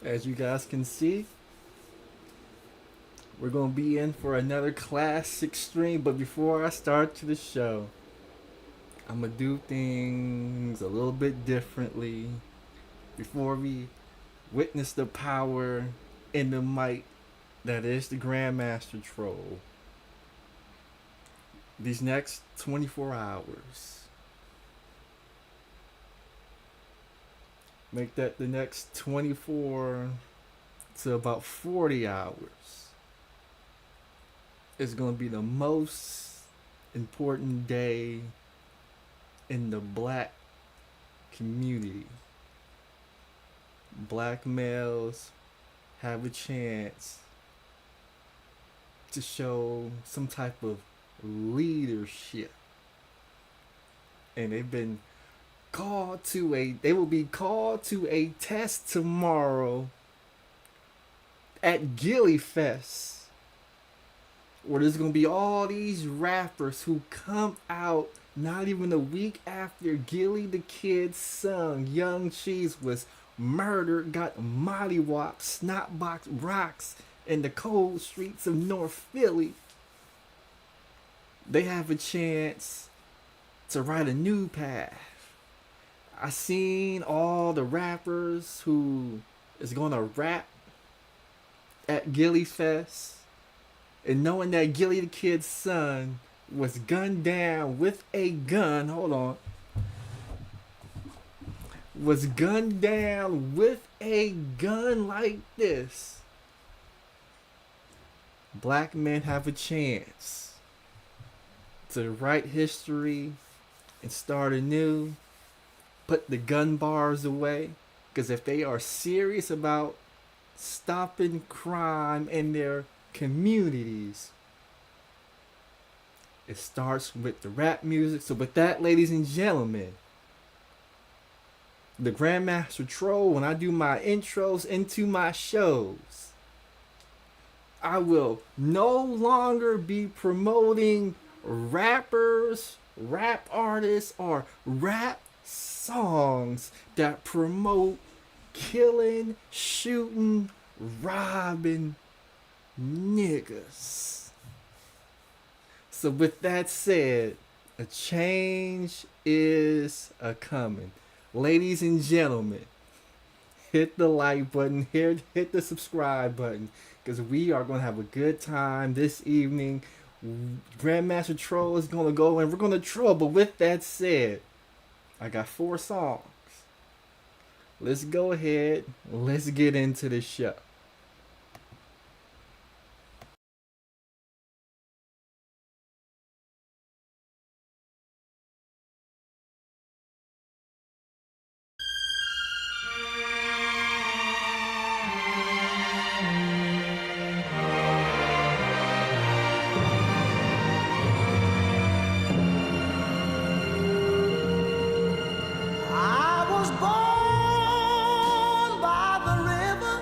As you guys can see, we're gonna be in for another classic stream. But before I start to the show, I'm gonna do things a little bit differently. Before we witness the power and the might that is the Grandmaster Troll, these next 24 hours, make that the next 24 to about 40 hours, is going to be the most important day in the black community. Black males have a chance to show some type of leadership. And they will be called to a test tomorrow at Gillie Fest, where there's gonna be all these rappers who come out not even a week after Gillie the Kid's son, Young Cheese, was murdered, got mollywopped, snotbox rocks in the cold streets of North Philly. They have a chance to write a new path. I seen all the rappers who is gonna rap at Gillie Fest, and knowing that Gillie the Kid's son was gunned down with a gun. Hold on. Was gunned down with a gun like this. Black men have a chance to write history and start anew. Put the gun bars away. Because if they are serious about stopping crime in their communities, it starts with the rap music. So with that, ladies and gentlemen, the Grandmaster Troll, when I do my intros into my shows, I will no longer be promoting rappers, rap artists, or rap songs that promote killing, shooting, robbing niggas. So with that said, a change is a coming. Ladies and gentlemen, hit the like button, hit the subscribe button, because we are going to have a good time this evening. Grandmaster Troll is going to go and we're going to troll. But with that said, I got 4 songs. Let's go ahead. Let's get into the show. I was born by the river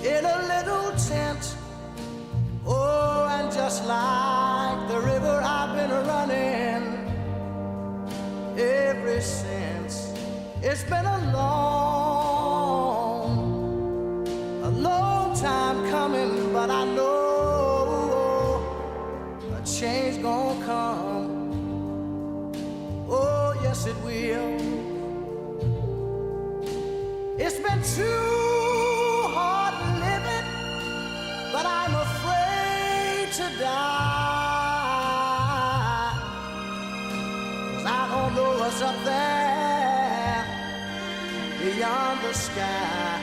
in a little tent. Oh, and just like the river, I've been running ever since. It's been a long time coming, but I know a change gonna come. Oh, yes, it will. It's been too hard living, but I'm afraid to die. 'Cause I don't know what's up there beyond the sky.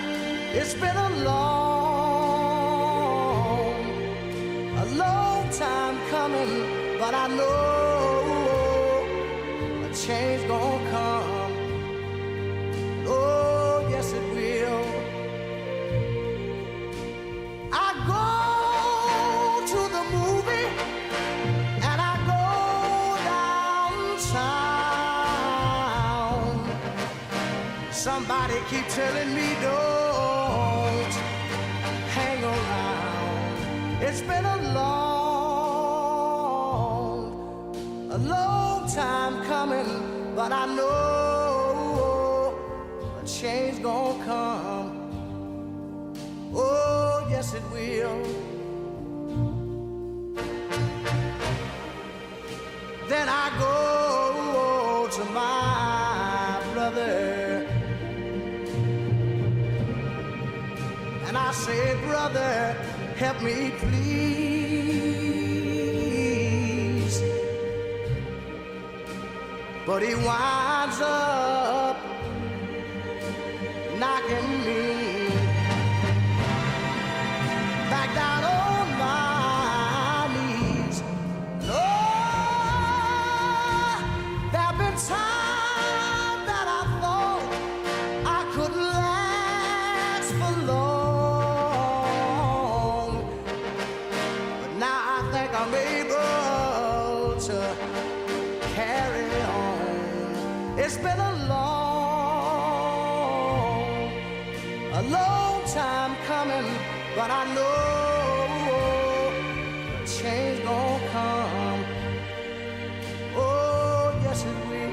It's been a long time coming, but I know change gonna come. Oh, yes it will. I go to the movie and I go downtown. Somebody keep telling me don't hang around. It's been a long time coming, but I know a change gonna come. Oh, yes it will. Then I go to my brother and I say, brother, help me please. But he winds up knocking me back down on my knees. Oh, there've been times that I thought I could last for long, but now I think I'm able to carry on. It's been a long time coming, but I know change gonna come. Oh, yes it will.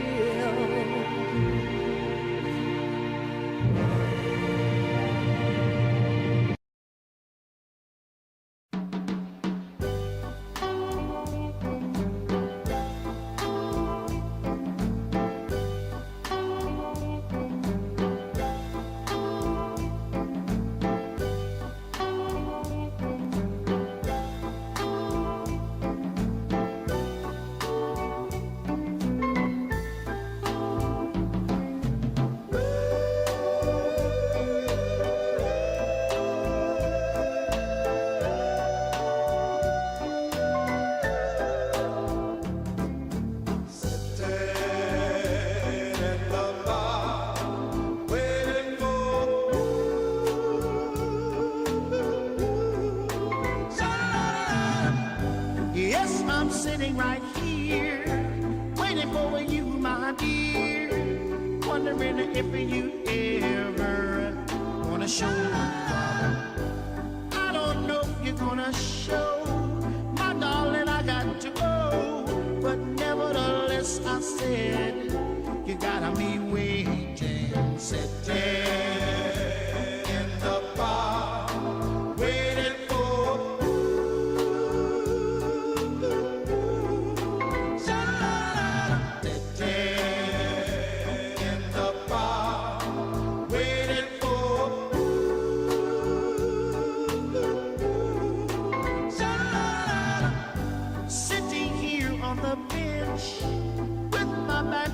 Yes, I'm sitting right here, waiting for you, my dear, wondering if you ever wanna show love. I don't know if you're gonna show, my darling, I got to go, but nevertheless I said, you gotta be waiting, sitting in the bar, waiting for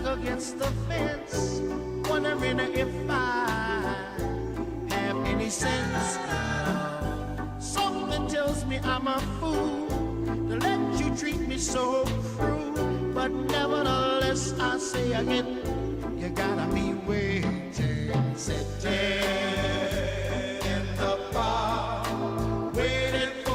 against the fence, wondering if I have any sense. Something tells me I'm a fool to let you treat me so cruel, but nevertheless I say again, you gotta be waiting, sitting in the bar, waiting for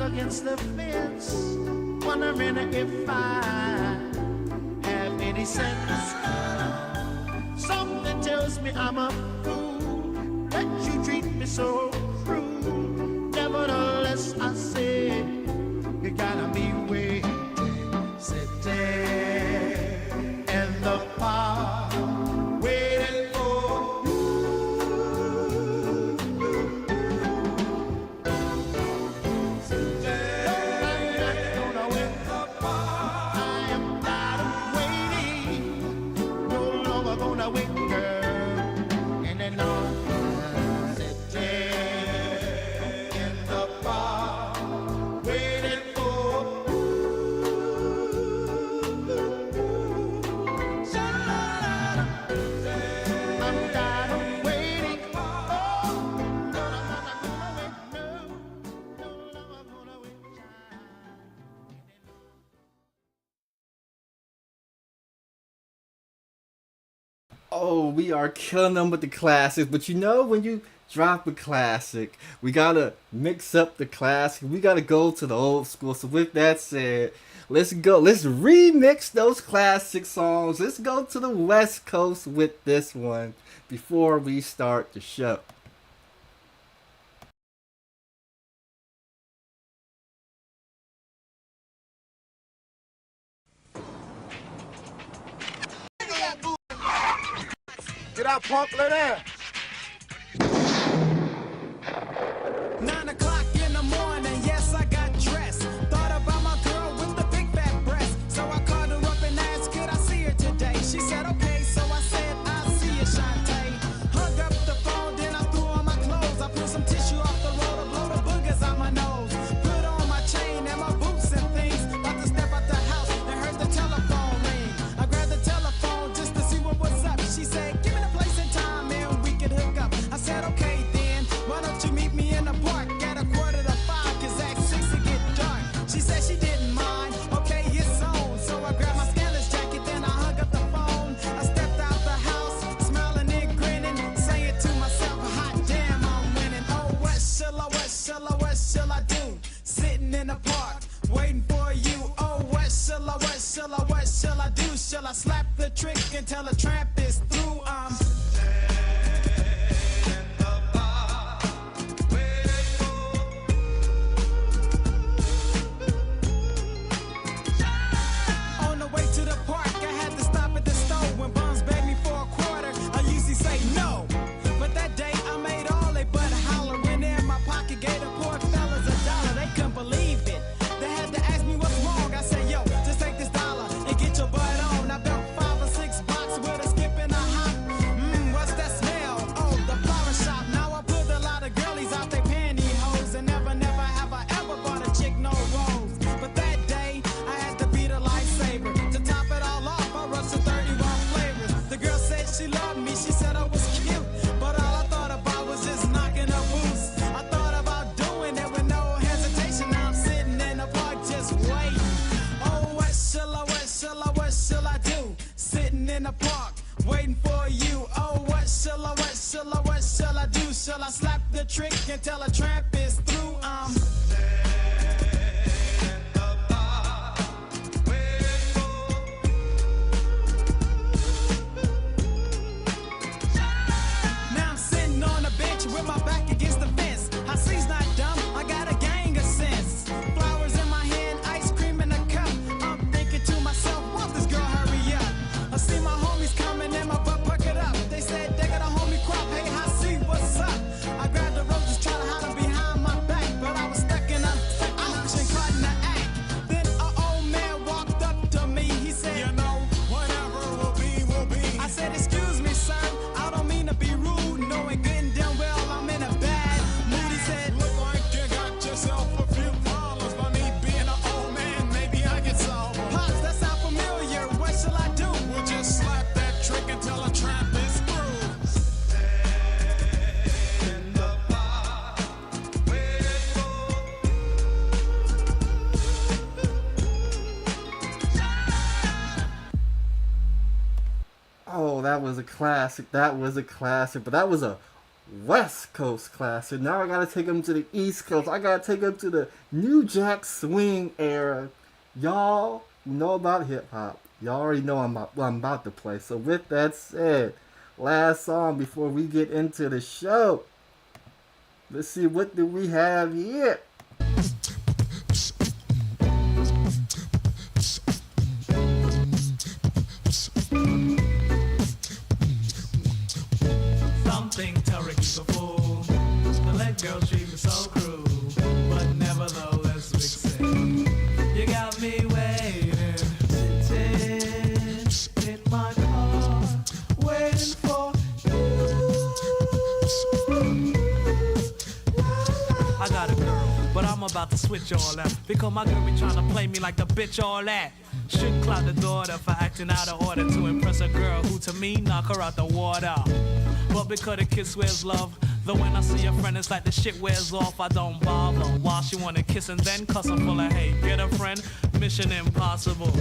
against the fence, wondering if I have any sense. Something tells me I'm a fool, let you treat me so cruel. Nevertheless, I say you gotta be waiting, sitting in the park, waiting for Oh, we are killing them with the classics. But you know, when you drop a classic, we gotta mix up the classic. We gotta go to the old school. So with that said, let's go. Let's remix those classic songs. Let's go to the West Coast with this one before we start the show. Get out, punk, lay down. 9 o'clock in the morning, yes, I got dressed. Thought about my girl with the big fat breast. So I called her up and asked, could I see her today? She said, okay, so I said, I'll see you, Shantae. Hung up the phone, then I threw on my clothes. I pulled some tissue off the roller, blow the boogers out my nose. Put on my chain and my boots and things. About to step out the house and heard the telephone ring. I grabbed the telephone just to see what was up. She said, give me the place and time and we can hook up. I said, okay then, why don't you meet me in the park at 4:45, cause at 6 it get dark. She said she didn't mind, okay, it's on. So I grabbed my Scandalous jacket, then I hung up the phone. I stepped out the house, smiling and grinning, saying to myself, hot damn, I'm winning. Oh, what shall I do? Sitting in the park, waiting for you. Oh, what shall I do? Shall I slap the trick until the tramp is through? On the way to the park, I had to stop at the store. When bums begged me for a quarter, I usually say no. But that day I made all they but holler. When in my pocket, gave the poor fellas $1. They couldn't believe it. They had to ask me what's wrong. I said, yo, just take this dollar and get your butt on. I built 5 or 6 blocks with a skip and a hop. What's that smell? Oh, the flower shop. Now I put a lot of girlies out they pantyhose. And never have I ever bought a chick no rose. But that day, I had to be the lifesaver. To top it all off, I rushed to 31 flavors. The girl said she loved me, she said I was cute. But all I thought about was just knocking her boots. I thought about doing it with no hesitation. Now I'm sitting in the park just waiting. Oh, what shall I do? Sitting in the park, waiting for you. Oh, what shall I do? Shall I slap the trick until a tramp is through? Now I'm sitting on a bench with my back against the fence. I see's not dumb, I got a gang of sense. Flowers in my hand, ice cream in a cup. I'm thinking to myself, won't this girl hurry up? I see my homies coming and my butt puckered up. They said they got a homie crop, hey, I see what's up. I grabbed the roses, try to hide them behind my back, but I was stuck in a auction, caught in the act. Then an old man walked up to me, he said, you know, whatever will be, will be. I said, excuse me, sir, I don't mean to be rude, knowing good and damn well I'm in a bad mood. He said, look like you got yourself a few problems. By me being an old man, maybe I can solve them. Pops, that sound familiar, what shall I do? We'll just slap that trick until a trap is through. Oh, that was a classic. That was a classic. But that was a West Coast classic. Now I gotta take them to the East Coast. I gotta take them to the New Jack Swing era. Y'all know about hip hop. Y'all already know what I'm about to play. So with that said, last song before we get into the show. Let's see, what do we have here? Something to keep a fool. The let girls treat me so cruel, but nevertheless vixen. You got me waiting, sitting in my car, waiting for you. I got a girl, but I'm about to switch all that, because my girl be trying to play me like the bitch all that. Should cloud the daughter for acting out of order to impress a girl who to me knock her out the water. But because the kiss wears love, though when I see a friend it's like the shit wears off, I don't bother. While she wanna kiss and then cuss, I'm full of hate. Get a friend, mission impossible.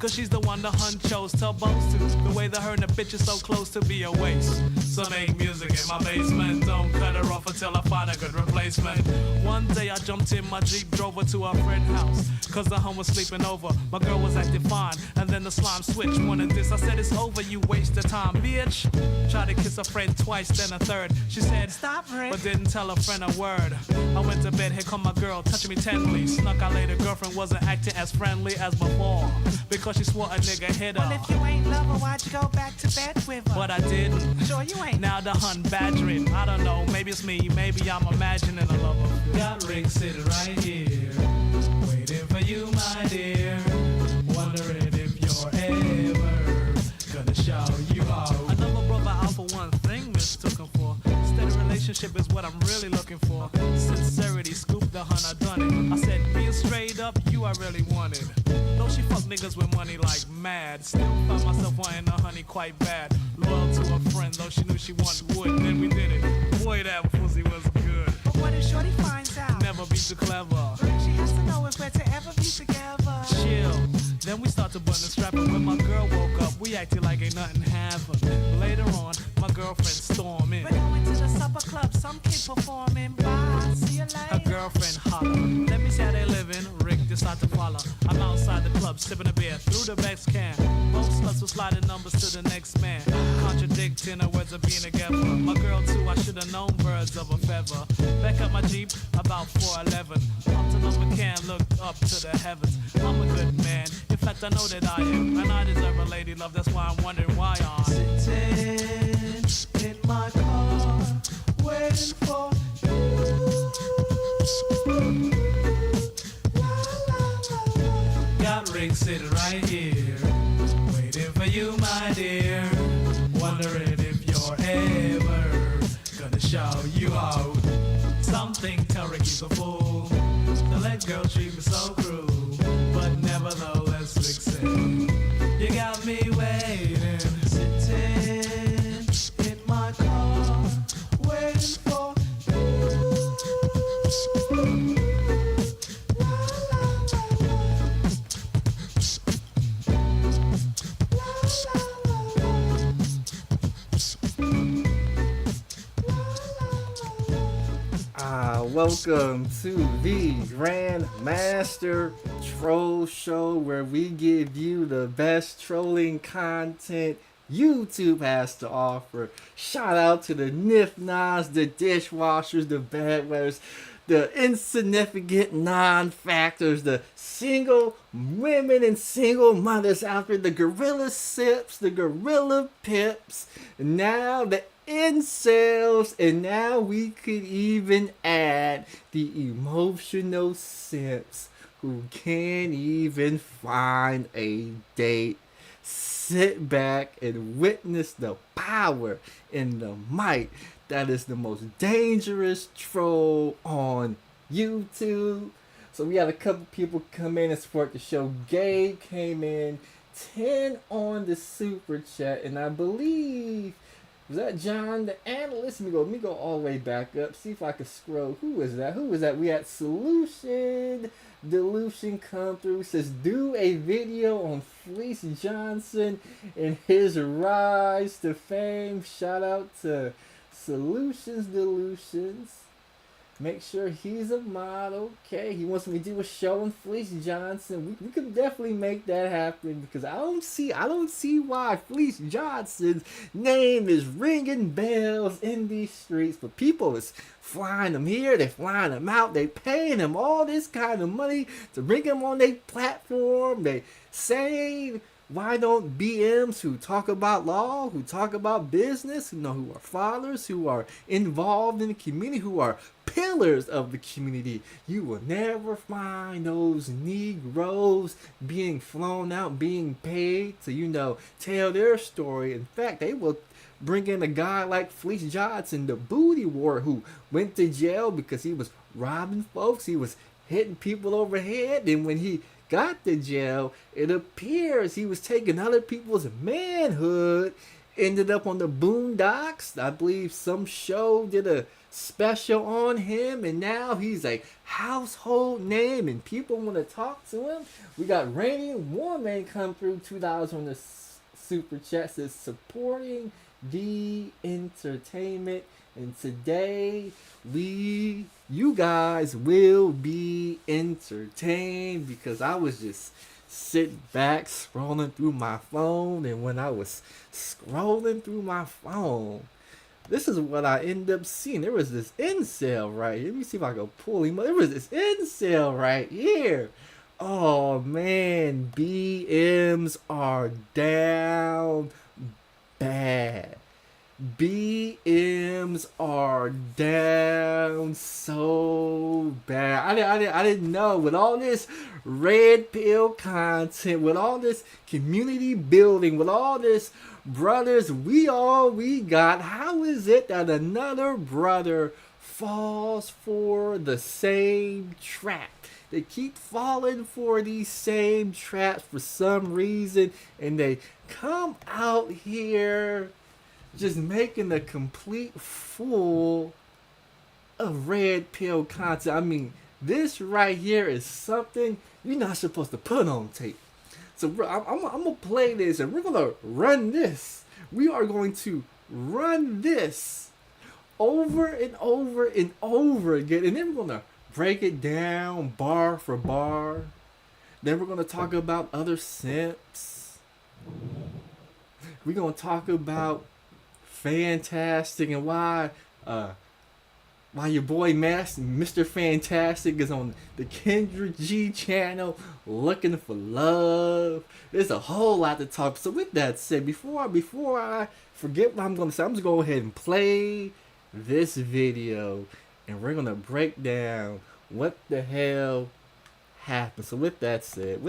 Cause she's the one the hun chose to boast to. The way that her and the bitch is so close to be a waste. So make music in my basement. Don't cut her off until I find a good replacement. One day I jumped in my Jeep, drove her to her friend's house. Cause the hun was sleeping over. My girl was acting fine. And then the slime switch. Wanted this, I said it's over, you waste of time, bitch. Tried to kiss a friend twice, then a third. She said, stop, Rick, but didn't tell a friend a word. I went to bed, here come my girl, touching me tenderly. Snuck out later, girlfriend wasn't acting as friendly as before. Because she swore a nigga hit her. Well, if you ain't love her, why'd you go back to bed with her? But I didn't. Sure you ain't. Now the hun badgering. I don't know, maybe it's me, maybe I'm imagining a lover. Got Rick sitting right here, waiting for you, my dear. Wondering if you're ever gonna show you out. I never brother out for one thing mistook him for. Steady relationship is what I'm really looking for. Sincerity, scoop the hun, I done it. I said, being straight up, you I really wanted. Though she fuck niggas with money like mad. Still found myself wanting a honey quite bad. Loyal to a friend, though she knew she wanted wood. Then we did it. Boy, that pussy was good. But what if Shorty finds out? Never be too clever. She has to know if we're to ever be together. Chill. Then we start to button and strap, and when my girl woke up, we acted like ain't nothing happened. Later on, my girlfriend stormed in. We're going to the supper club, some kid performing. Bye, see you later. Her girlfriend holler. Let me see how they living. Rick decide to follow. I'm outside the club, sipping a beer through the Bex can. Both sluts were sliding numbers to the next man. Contradicting her words of being together. My girl too, I should have known birds of a feather. Back up my Jeep, about 411. Pumped another can, looked up to the heavens. I'm a good man. In fact, I know that I am. And I deserve a lady love. That's why I'm wondering why I'm sitting in my car, waiting for you. Got Rick sitting right here, waiting for you, my dear. Wondering if you're ever gonna show you out. Something tell Rick he's a fool. To let girls treat me so cruel. But nevertheless, Rick said, you got me waiting, sitting in my car, waiting for you. Welcome to the Grandmaster Troll Show, where we give you the best trolling content YouTube has to offer. Shout out to the Nif-Nas, the dishwashers, the bedwetters, the insignificant non-factors, the single women and single mothers out there, the gorilla sips, the gorilla pips, and now the incels, and now we could even add the emotional simps who can't even find a date. Sit back and witness the power and the might that is the most dangerous troll on YouTube. So we had a couple people come in and support the show. Gabe came in 10 on the super chat, and I believe, was that John the analyst? Let me go all the way back up, see if I can scroll. Who is that? We had Solution Delusion come through, says do a video on Fleece Johnson and his rise to fame. Shout out to Solutions Delusions. Make sure he's a model. Okay, he wants me to do a show on Fleece Johnson. We could definitely make that happen, because I don't see why Fleece Johnson's name is ringing bells in these streets. But people is flying him here, they flying him out, they paying him all this kind of money to bring him on their platform. They say, why don't BMs who talk about law, who talk about business, who are fathers, who are involved in the community, who are pillars of the community, you will never find those Negroes being flown out, being paid to, tell their story. In fact, they will bring in a guy like Fleece Johnson, the booty wart, who went to jail because he was robbing folks, he was hitting people overhead, and when he got to jail, it appears he was taking other people's manhood ended up on the Boondocks. I believe some show did a special on him, and now he's a household name, and people want to talk to him. We got Rainy Woman come through $2 on the super chat, says supporting the entertainment, and today you guys will be entertained because I was just sitting back scrolling through my phone, and when I was scrolling through my phone, this is what I ended up seeing. There was this incel right here. Let me see if I can pull him up. There was this incel right here. Oh man, BMs are down bad. BMs are down so bad. I didn't know, with all this red pill content, with all this community building, with all this brothers, we got. How is it that another brother falls for the same trap? They keep falling for these same traps for some reason, and they come out here just making a complete fool of red pill content. I mean, this right here is something you're not supposed to put on tape. So I'm going to play this, and we're going to run this. We are going to run this over and over and over again, and then we're going to break it down bar for bar. Then we're going to talk about other simps. We're going to talk about Fantastic and why your boy Mr. Fantastic is on the Kendra G channel looking for love. There's a whole lot to talk. So with that said, before I forget what I'm going to say, I'm just going to go ahead and play this video, and we're going to break down what the hell happened. So with that said.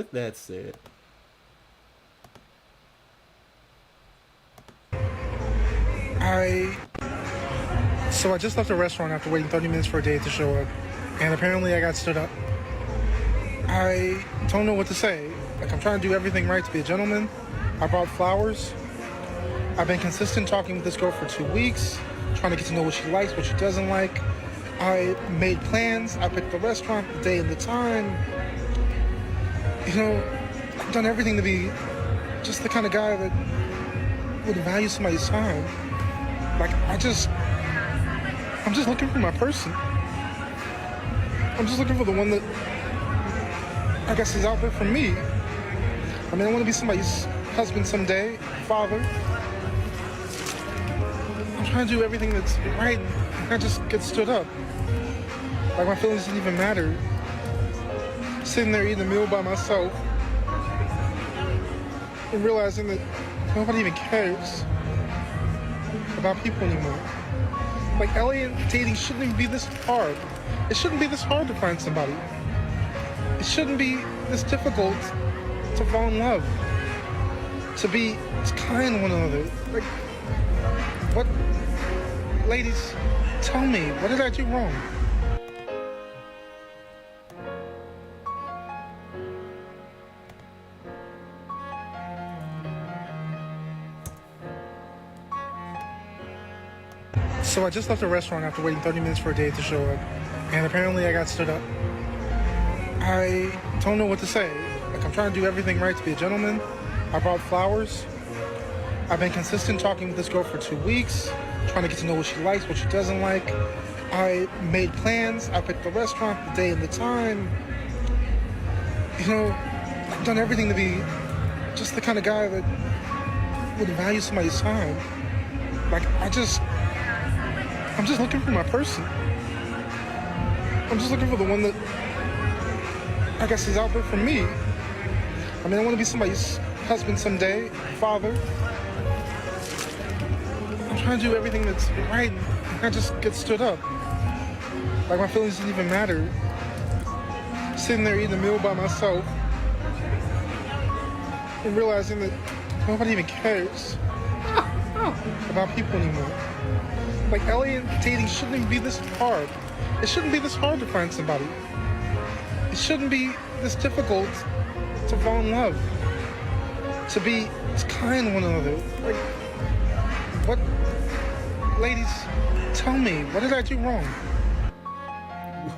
So I just left a restaurant after waiting 30 minutes for a date to show up, and apparently I got stood up. I don't know what to say. Like, I'm trying to do everything right to be a gentleman. I brought flowers. I've been consistent talking with this girl for 2 weeks, trying to get to know what she likes, what she doesn't like. I made plans. I picked the restaurant, the day and the time. You know, I've done everything to be just the kind of guy that would value somebody's time. Like, I'm just looking for my person. I'm just looking for the one that I guess is out there for me. I mean, I want to be somebody's husband someday, father. I'm trying to do everything that's right, and I just get stood up. Like, my feelings didn't even matter. Sitting there eating a meal by myself and realizing that nobody even cares about people anymore. Like, LA dating shouldn't even be this hard. It shouldn't be this hard to find somebody. It shouldn't be this difficult to fall in love, to be kind to one another. Like, what? Ladies, tell me, what did I do wrong? So I just left a restaurant after waiting 30 minutes for a date to show up, and apparently I got stood up. I don't know what to say. Like, I'm trying to do everything right to be a gentleman. I brought flowers. I've been consistent talking with this girl for 2 weeks, trying to get to know what she likes, what she doesn't like. I made plans. I picked the restaurant, the day and the time. You know, I've done everything to be just the kind of guy that would value somebody's time. Like, I'm just looking for my person. I'm just looking for the one that I guess is out there for me. I mean, I want to be somebody's husband someday, father. I'm trying to do everything that's right, and I just get stood up. Like, my feelings didn't even matter. Sitting there eating a meal by myself and realizing that nobody even cares about people anymore. Like, LA dating shouldn't even be this hard. It shouldn't be this hard to find somebody. It shouldn't be this difficult to fall in love, to be kind to one another. Like, What? Ladies, tell me, what did I do wrong?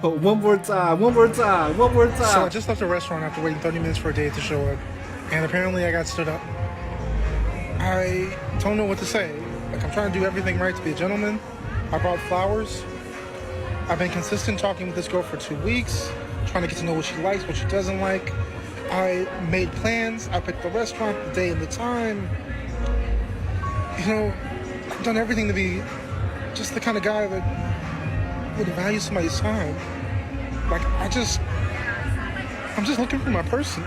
One more time, one more time, one more time. So I just left a restaurant after waiting 30 minutes for a date to show up, and apparently I got stood up. I don't know what to say. Like, I'm trying to do everything right to be a gentleman. I brought flowers. I've been consistent talking with this girl for 2 weeks, trying to get to know what she likes, what she doesn't like. I made plans. I picked the restaurant, the day, and the time. You know, I've done everything to be just the kind of guy that would value somebody's time. Like, I'm just looking for my person.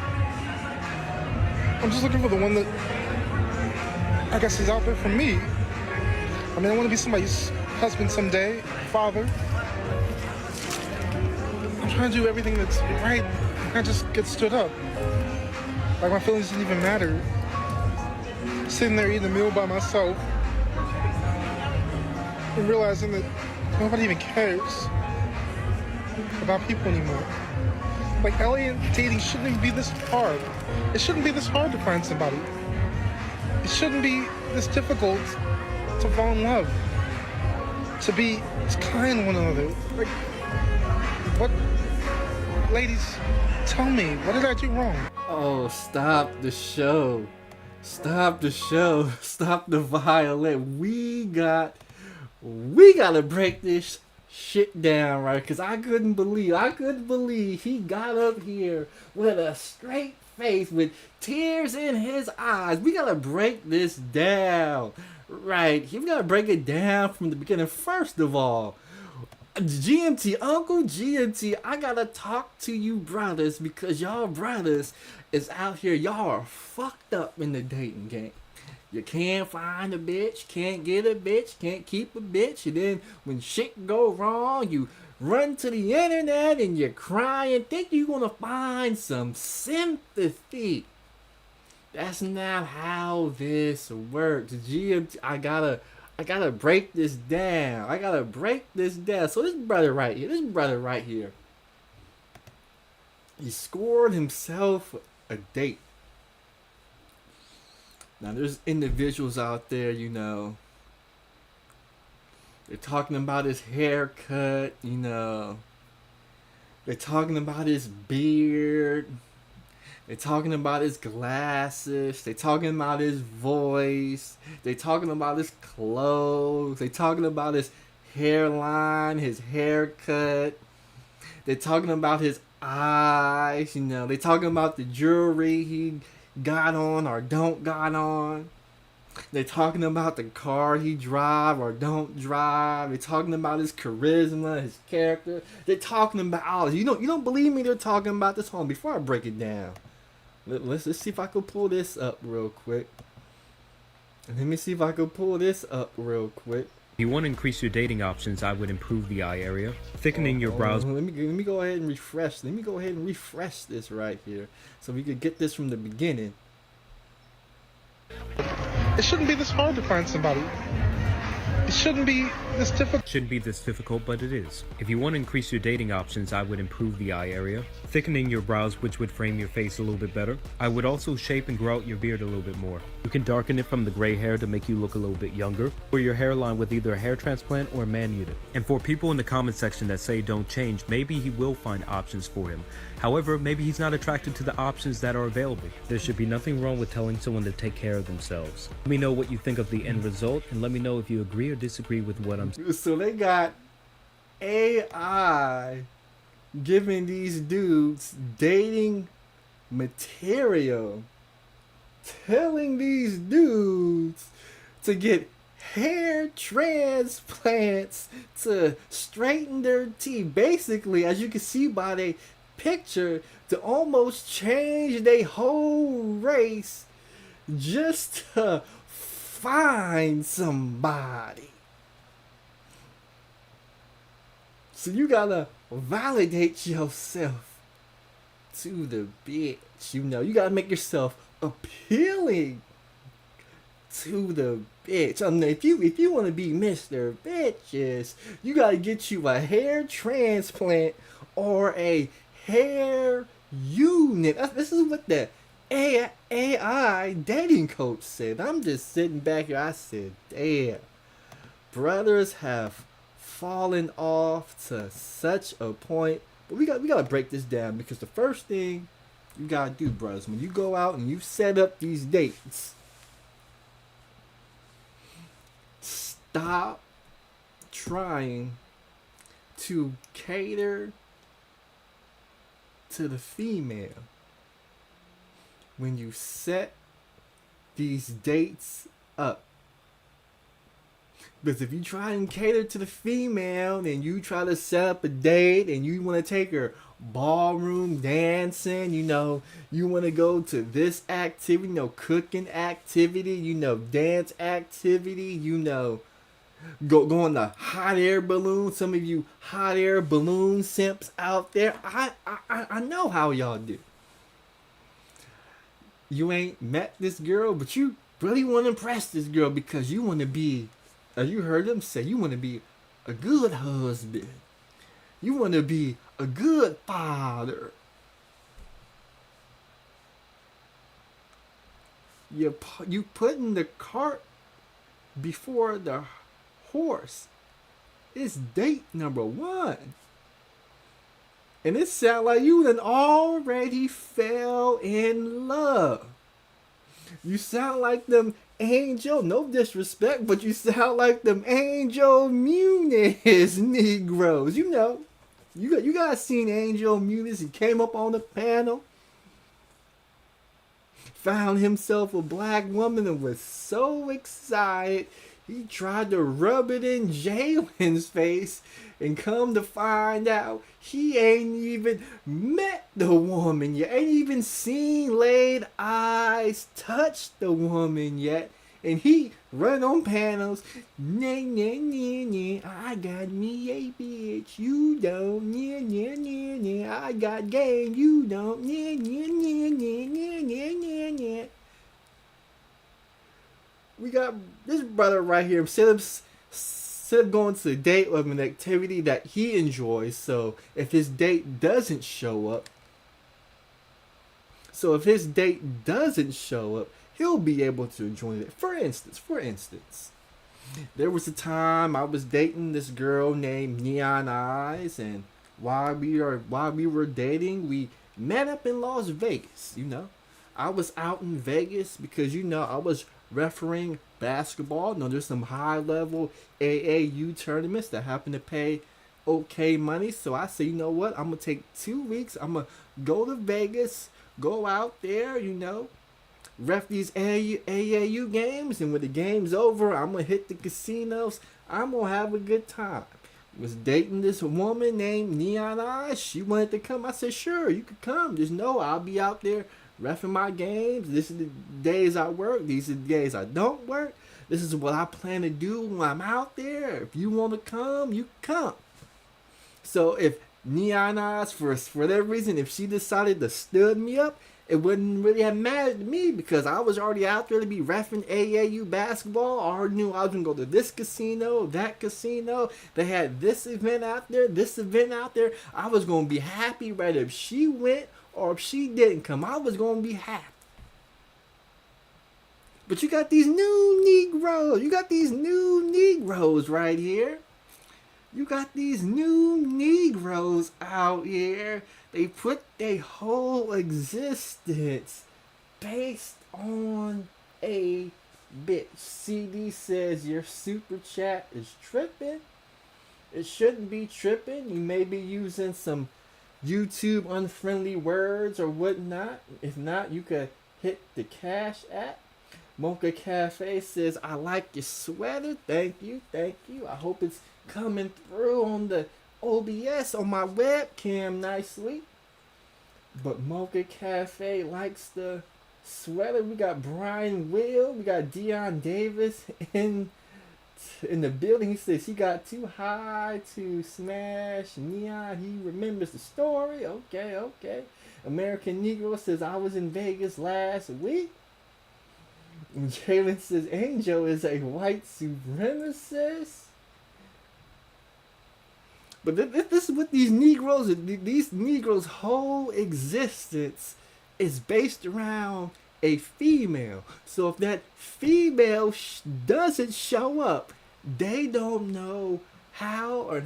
I'm just looking for the one that I guess is out there for me. I mean, I want to be somebody's husband someday, father. I'm trying to do everything that's right. I just get stood up. Like, my feelings didn't even matter. Sitting there eating a meal by myself and realizing that nobody even cares about people anymore. Like, LA dating shouldn't even be this hard. It shouldn't be this hard to find somebody. It shouldn't be this difficult to fall in love, to be kind to one another. Like, what? Ladies, tell me, what did I do wrong? Oh, stop the show. Stop the show. Stop the violin. We gotta break this shit down, right? Because I couldn't believe he got up here with a straight face with tears in his eyes. We gotta break this down, right? We gotta break it down from the beginning. First of all, GMT, Uncle GMT, I gotta talk to you brothers because y'all brothers is out here. Y'all are fucked up in the dating game. You can't find a bitch, can't get a bitch, can't keep a bitch, and then when shit go wrong, you run to the internet and you cry and think you're gonna find some sympathy. That's not how this works. GMT, I gotta break this down. I gotta break this down. So this brother right here, he scored himself a date. Now there's individuals out there, you know, they're talking about his haircut, you know, they're talking about his beard, they're talking about his glasses, they're talking about his voice, they're talking about his clothes, they're talking about his hairline, his haircut, they're talking about his eyes, you know, they're talking about the jewelry he got on or don't got on. They're talking about the car he drive or don't drive. They're talking about his charisma, his character. They're talking about all this. You don't believe me? They're talking about this. Hold on, before I break it down, let's see if I can pull this up real quick. Let me see if I can pull this up real quick. If you want to increase your dating options, I would improve the eye area, thickening your brows. Let me go ahead and refresh. Let me go ahead and refresh this right here, so we could get this from the beginning. It shouldn't be this hard to find somebody. It shouldn't be this difficult. Shouldn't be this difficult, but it is. If you want to increase your dating options, I would improve the eye area, thickening your brows, which would frame your face a little bit better. I would also shape and grow out your beard a little bit more. You can darken it from the gray hair to make you look a little bit younger, or your hairline with either a hair transplant or a man unit. And for people in the comment section that say don't change, maybe he will find options for him. However, maybe he's not attracted to the options that are available. There should be nothing wrong with telling someone to take care of themselves. Let me know what you think of the end result, and let me know if you agree or disagree with what I'm saying. So they got AI giving these dudes dating material, telling these dudes to get hair transplants to straighten their teeth. Basically, as you can see by the picture, to almost change their whole race just to find somebody. So you gotta validate yourself to the bitch. You know, you gotta make yourself appealing to the bitch. I mean, if you want to be Mr. Bitches, you gotta get you a hair transplant or a hair unit. This is what the AI dating coach said. I'm just sitting back here. I said, damn, brothers have fallen off to such a point. But we gotta break this down, because the first thing you gotta do, brothers, when you go out and you set up these dates, stop trying to cater to the female when you set these dates up. Because if you try and cater to the female and you try to set up a date and you want to take her ballroom dancing, you know, you want to go to this activity, you know, cooking activity, you know, dance activity, you know, go on the hot air balloon. Some of you hot air balloon simps out there, I know how y'all do. You ain't met this girl, but you really want to impress this girl because you want to be, as you heard them say, you want to be a good husband. You want to be a good father. You putting the cart before the horse. It's date number one. And it sound like you done already fell in love. You sound like them Angel, no disrespect, but you sound like them Angel Muniz Negroes. You know, you guys seen Angel Muniz. He came up on the panel, found himself a black woman, and was so excited he tried to rub it in Jalen's face, and come to find out he ain't even met the woman yet, ain't even seen laid eyes touch the woman yet, and he run on panels, nah, nah, nah, nah, I got me a bitch, you don't, nah, nah, nah, nah, I got game, you don't, nah, nah, nah, nah, nah, nah, nah, nah. We got this brother right here, instead of going to a date of an activity that he enjoys, so if his date doesn't show up, he'll be able to enjoy it. For instance, there was a time I was dating this girl named Neon Eyes, and while we were dating, we met up in Las Vegas. You know, I was out in Vegas because, you know, I was refereeing basketball. You know, there's some high level AAU tournaments that happen to pay okay money. So I say, you know what? I'm gonna take 2 weeks. I'm gonna go to Vegas, go out there, you know, ref these AAU games, and when the game's over, I'm gonna hit the casinos. I'm gonna have a good time. Was dating this woman named Neon Eyes. She wanted to come. I said, sure, you could come. Just know I'll be out there reffing my games. This is the days I work. These are the days I don't work. This is what I plan to do when I'm out there. If you want to come, you come. So if Neon Eyes, for that reason, if she decided to stud me up, it wouldn't really have mattered to me, because I was already out there to be reffing AAU basketball. I already knew I was going to go to this casino, that casino. They had this event out there, this event out there. I was going to be happy right if she went or if she didn't come. I was going to be happy. But you got these new Negroes. You got these new Negroes right here. You got these new Negroes out here. They put their whole existence based on a bitch. CD says your super chat is tripping. It shouldn't be tripping. You may be using some YouTube unfriendly words or whatnot. If not, you could hit the Cash app. Mocha Cafe says, I like your sweater. Thank you, thank you. I hope it's coming through on the OBS on my webcam nicely. But Mocha Cafe likes the sweater. We got Brian Will. We got Dion Davis in the building. He says he got too high to smash Neon. He remembers the story. Okay. American Negro says, I was in Vegas last week. And Jalen says Angel is a white supremacist. But this is what these Negroes whole existence is based around a female. So if that female doesn't show up, they don't know how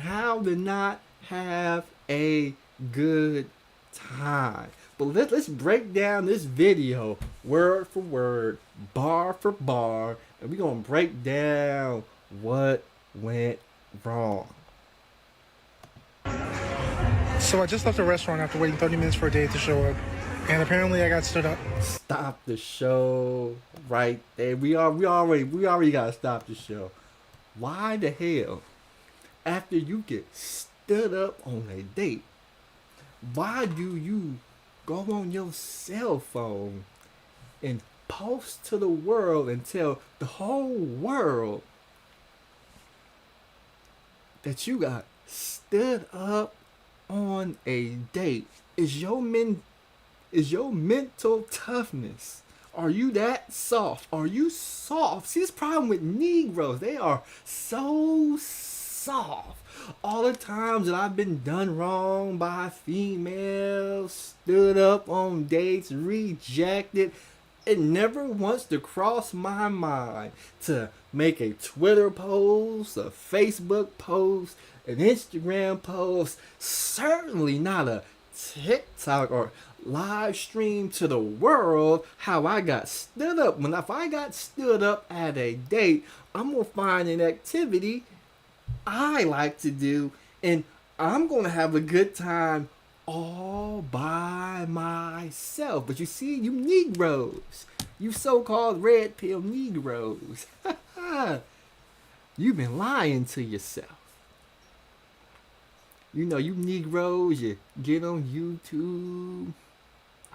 to not have a good time. But let's break down this video word for word, bar for bar, and we're gonna break down what went wrong. So I just left the restaurant after waiting 30 minutes for a date to show up, and apparently I got stood up. Stop the show right there. We already gotta stop the show. Why the hell, after you get stood up on a date, why do you go on your cell phone and post to the world and tell the whole world that you got stood up on a date? Is your mental toughness, are you that soft? Are you soft? See, this problem with Negroes, they are so soft. All the times that I've been done wrong by females, stood up on dates, rejected, it never wants to cross my mind to make a Twitter post, a Facebook post, an Instagram post, certainly not a TikTok or live stream to the world how I got stood up. If I got stood up at a date, I'm gonna find an activity I like to do, and I'm gonna have a good time all by myself. But you see, you Negroes, you so-called red pill Negroes, you've been lying to yourself. You know, you Negroes, you get on YouTube.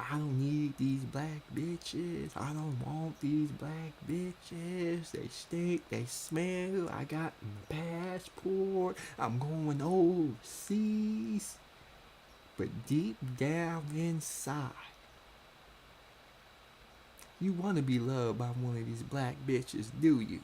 I don't need these black bitches. I don't want these black bitches. They stink, they smell. I got my passport. I'm going overseas. But deep down inside, you want to be loved by one of these black bitches, do you?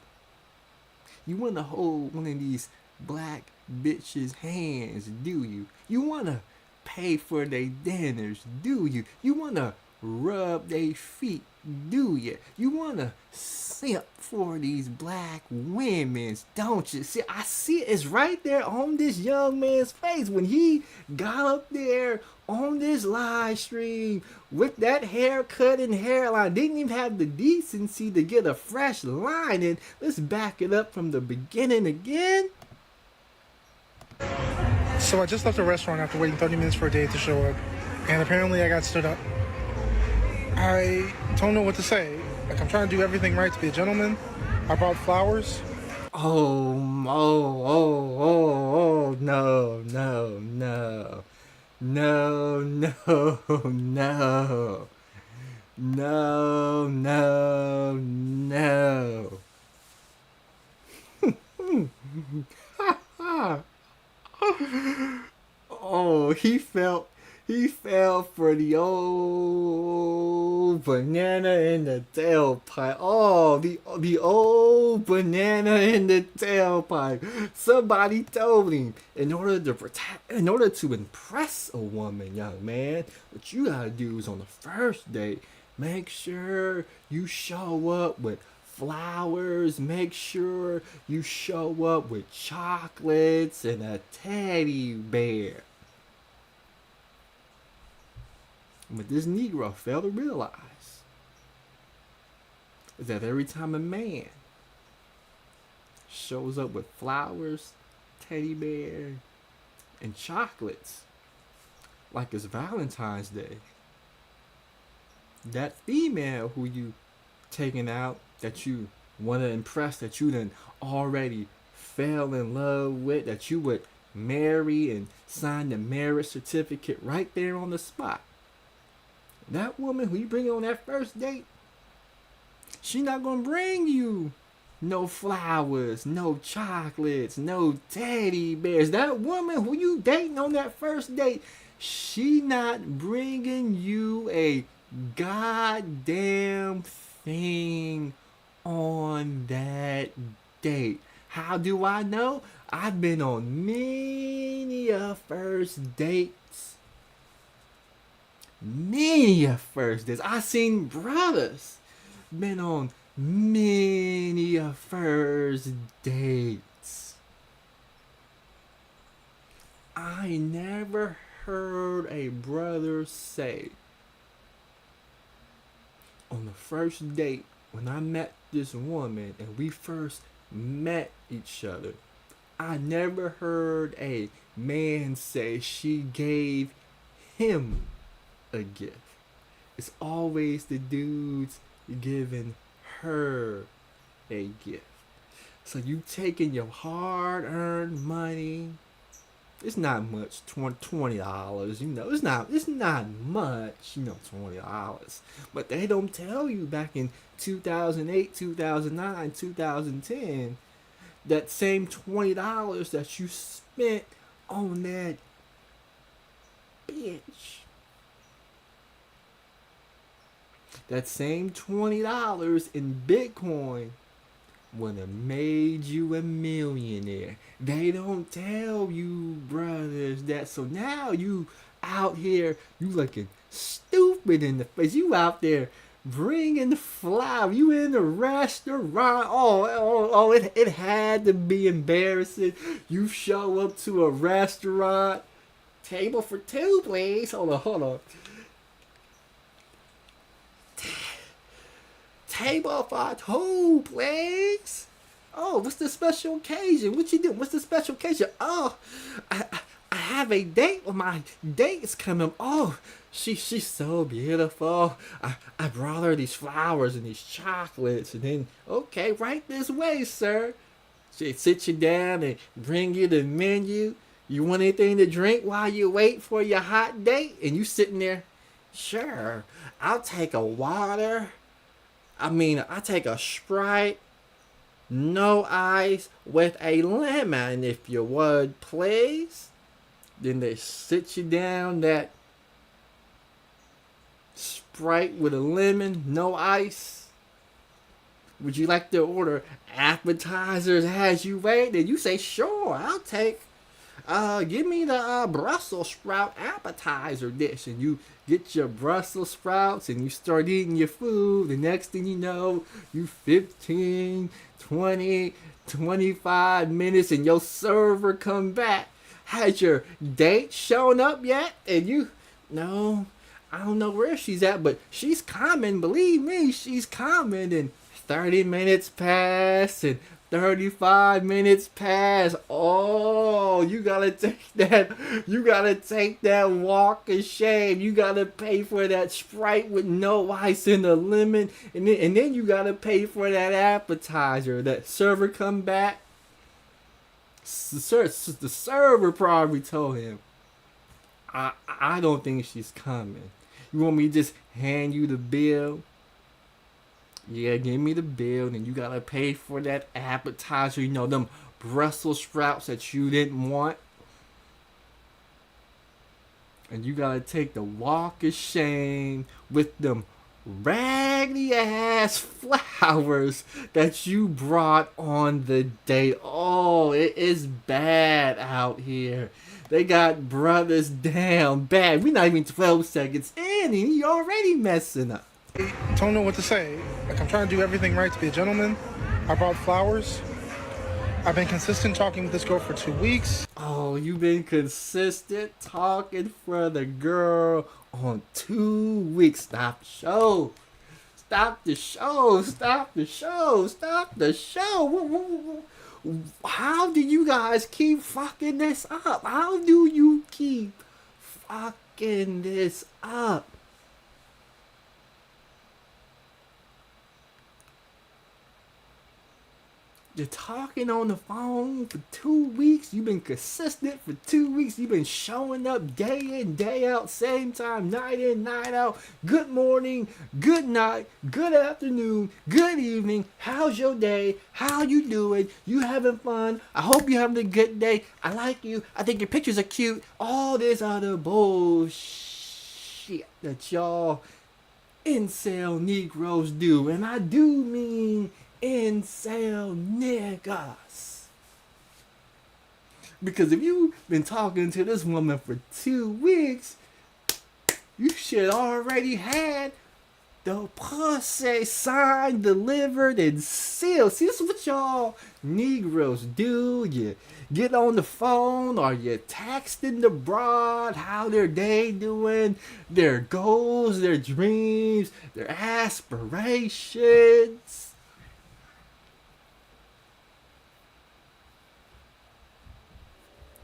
You want to hold one of these black bitches' hands, do you? You want to pay for their dinners, do you? You want to rub their feet, do you? You want to simp for these black women, don't you? See, I see it's right there on this young man's face when he got up there on this live stream with that haircut and hairline. Didn't even have the decency to get a fresh line in. Let's back it up from the beginning again. So I just left the restaurant after waiting 30 minutes for a date to show up, and apparently I got stood up. I don't know what to say. Like, I'm trying to do everything right to be a gentleman. I brought flowers. Oh, no, no, no. No, no, no. No, no, no. Oh, he fell for the old banana in the tailpipe. Oh, the old banana in the tailpipe. Somebody told him, in order to impress a woman, young man, what you gotta do is on the first date, make sure you show up with flowers, make sure you show up with chocolates and a teddy bear. What this Negro failed to realize is that every time a man shows up with flowers, teddy bear, and chocolates, like it's Valentine's Day, that female who you taking out, that you want to impress, that you done already fell in love with, that you would marry and sign the marriage certificate right there on the spot, that woman who you bring on that first date, she not gonna bring you no flowers, no chocolates, no teddy bears. That woman who you dating on that first date, she not bringing you a goddamn thing on that date. How do I know? I've been on many a first dates. many a first dates. I seen brothers been on many a first dates. I never heard a brother say on the first date when I met this woman and we first met each other, I never heard a man say she gave him a gift. It's always the dudes giving her a gift. So you taking your hard-earned money. It's not much, $20. You know, it's not much. You know, $20. But they don't tell you back in 2008, 2009, 2010, that same $20 that you spent on that bitch. That same $20 in Bitcoin would have made you a millionaire. They don't tell you, brothers, that. So now you out here, you looking stupid in the face. You out there bringing the flour. You in the restaurant. It had to be embarrassing. You show up to a restaurant. Table for two, please. Hold on. Table for two, please. Oh, what's the special occasion? What you doing? What's the special occasion? Oh, I have a date with my date's coming. Oh, she's so beautiful. I brought her these flowers and these chocolates. And then, okay, right this way, sir. She sit you down and bring you the menu. You want anything to drink while you wait for your hot date? And you sitting there, sure, I'll take a water. I take a Sprite, no ice, with a lemon, if you would, please. Then they sit you down that Sprite with a lemon, no ice. Would you like to order appetizers as you wait? Then you say, sure, I'll take, give me the Brussels sprout appetizer dish. And you get your Brussels sprouts and you start eating your food. The next thing you know, you 15, 20, 25 minutes and your server come back. Has your date shown up yet? And you, no, I don't know where she's at, but she's coming. Believe me, she's coming. And 30 minutes pass and 35 minutes pass. Oh, you gotta take that walk of shame. You gotta pay for that Sprite with no ice and a lemon. And then you gotta pay for that appetizer. That server come back. The server probably told him, I don't think she's coming. You want me to just hand you the bill? Yeah, give me the bill, and you gotta pay for that appetizer. You know, them Brussels sprouts that you didn't want. And you gotta take the walk of shame with them raggedy ass flowers that you brought on the date. Oh, it is bad out here. They got brothers down bad. We're not even 12 seconds in, and he already messing up. Don't know what to say. Like, I'm trying to do everything right to be a gentleman. I brought flowers. I've been consistent talking with this girl for 2 weeks. Oh, you've been consistent talking for the girl on 2 weeks. Stop the show. Stop the show. Stop the show. Stop the show. How do you guys keep fucking this up? How do you keep fucking this up? You're talking on the phone for 2 weeks. You've been consistent for 2 weeks. You've been showing up day in, day out, same time, night in, night out. Good morning, good night, good afternoon, good evening. How's your day? How you doing? You having fun? I hope you're having a good day. I like you. I think your pictures are cute. All this other bullshit that y'all incel Negroes do. And I do mean incel niggas. Because if you've been talking to this woman for 2 weeks, You should already had the pussy signed, delivered, and sealed. See, this is what y'all Negroes do. You get on the phone or you texting the broad how their day doing, their goals, their dreams, their aspirations.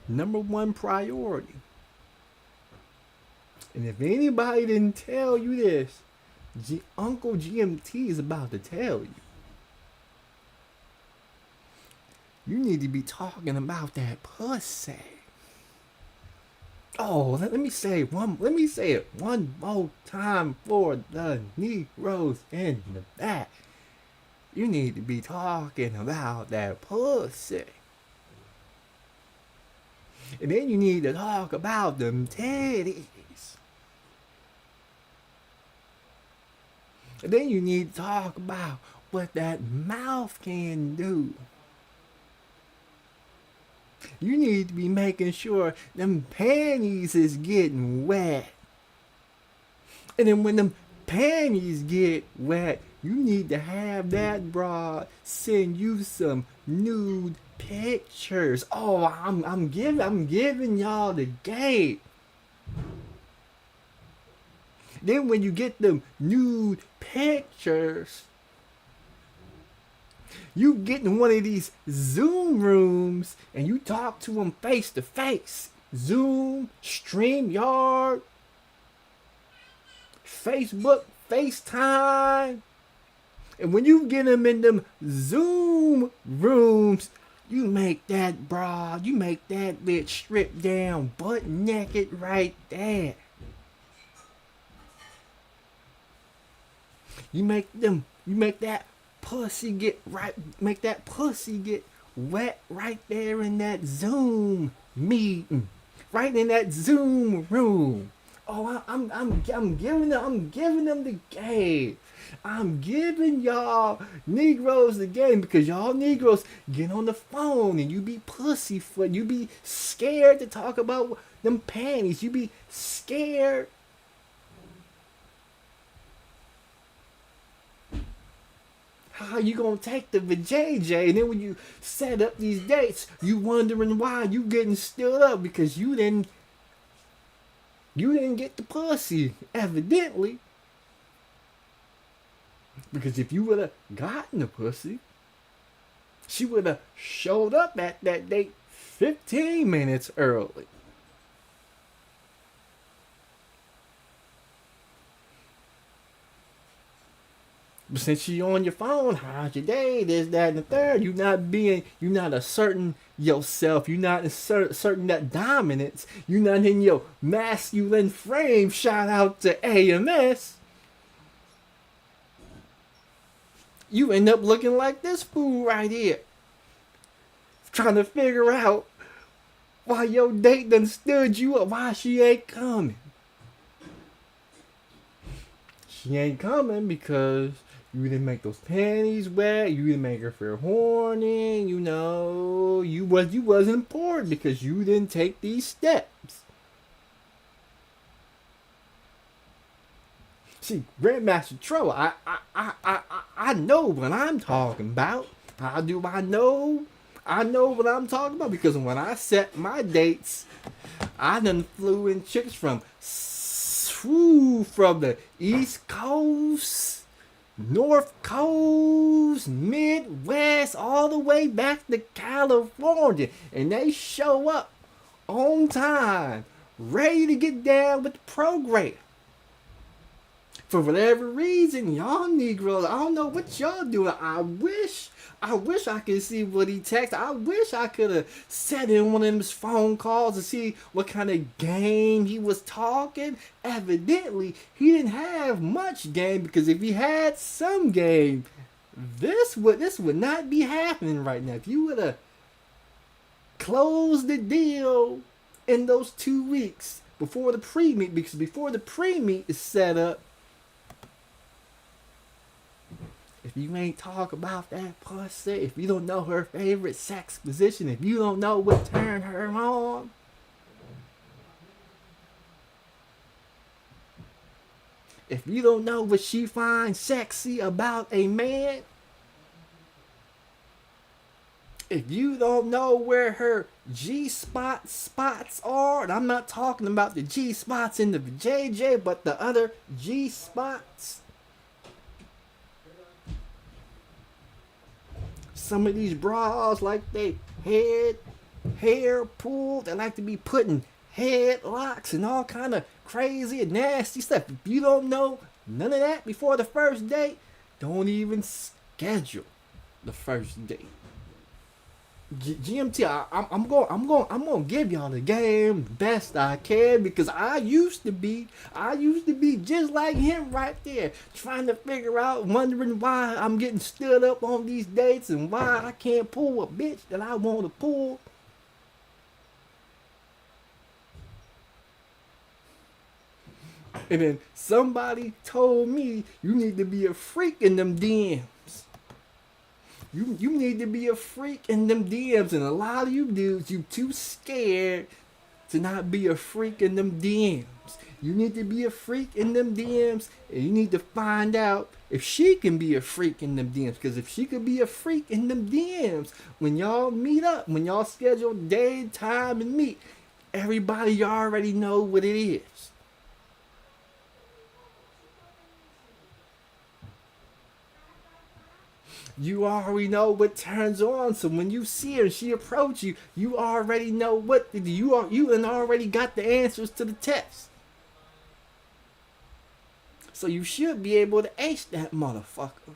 Number one priority. And if anybody didn't tell you this, Uncle GMT is about to tell you. You need to be talking about that pussy. Oh, let me say it one more time for the Negroes in the back. You need to be talking about that pussy. And then you need to talk about them titties. And then you need to talk about what that mouth can do. You need to be making sure them panties is getting wet. And then when them panties get wet, you need to have that broad send you some nude pictures. Oh, I'm giving y'all the game. Then when you get them nude pictures, you get in one of these Zoom rooms and you talk to them face to face. Zoom, StreamYard, Facebook, FaceTime. And when you get them in them Zoom rooms, you make that broad, you make that bitch strip down butt naked right there. You make that pussy get wet right there in that Zoom meeting, right in that Zoom room. Oh, I'm giving them the game. I'm giving y'all Negroes the game because y'all Negroes get on the phone and you be pussyfoot. You be scared to talk about them panties. You be scared. How you gonna take the vajayjay, and then when you set up these dates, you wondering why you getting stood up because you didn't get the pussy, evidently. Because if you would have gotten the pussy, she would have showed up at that date 15 minutes early. But since you on your phone, how's your day? This, that, and the third. You're not asserting yourself. You're not asserting that dominance. You're not in your masculine frame. Shout out to AMS. You end up looking like this fool right here. Trying to figure out why your date done stood you up. Why she ain't coming. She ain't coming because you didn't make those panties wet. You didn't make her feel horny. You know, you wasn't important because you didn't take these steps. See, Grandmaster Troll, I know what I'm talking about. How do I know? I know what I'm talking about because when I set my dates, I done flew in chicks from the East Coast, North Coast, Midwest, all the way back to California. And they show up on time, ready to get down with the program. For whatever reason, y'all Negroes, I don't know what y'all doing. I wish I could see what he texted. I wish I could have sat in one of his phone calls to see what kind of game he was talking. Evidently, he didn't have much game because if he had some game, this would not be happening right now. If you would have closed the deal in those 2 weeks before the pre-meet, because before the pre-meet is set up, if you ain't talk about that pussy, if you don't know her favorite sex position, if you don't know what turned her on, If you don't know what she finds sexy about a man, if you don't know where her spots are, and I'm not talking about the G spots in the JJ, but the other G spots. Some of these bras like they hair pulled. They like to be putting headlocks and all kind of crazy and nasty stuff. If you don't know none of that before the first date, don't even schedule the first date. GMT, I'm gonna give y'all the game best I can, because I used to be just like him right there, trying to figure out, wondering why I'm getting stood up on these dates and why I can't pull a bitch that I want to pull. And then somebody told me you need to be a freak in them DMs. You need to be a freak in them DMs, and a lot of you dudes, you too scared to not be a freak in them DMs. You need to be a freak in them DMs, and you need to find out if she can be a freak in them DMs. Because if she could be a freak in them DMs, when y'all meet up, when y'all schedule day, time, and meet, everybody already know what it is. You already know what turns on, so when you see her and she approach you, you already know what to do. You already got the answers to the test. So you should be able to ace that motherfucker.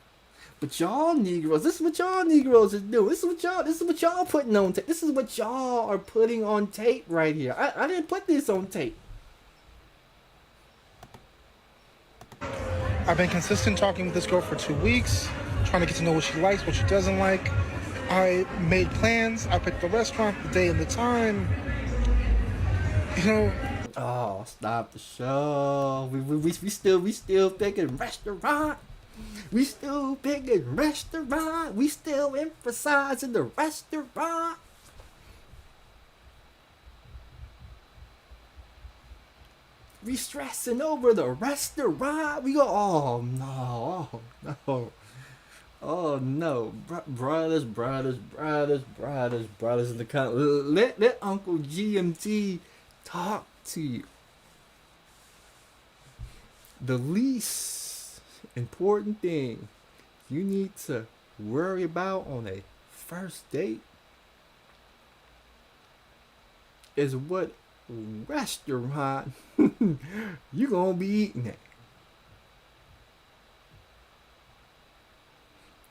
But y'all Negroes, this is what y'all Negroes is doing. This is what y'all putting on tape. This is what y'all are putting on tape right here. I didn't put this on tape. I've been consistent talking with this girl for 2 weeks, trying to get to know what she likes, what she doesn't like. I made plans. I picked the restaurant, the day, and the time. You know. Oh, stop the show. We still picking restaurant. We still picking restaurant. We still emphasizing the restaurant. We stressing over the restaurant. We go, oh no. Oh no, brothers in the comments. Let Uncle GMT talk to you. The least important thing you need to worry about on a first date is what restaurant you gonna be eating at.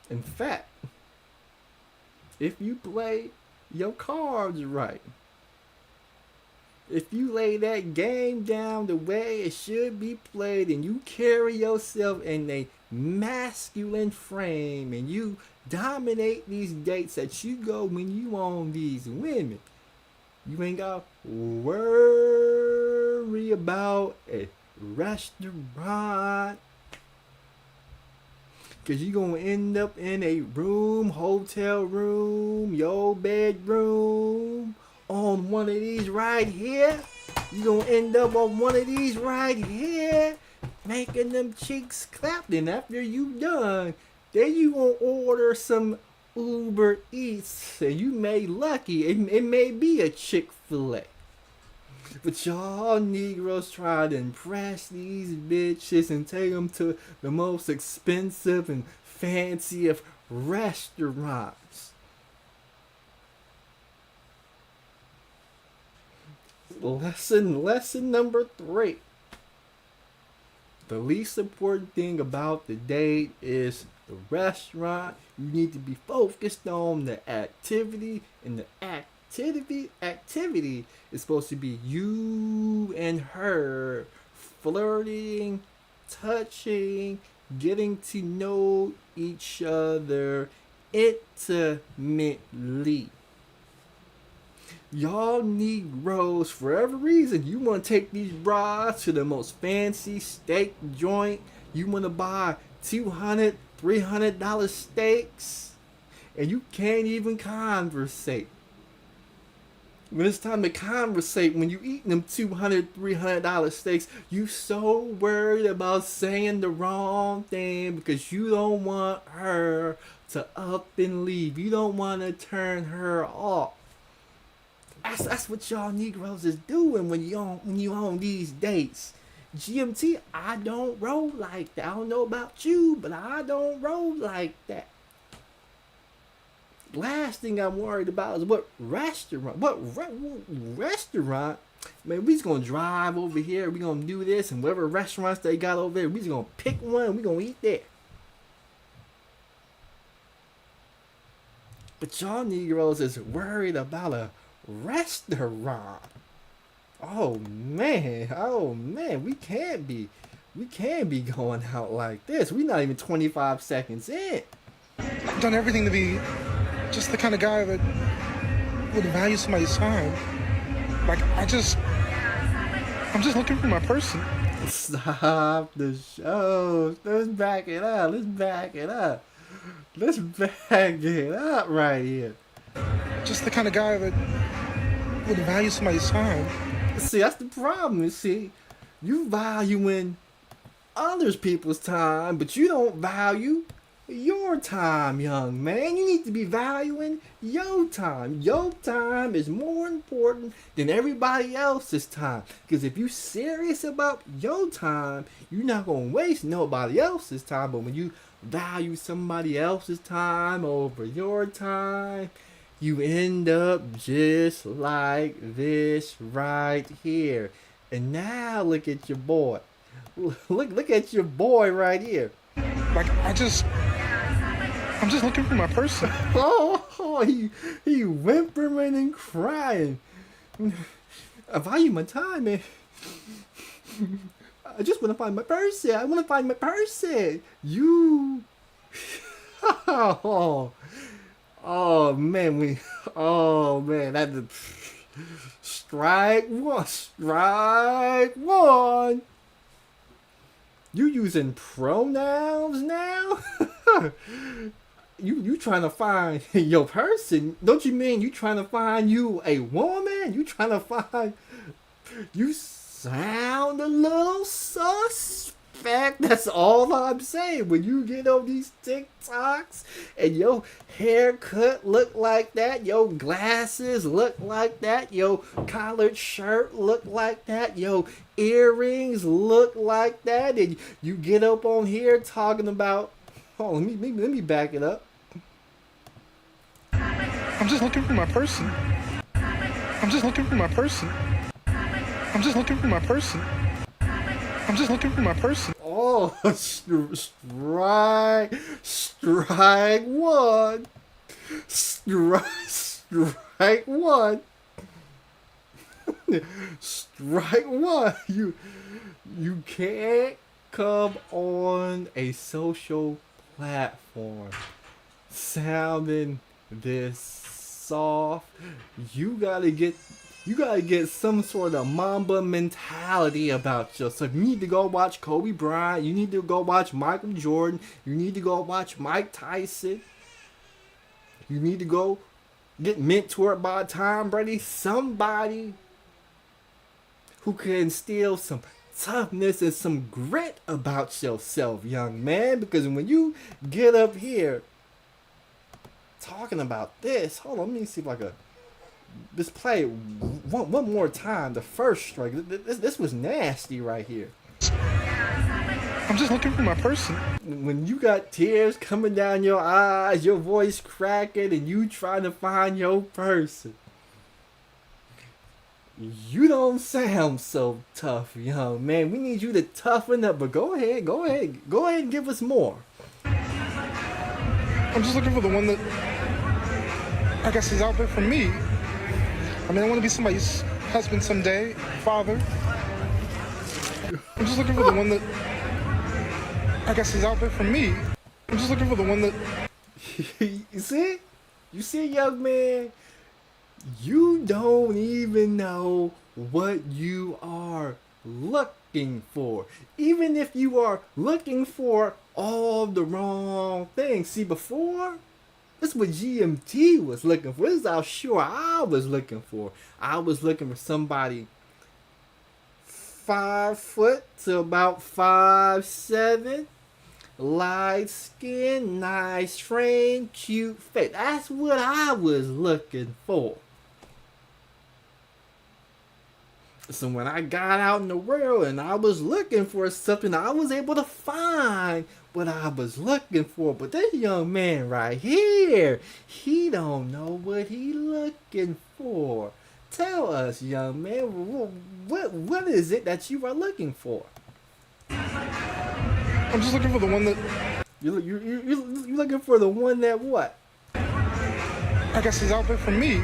In fact, if you play your cards right, if you lay that game down the way it should be played, and you carry yourself in a masculine frame, and you dominate these dates that you go when you on these women, you ain't got to worry about a restaurant. Because you're going to end up in a room, hotel room, your bedroom, on one of these right here. You're going to end up on one of these right here, making them cheeks clap. Then after you done, then you going to order some Uber Eats, and you may lucky. It may be a Chick-fil-A. But y'all Negroes try to impress these bitches and take them to the most expensive and fancy of restaurants. Lesson number 3. The least important thing about the date is the restaurant. You need to be focused on the activity, and the activity is supposed to be you and her flirting, touching, getting to know each other intimately. Y'all Negroes, for every reason, you want to take these bras to the most fancy steak joint. You want to buy $200, $300 steaks, and you can't even conversate. When it's time to conversate, when you eating them $200, $300 steaks, you so worried about saying the wrong thing because you don't want her to up and leave. You don't want to turn her off. That's what y'all Negroes is doing when you on these dates. GMT, I don't roll like that. I don't know about you, but I don't roll like that. Last thing I'm worried about is what restaurant. Restaurant? Man, we just gonna drive over here. We gonna do this, and whatever restaurants they got over there, we just gonna pick one. We gonna eat there. But y'all Negroes is worried about a restaurant. Oh man, we can't be going out like this. We not even 25 seconds in. I've done everything to be just the kind of guy that would value somebody's time. Like, I'm just looking for my person. Stop the show. Let's back it up. Let's back it up right here. Just the kind of guy that would value somebody's time. See, that's the problem. You see, you valuing others people's time, but you don't value your time, young man. You need to be valuing your time. Your time is more important than everybody else's time. Because if you serious about your time, you're not going to waste nobody else's time. But when you value somebody else's time over your time, you end up just like this right here. And now look at your boy. Look at your boy right here. Like, I'm just looking for my person. Oh, he whimpering and crying. I value my time, man. I just want to find my person. I want to find my person. You. Oh man, that's strike one. You using pronouns now? You trying to find your person? Don't you mean you trying to find you a woman? You trying to find? You sound a little suspect. That's all I'm saying. When you get on these TikToks and your haircut look like that, your glasses look like that, your collared shirt look like that, your earrings look like that, and you get up on here talking about. Oh, let me back it up. I'm just looking for my person. I'm just looking for my person. I'm just looking for my person. I'm just looking for my person. Oh, strike one. Strike one. Strike one. You can't come on a social platform sounding this soft. You gotta get some sort of Mamba mentality about yourself. You need to go watch Kobe Bryant. You need to go watch Michael Jordan. You need to go watch Mike Tyson. You need to go get mentored by Tom Brady. Somebody who can instill some toughness and some grit about yourself, young man. Because when you get up here talking about this, hold on, let me see if I can just play one more time. The first strike. This was nasty right here. I'm just looking for my person. When you got tears coming down your eyes, your voice cracking, and you trying to find your person, you don't sound so tough, young man. We need you to toughen up, but go ahead and give us more. I'm just looking for the one that I guess is out there for me. I mean, I want to be somebody's husband someday, father. I'm just looking for the one that I guess is out there for me. I'm just looking for the one that... You see, young man? You don't even know what you are looking for. Even if you are looking for all the wrong things. See, before This is what GMT was looking for. This is how sure I was looking for. I was looking for somebody 5 foot to about 5'7", light skin, nice frame, cute face. That's what I was looking for. So when I got out in the world and I was looking for something, I was able to find what I was looking for. But this young man right here, he don't know what he looking for. Tell us, young man, what is it that you are looking for? I'm just looking for the one that, You're looking for the one that what? I guess, is out there for me.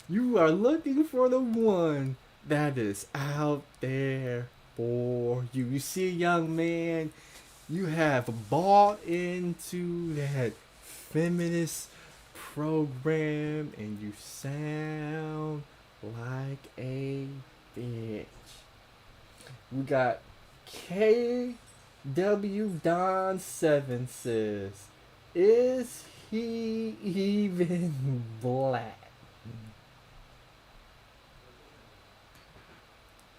You are looking for the one that is out there for you. You see, young man, you have bought into that feminist program and you sound like a bitch. We got KW Don 7 says, is he even black?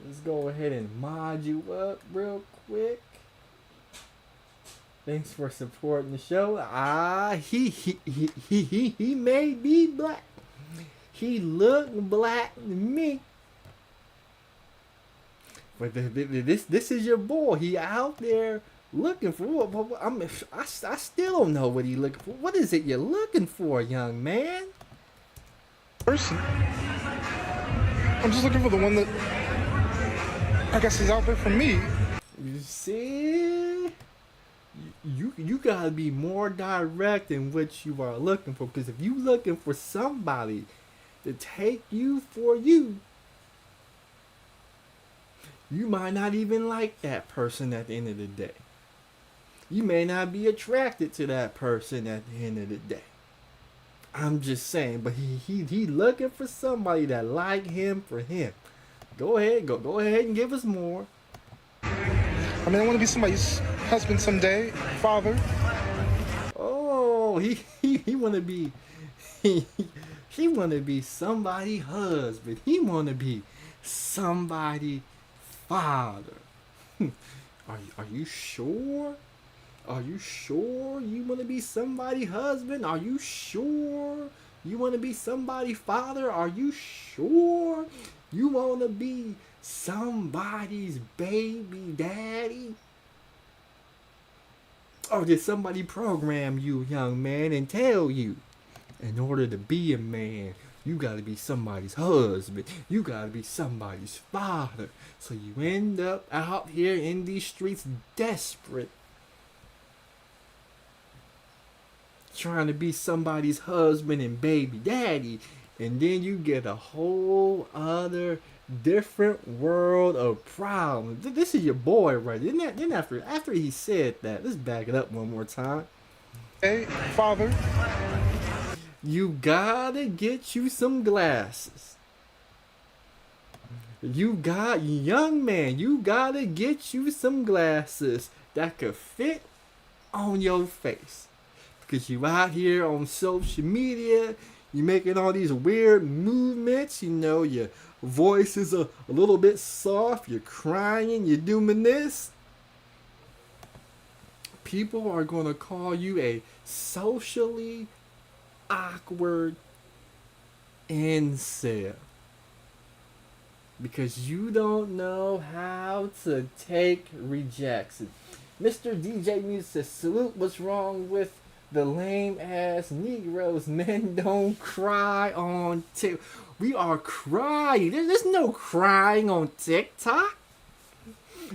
Let's go ahead and mod you up real quick. Thanks for supporting the show. He may be black. He look black to me. But this is your boy. He out there looking for what? I still don't know what he looking for. What is it you're looking for, young man? Person. I'm just looking for the one that, I guess, is out there for me. You see, you gotta be more direct in what you are looking for. Because if you looking for somebody to take you for you, you might not even like that person at the end of the day. You may not be attracted to that person at the end of the day. I'm just saying, but he looking for somebody that like him for him. Go ahead and give us more. I mean, I want to be somebody's husband someday, father. Oh, he want to be he want to be somebody's husband. He want to be somebody's father. Are you sure? Are you sure you want to be somebody's husband? Are you sure you want to be somebody's father? Are you sure you want to be somebody's baby daddy? Or did somebody program you, young man, and tell you, in order to be a man, you gotta be somebody's husband, you gotta be somebody's father? So you end up out here in these streets desperate, trying to be somebody's husband and baby daddy, and then you get a whole other different world of problems. This is your boy right there. Then after he said that, let's back it up one more time. Hey, father. You gotta get you some glasses. Young man, you gotta get you some glasses that could fit on your face. Because you out here on social media, you making all these weird movements, you know, your voice is a little bit soft, you're crying, you're doing this. People are going to call you a socially awkward incel. Because you don't know how to take rejection. Mr. DJ Music says, salute, what's wrong with the lame ass Negroes? Men don't cry on TikTok. We are crying. There's no crying on TikTok.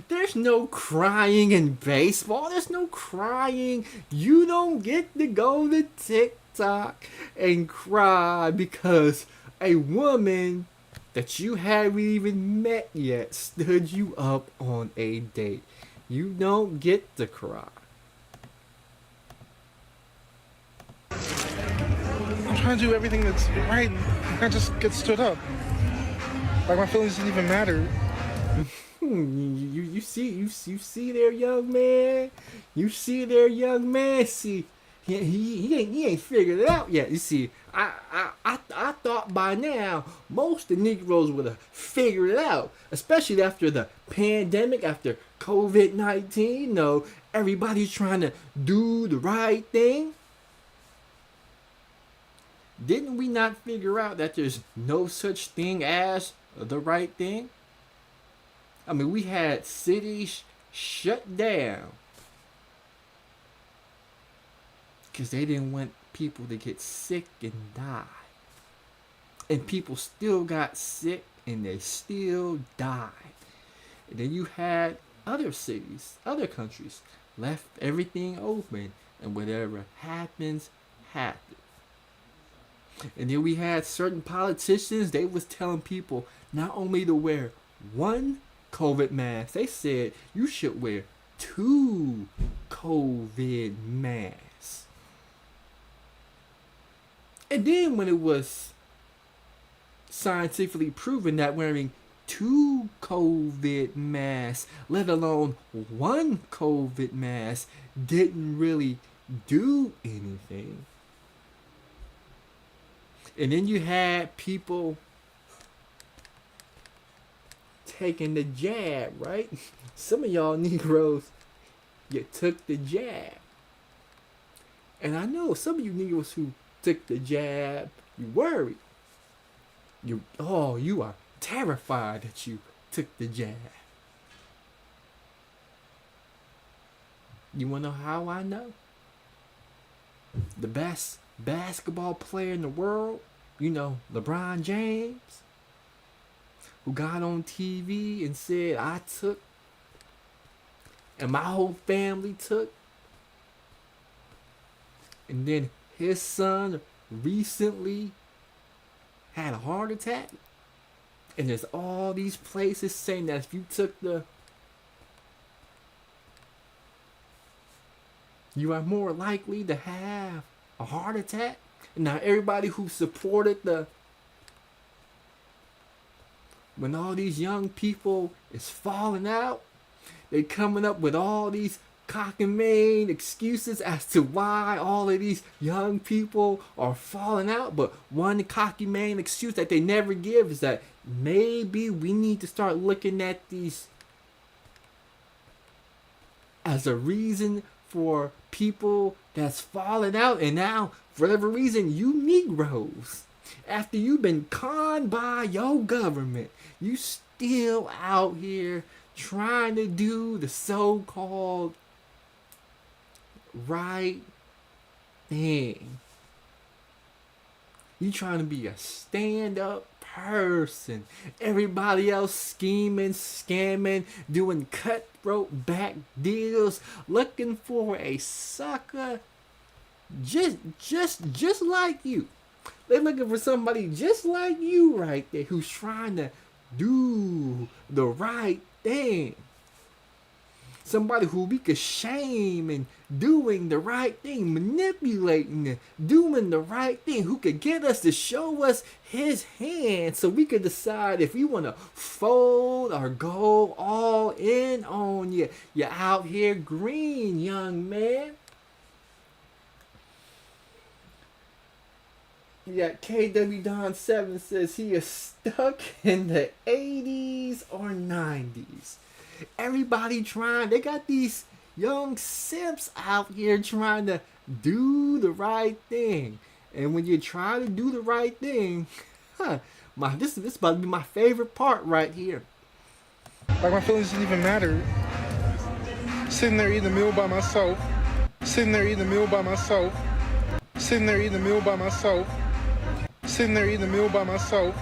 There's no crying in baseball. There's no crying. You don't get to go to TikTok and cry because a woman that you haven't even met yet stood you up on a date. You don't get to cry. I'm trying to do everything that's right, and I just get stood up. Like my feelings didn't even matter. You see there, young man. You see there, young man. See, he ain't figured it out yet. You see, I thought by now most of the Negroes would have figured it out, especially after the pandemic, after COVID-19. You know, everybody's trying to do the right thing. Didn't we not figure out that there's no such thing as the right thing? I mean, we had cities shut down because they didn't want people to get sick and die. And people still got sick and they still died. And then you had other cities, other countries, left everything open, and whatever happens, happens. And then we had certain politicians, they was telling people not only to wear one COVID mask, they said you should wear 2 COVID masks. And then when it was scientifically proven that wearing 2 COVID masks, let alone 1 COVID mask, didn't really do anything. And then you had people taking the jab, right? Some of y'all Negroes, you took the jab. And I know some of you Negroes who took the jab, you worried. You are terrified that you took the jab. You wanna know how I know? The best basketball player in the world, you know, LeBron James, who got on TV and said, I took, and my whole family took. And then his son recently had a heart attack. And there's all these places saying that if you took you are more likely to have a heart attack. And now everybody who supported when all these young people is falling out, they coming up with all these cock and main excuses as to why all of these young people are falling out. But one cocky main excuse that they never give is that maybe we need to start looking at these as a reason for people that's falling out. And now, for whatever reason, you Negroes, after you've been conned by your government, you still out here trying to do the so-called right thing. You trying to be a stand-up person. Everybody else scheming, scamming, doing cutthroat back deals, looking for a sucker just like you. They're looking for somebody just like you right there who's trying to do the right thing. Somebody who we could shame and doing the right thing, manipulating and doing the right thing, who could get us to show us his hand so we could decide if we want to fold or go all in on you. You're out here green, young man. Yeah, KW Don 7 says he is stuck in the 80s or 90s. Everybody trying, they got these young simps out here trying to do the right thing. And when you try to do the right thing, this is about to be my favorite part right here. Like my feelings didn't even matter. Sitting there eating a meal by myself. Sitting there eating a meal by myself. Sitting there eating a meal by myself. Sitting there eating a meal by myself.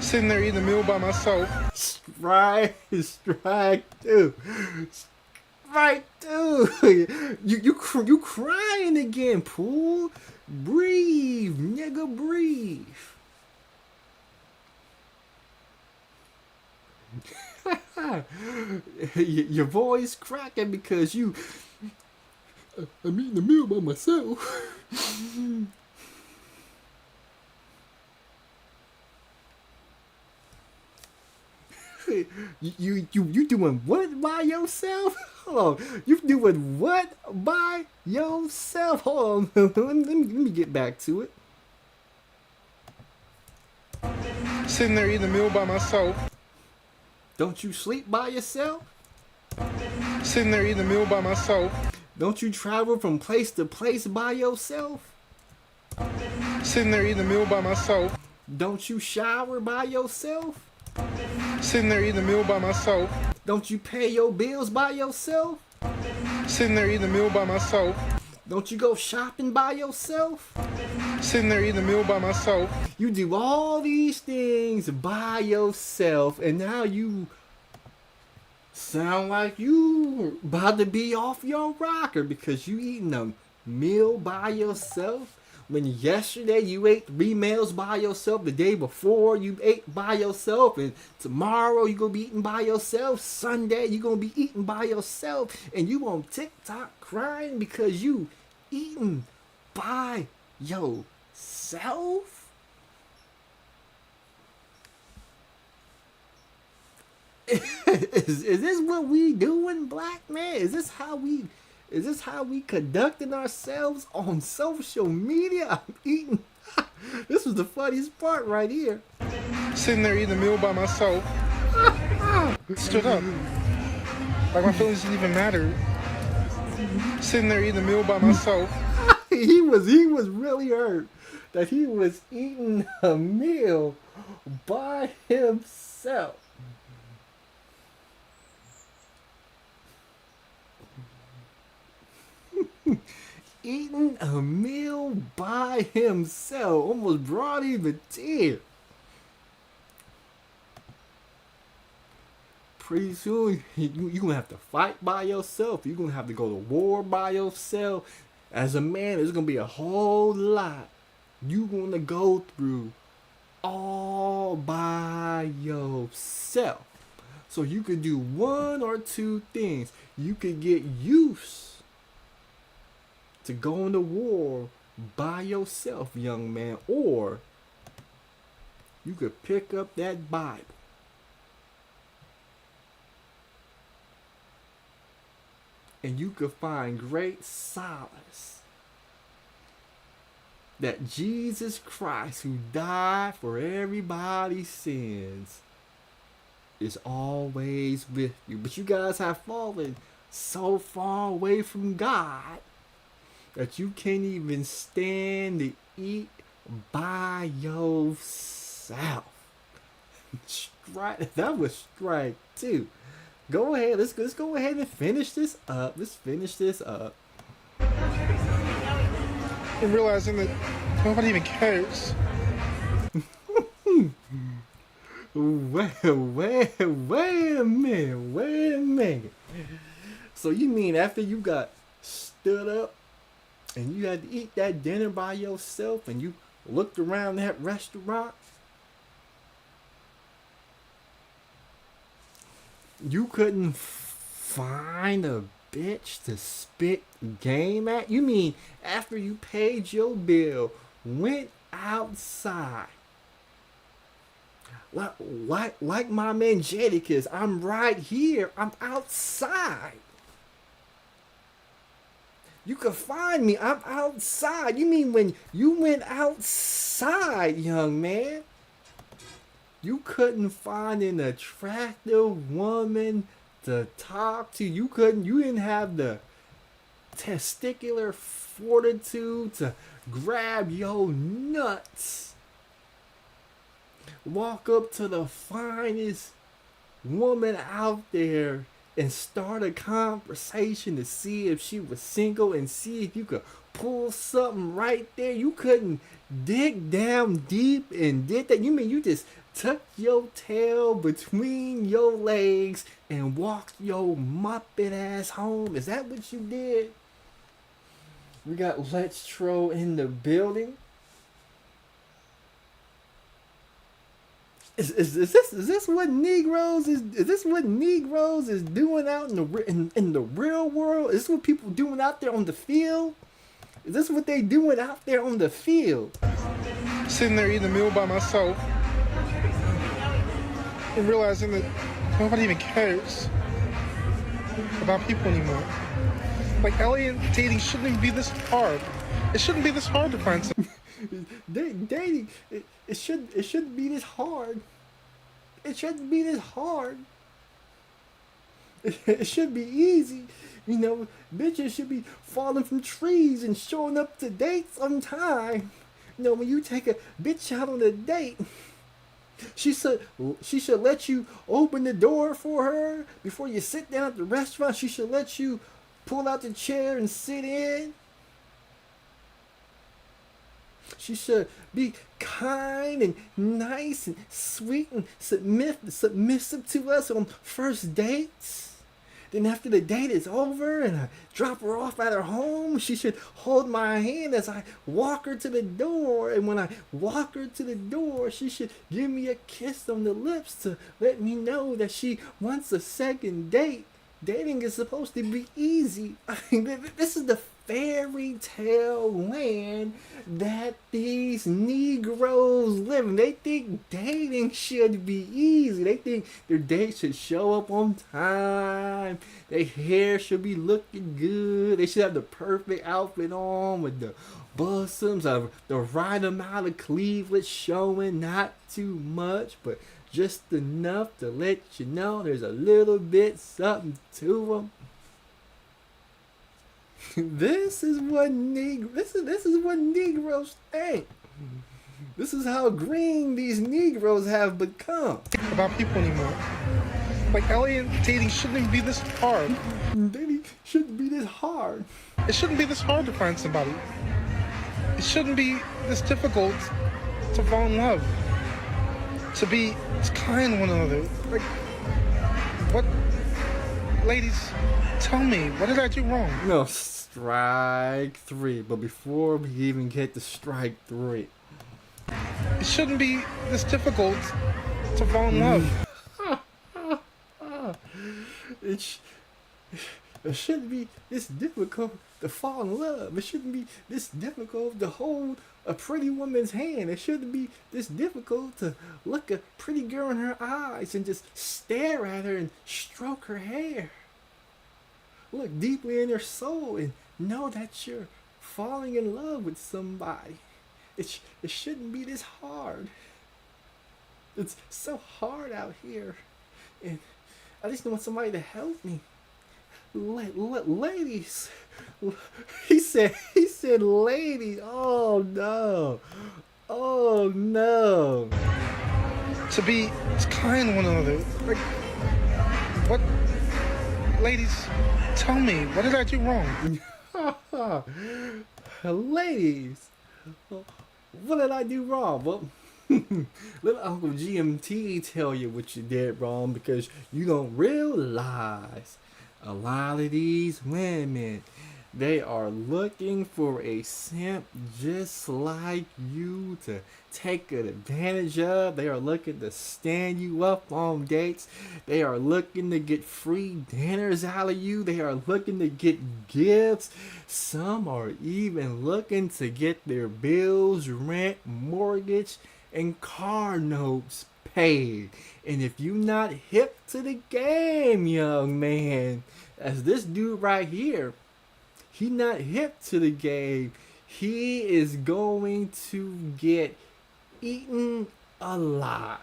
Sitting there eating a meal by myself. Strike two. Strike two. You crying again, Pool. Breathe, nigga, breathe. Your voice cracking because I'm eating a meal by myself. You doing what by yourself? Hold on. You doing what by yourself? Hold on. let me get back to it. Sitting there eating a meal by myself. Don't you sleep by yourself? Sitting there eating a meal by myself. Don't you travel from place to place by yourself? Sitting there eating a meal by myself. Don't you shower by yourself? Sitting there eating a meal by myself. Don't you pay your bills by yourself? Sitting there eating a meal by myself. Don't you go shopping by yourself? Sitting there eating a meal by myself. You do all these things by yourself, and now you sound like you about to be off your rocker because you eating a meal by yourself. When yesterday you ate 3 meals by yourself, the day before you ate by yourself, and tomorrow you gonna be eating by yourself, Sunday you gonna be eating by yourself, and you on TikTok crying because you eating by yourself? Is this what we doing, black man? Is this how we conducting ourselves on social media? I'm eating. This was the funniest part right here. Sitting there eating a meal by myself. Stood up. Like my feelings didn't even matter. Sitting there eating a meal by myself. He was really hurt that he was eating a meal by himself. Eating a meal by himself almost brought him a tear. Pretty soon you're gonna have to fight by yourself. You're gonna have to go to war by yourself. As a man, there's gonna be a whole lot you're gonna go through all by yourself. So you could do one or two things. You could get used to going to war by yourself, young man, or you could pick up that Bible and you could find great solace that Jesus Christ, who died for everybody's sins, is always with you. But you guys have fallen so far away from God that you can't even stand to eat by yourself. Strike. That was strike 2. Go ahead. Let's go ahead and finish this up. Let's finish this up. And realizing that nobody even cares. Wait a minute. So you mean after you got stood up and you had to eat that dinner by yourself and you looked around that restaurant, you couldn't find a bitch to spit game at? You mean after you paid your bill, went outside, like my man Jadakiss, I'm right here, I'm outside. You could find me, I'm outside. You mean when you went outside, young man, you couldn't find an attractive woman to talk to? You didn't have the testicular fortitude to grab your nuts, walk up to the finest woman out there and start a conversation to see if she was single and see if you could pull something right there? You couldn't dig down deep and did that? You mean you just tucked your tail between your legs and walked your muppet ass home? Is that what you did? We got Let's Troll in the building. Is this what Negroes is doing out in the real world? Is this what people doing out there on the field? Is this what they doing out there on the field? Sitting there eating a meal by myself and realizing that nobody even cares. about people anymore. Like, alien dating shouldn't even be this hard. It shouldn't be this hard to find some. Dating, it shouldn't be this hard. It shouldn't be this hard. It should be easy. You know, bitches should be falling from trees and showing up to dates on time. You know, when you take a bitch out on a date, she should let you open the door for her before you sit down at the restaurant. She should let you pull out the chair and sit in. She should be kind and nice and sweet and submissive to us on first dates. Then after the date is over and I drop her off at her home, she should hold my hand as I walk her to the door. And when I walk her to the door, she should give me a kiss on the lips to let me know that she wants a second date. Dating is supposed to be easy. I mean, this is the fairy tale land that these Negroes live in. They think dating should be easy. They think their date should show up on time. Their hair should be looking good. They should have the perfect outfit on with the bosoms of the right amount of cleavage showing, not too much, but just enough to let you know there's a little bit something to them. This is what Negroes think. This is how green these Negroes have become. About people anymore. Like, alien dating shouldn't even be this hard. Dating shouldn't be this hard. It shouldn't be this hard to find somebody. It shouldn't be this difficult to fall in love. To be kind to one another. Like, what? Ladies, tell me, what did I do wrong? No, strike three. But before we even get to strike three, it shouldn't be this difficult to fall in love. It shouldn't be this difficult to fall in love. It shouldn't be this difficult to hold a pretty woman's hand. It shouldn't be this difficult to look a pretty girl in her eyes and just stare at her and stroke her hair. Look deeply in her soul and know that you're falling in love with somebody. It shouldn't be this hard. It's so hard out here. And I just want somebody to help me. Ladies. He said ladies. Oh no. Oh no. To be kind to one another. Like, what? Ladies, tell me, what did I do wrong? Ladies, what did I do wrong? Well, let Uncle GMT tell you what you did wrong, because you don't realize a lot of these women, they are looking for a simp just like you to take advantage of. They are looking to stand you up on dates. They are looking to get free dinners out of you. They are looking to get gifts. Some are even looking to get their bills, rent, mortgage, and car notes paid. And if you're not hip to the game, young man, as this dude right here, he not hip to the game. He is going to get eaten alive.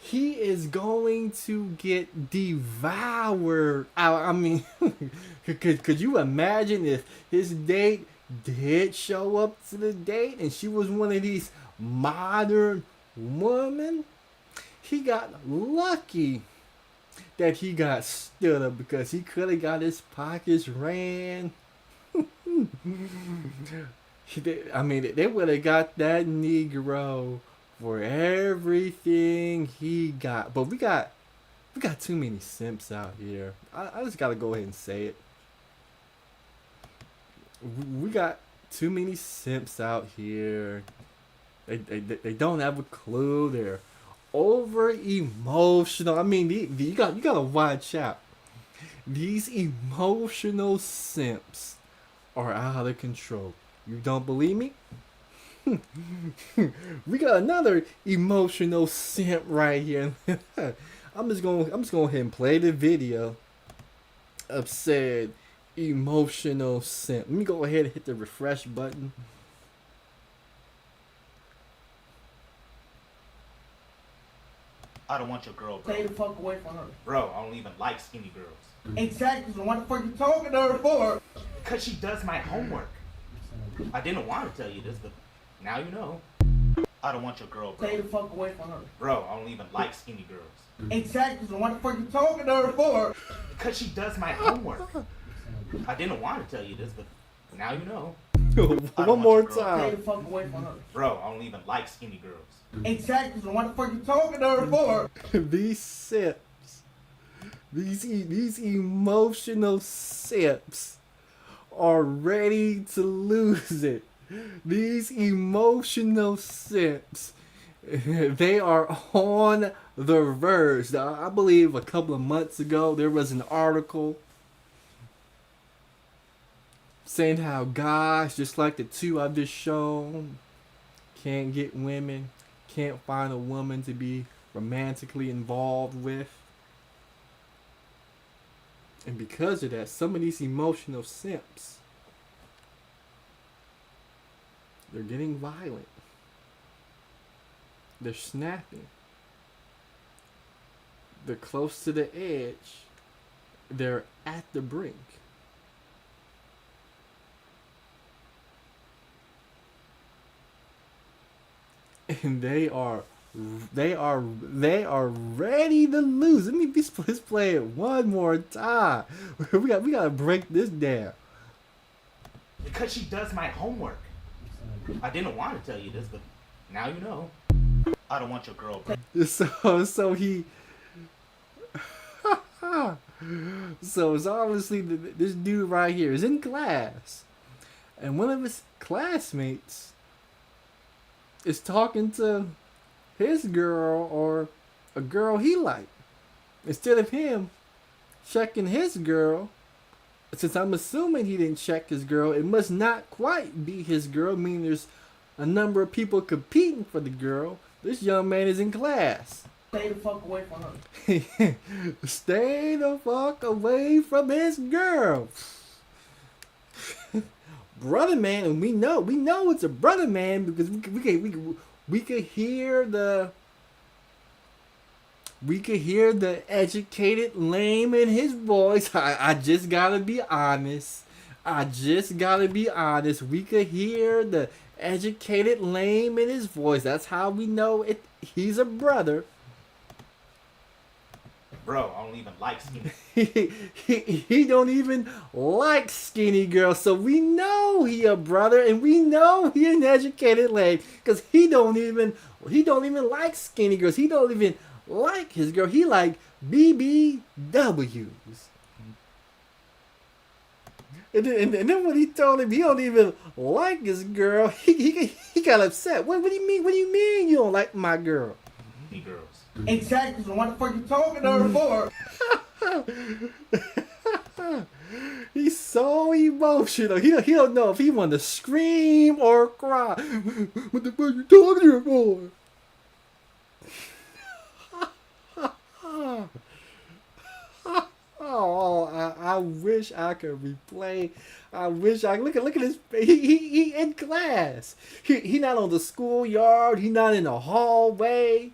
He is going to get devoured. I mean, could you imagine if his date did show up to the date and she was one of these modern women? He got lucky that he got stood up, because he could have got his pockets ran. I mean, they would have got that Negro for everything he got. But we got too many simps out here. I just gotta go ahead and say it. We got too many simps out here. They don't have a clue. They're over emotional. I mean, you gotta watch out. These emotional simps are out of control. You don't believe me? We got another emotional simp right here. I'm just going ahead and play the video of said emotional simp. Let me go ahead and hit the refresh button. I don't want your girl, bro. Stay the fuck away from her. Bro, I don't even like skinny girls. Exactly. So what the fuck you talking to her for? Because she does my homework. I didn't want to tell you this, but now you know. I don't want your girl, bro. Stay the fuck away from her. Bro, I don't even like skinny girls. Exactly. So what the fuck you talking to her for? Because she does my homework. I didn't want to tell you this, but now you know. One more Stay time. the fuck away from her. Bro, I don't even like skinny girls. Exactly. So what the fuck you talking to her for? These simps, these emotional simps are ready to lose it. These emotional simps, they are on the verge. I believe a couple of months ago there was an article saying how guys, just like the two I've just shown, can't get women, can't find a woman to be romantically involved with. And because of that, some of these emotional simps, they're getting violent. They're snapping. They're close to the edge. They're at the brink. And they are ready to lose. Let me let's play it one more time. We gotta break this down. Because she does my homework. I didn't want to tell you this, but now you know. I don't want your girl, bro. So he. So it's obviously this dude right here is in class, and one of his classmates is talking to his girl or a girl he liked. Instead of him checking his girl, since I'm assuming he didn't check his girl, it must not quite be his girl, meaning there's a number of people competing for the girl. This young man is in class. Stay the fuck away from her. Stay the fuck away from his girl. Brother man, and we know it's a brother man because we could hear the educated lame in his voice. I just gotta be honest. We could hear the educated lame in his voice. That's how we know it. He's a brother. Bro, I don't even like skinny. He don't even like skinny girls, so we know he a brother, and we know he an educated lame, cause he don't even like skinny girls. He don't even like his girl. He like BBWs. And then when he told him he don't even like his girl, he got upset. What do you mean? What do you mean you don't like my girl? Skinny girls. Exactly. So what the fuck you talking to her for? He's so emotional. He don't know if he want to scream or cry. What the fuck you talking to her for? Oh, I wish I could replay. I wish I look at his. He in class. He not on the schoolyard. He not in the hallway.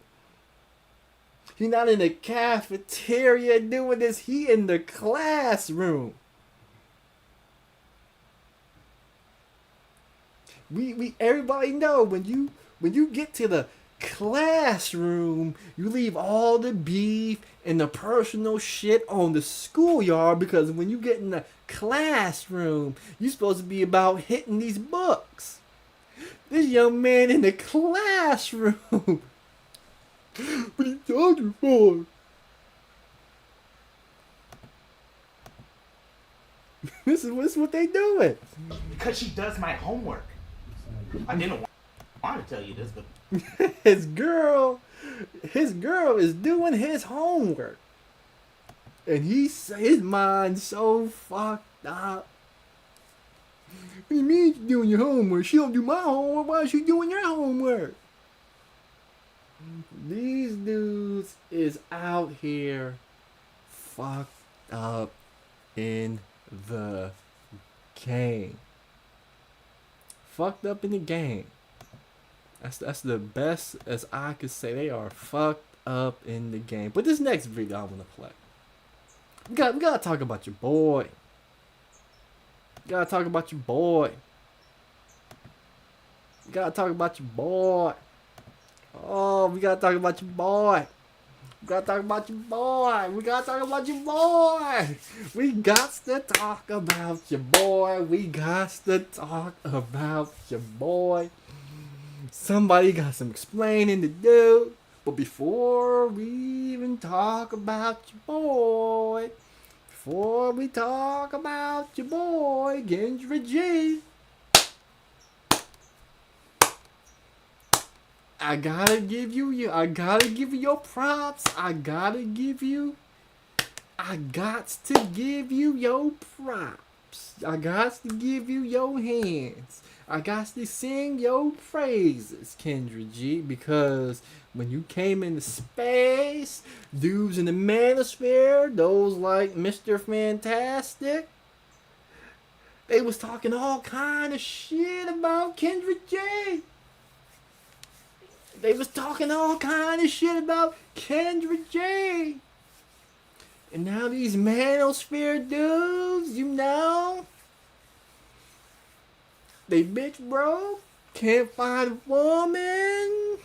He not in the cafeteria doing this. He in the classroom. We everybody know when you get to the classroom, you leave all the beef and the personal shit on the schoolyard, because when you get in the classroom, you're supposed to be about hitting these books. This young man in the classroom. What are you talking for? This is what they doing. Because she does my homework. I didn't want to tell you this, but his girl is doing his homework, and his mind's so fucked up. What do you mean she's doing your homework? She don't do my homework. Why is she doing your homework? These dudes is out here fucked up in the game. Fucked up in the game. That's the best as I could say. They are fucked up in the game. But this next video I want to play. We gotta talk about your boy. We gotta talk about your boy. We gotta talk about your boy. Oh, we gotta talk about your boy. We gotta talk about your boy. We gotta talk about your boy. We got to talk about your boy. We got to talk about your boy. Somebody got some explaining to do. But before we even talk about your boy, before we talk about your boy, Kendra G, I gotta give you your props. I got to give you your props. I got to give you your hands. I got to sing your praises, Kendra G, because when you came into space, dudes in the manosphere, those like Mr. Fantastic, they was talking all kind of shit about Kendra G. They was talking all kind of shit about Kendra G. And now these manosphere dudes, you know, they bitch bro, can't find a woman.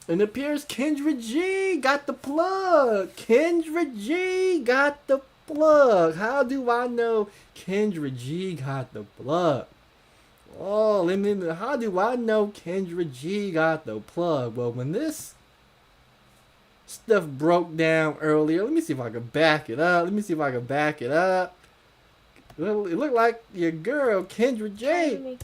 And it appears Kendra G got the plug. Kendra G got the plug. How do I know Kendra G got the plug? Oh, how do I know Kendra G got the plug? Well, when this stuff broke down earlier, let me see if I can back it up. It looked like your girl, Kendra J,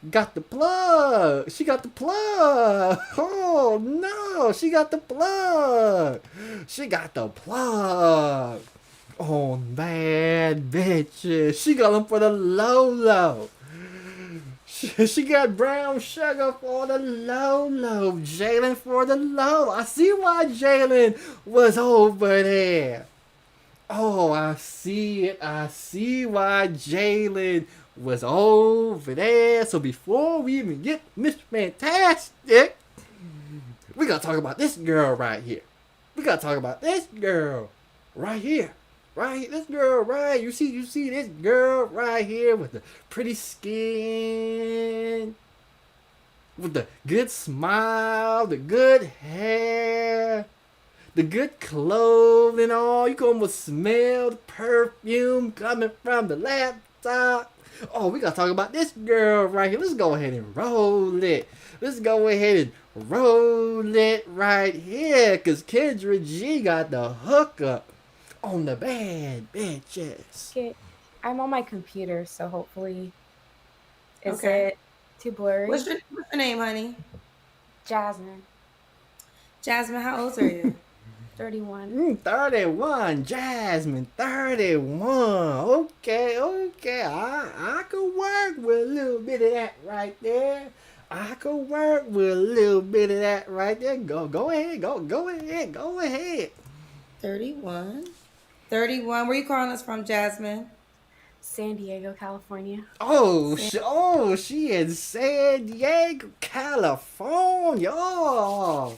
got the plug. She got the plug. Oh, no. She got the plug. Oh, bad bitches. She got them for the low. She got brown sugar for the low. Jalen for the low. I see why Jalen was over there. Oh, I see it. I see why Jalen was over there. So before we even get Mr. Fantastic, we gotta talk about this girl right here. This girl right here. This girl right. You see this girl right here with the pretty skin, with the good smile, the good hair, the good clothes and all. You can almost smell the perfume coming from the laptop. Oh, we gotta talk about this girl right here. Let's go ahead and roll it. Right here, cause Kendra G got the hookup on the bad bitches. Okay. I'm on my computer, so hopefully is Okay. it too blurry? What's your name, honey? Jasmine, Jasmine, how old are you? 31. 31, Jasmine, 31. Okay. I could work with a little bit of that right there. Go ahead. 31. 31. Where you calling us from, Jasmine? San Diego, California. She in San Diego, California. Oh,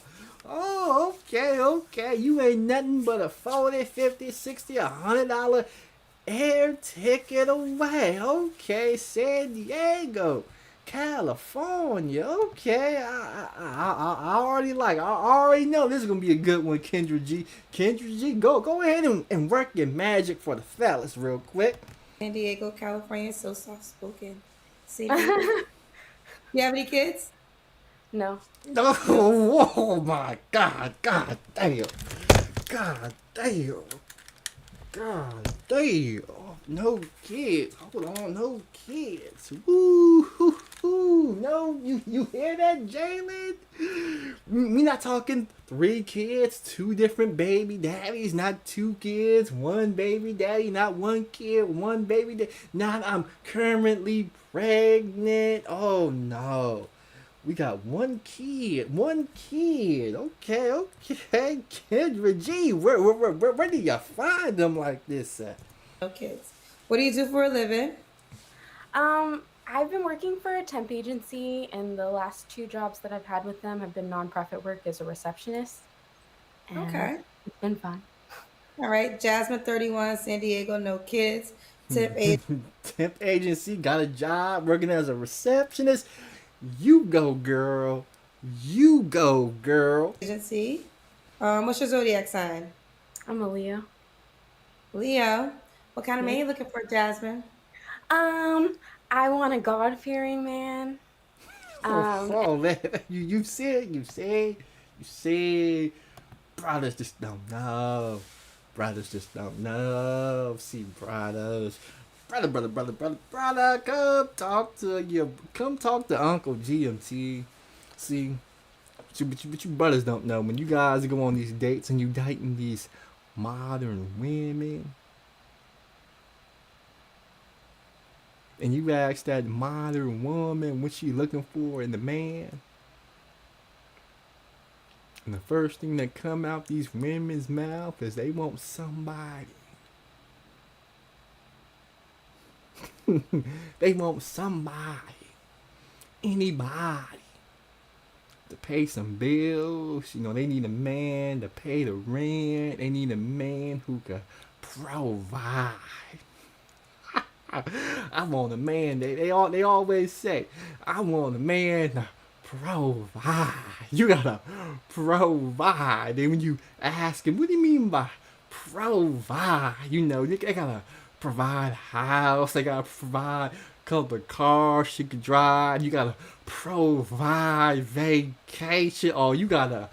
okay. You ain't nothing but a $40, $50, $60, $100 air ticket away. Okay, San Diego, California. Okay, I already know this is gonna be a good one, Kendra G. Go ahead and work your magic for the fellas real quick. San Diego, California, so soft spoken. See, you have any kids? No. Oh my God damn. No kids. Hold on, no kids. Woo. No, you hear that, Jalen? We not talking 3 kids, 2 different baby daddies, not 2 kids, 1 baby daddy, not 1 kid, 1 baby daddy. Not I'm currently pregnant. Oh no. We got 1 kid. Okay. Kendra G, where do you find them like this at? No kids. What do you do for a living? I've been working for a temp agency, and the last 2 jobs that I've had with them have been nonprofit work as a receptionist, and Okay. it's been fun. All right. Jasmine 31, San Diego, no kids. Tip Temp agency, got a job working as a receptionist. You go, girl. You go, girl. agency. What's your zodiac sign? I'm a Leo. Leo. What kind of man Yeah. you looking for, Jasmine? Um, I want a God-fearing man. Oh man, you see, brothers just don't know. Brothers just don't know. See, brother, come talk to Uncle GMT. See, but you brothers don't know when you guys go on these dates and you dating these modern women. And you ask that modern woman what she looking for in the man. And the first thing that come out these women's mouth is they want somebody. They want somebody. Anybody. To pay some bills. You know, they need a man to pay the rent. They need a man who can provide. I want a man. They always say, I want a man to provide. You gotta provide. And when you ask him, what do you mean by provide? You know, they gotta provide a house. They gotta provide a couple of cars she could drive. You gotta provide vacation. Oh, you gotta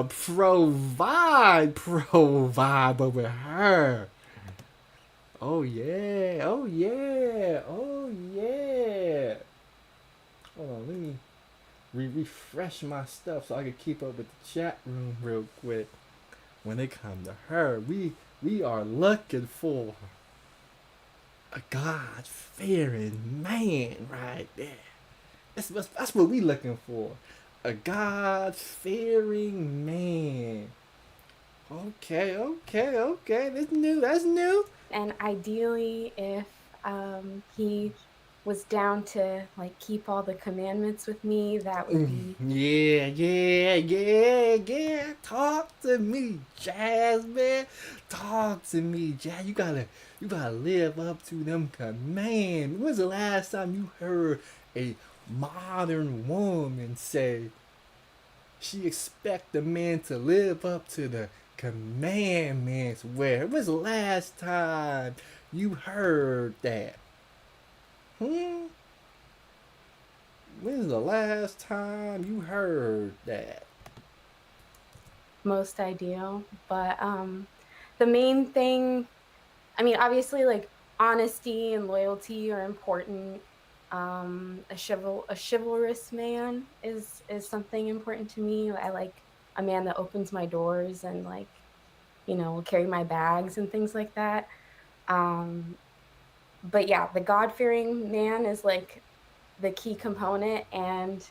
provide, but with her. Oh yeah, oh yeah, oh yeah. Hold on, let me refresh my stuff so I can keep up with the chat room real quick. When they come to her, we are looking for a God-fearing man right there. That's what we looking for. A God-fearing man. Okay. That's new. And ideally, if he was down to like keep all the commandments with me, that would be Yeah. Talk to me, Jasmine. Talk to me, Jazz. You gotta live up to them commands. When's the last time you heard a modern woman say she expect the man to live up to the commandments? When's the last time you heard that? When's the last time you heard that? most ideal. But the main thing, I mean, obviously, like honesty and loyalty are important. A chivalrous man is something important to me. I like a man that opens my doors and like, you know, will carry my bags and things like that. But yeah, the God-fearing man is like the key component. And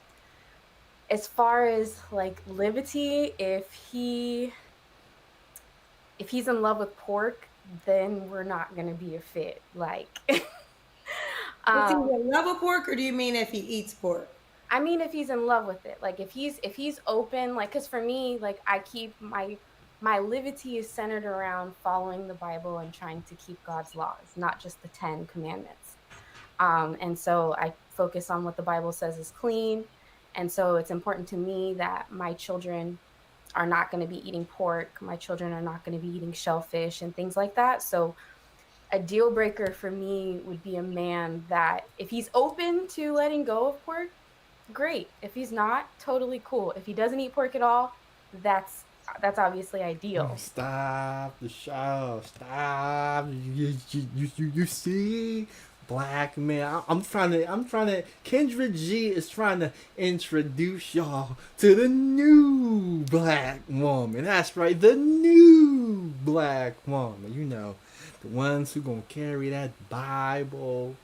as far as like liberty, if he's in love with pork, then we're not gonna be a fit. Like Is he in love with pork, or do you mean if he eats pork? I mean, if he's in love with it, like if he's open, like, cause for me, like I keep my liberty is centered around following the Bible and trying to keep God's laws, not just the 10 commandments. And so I focus on what the Bible says is clean. And so it's important to me that my children are not going to be eating pork. My children are not going to be eating shellfish and things like that. So a deal breaker for me would be a man that if he's open to letting go of pork, great. If he's not, totally cool. If he doesn't eat pork at all, that's obviously ideal. Stop the show. Stop. You see? Black man. I'm trying to Kendra G is trying to introduce y'all to the new black woman. That's right, the new black woman. You know, the ones who gonna carry that Bible,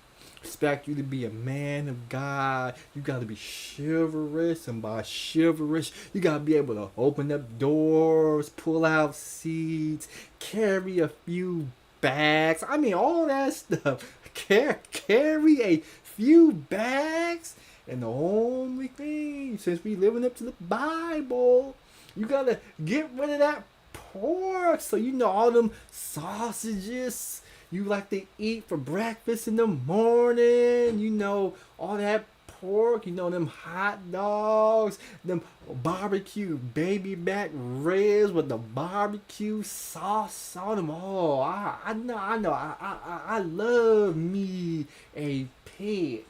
expect you to be a man of God. You gotta be chivalrous, and by chivalrous, you gotta be able to open up doors, pull out seats, carry a few bags. I mean, all that stuff. Carry a few bags. And the only thing, since we living up to the Bible, you gotta get rid of that pork. So you know all them sausages you like to eat for breakfast in the morning. You know all that pork. You know them hot dogs, them barbecue baby back ribs with the barbecue sauce on them. Oh, I know. I love me a pig.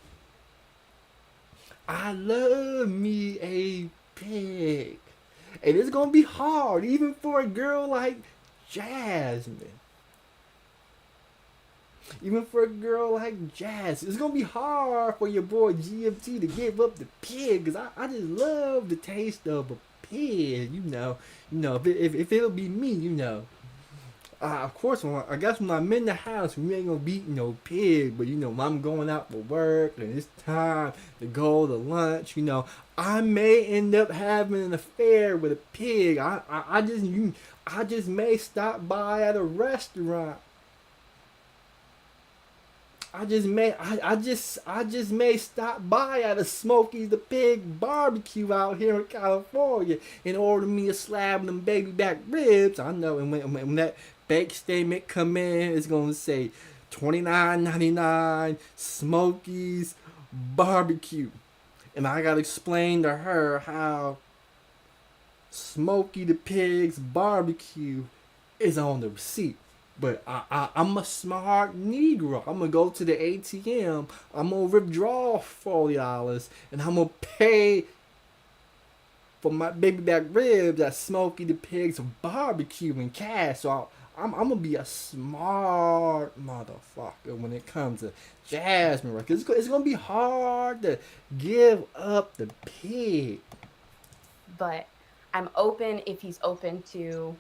I love me a pig. And it's gonna be hard, even for a girl like Jasmine. Even for a girl like Jazz, it's gonna be hard for your boy GMT to give up the pig, cause I just love the taste of a pig. You know, if it'll be me, you know. Of course, I guess when I'm in the house, we ain't gonna be eating no pig. But you know, when I'm going out for work and it's time to go to lunch, you know, I may end up having an affair with a pig. I just may stop by at a restaurant. I just may stop by at a Smokey the Pig barbecue out here in California and order me a slab of them baby back ribs. I know, and when that bank statement come in, it's gonna say $29.99 Smokey's barbecue, and I gotta explain to her how Smokey the Pig's barbecue is on the receipt. But I'm a smart Negro. I'm going to go to the ATM. I'm going to withdraw $40. And I'm going to pay for my baby back ribs at Smokey the Pig's barbecue in cash. So I'm going to be a smart motherfucker when it comes to Jasmine. Right? It's going to be hard to give up the pig. But I'm open if he's open to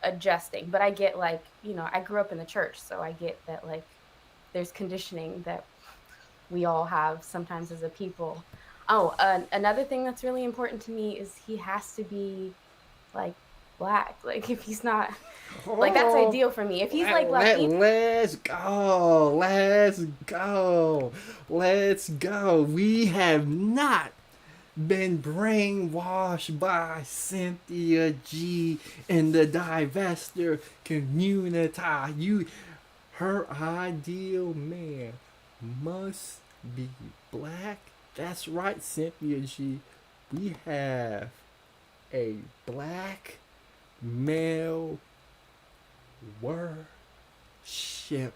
adjusting. But I get, like, you know, I grew up in the church, so I get that, like, there's conditioning that we all have sometimes as a people. Oh, another thing that's really important to me is he has to be, like, black. Like, if he's not, like, that's ideal for me. If he's like Latino, let's go. We have not been brainwashed by Cynthia G and the divestor community. Her ideal man must be black. That's right, Cynthia G. We have a black male worshiper.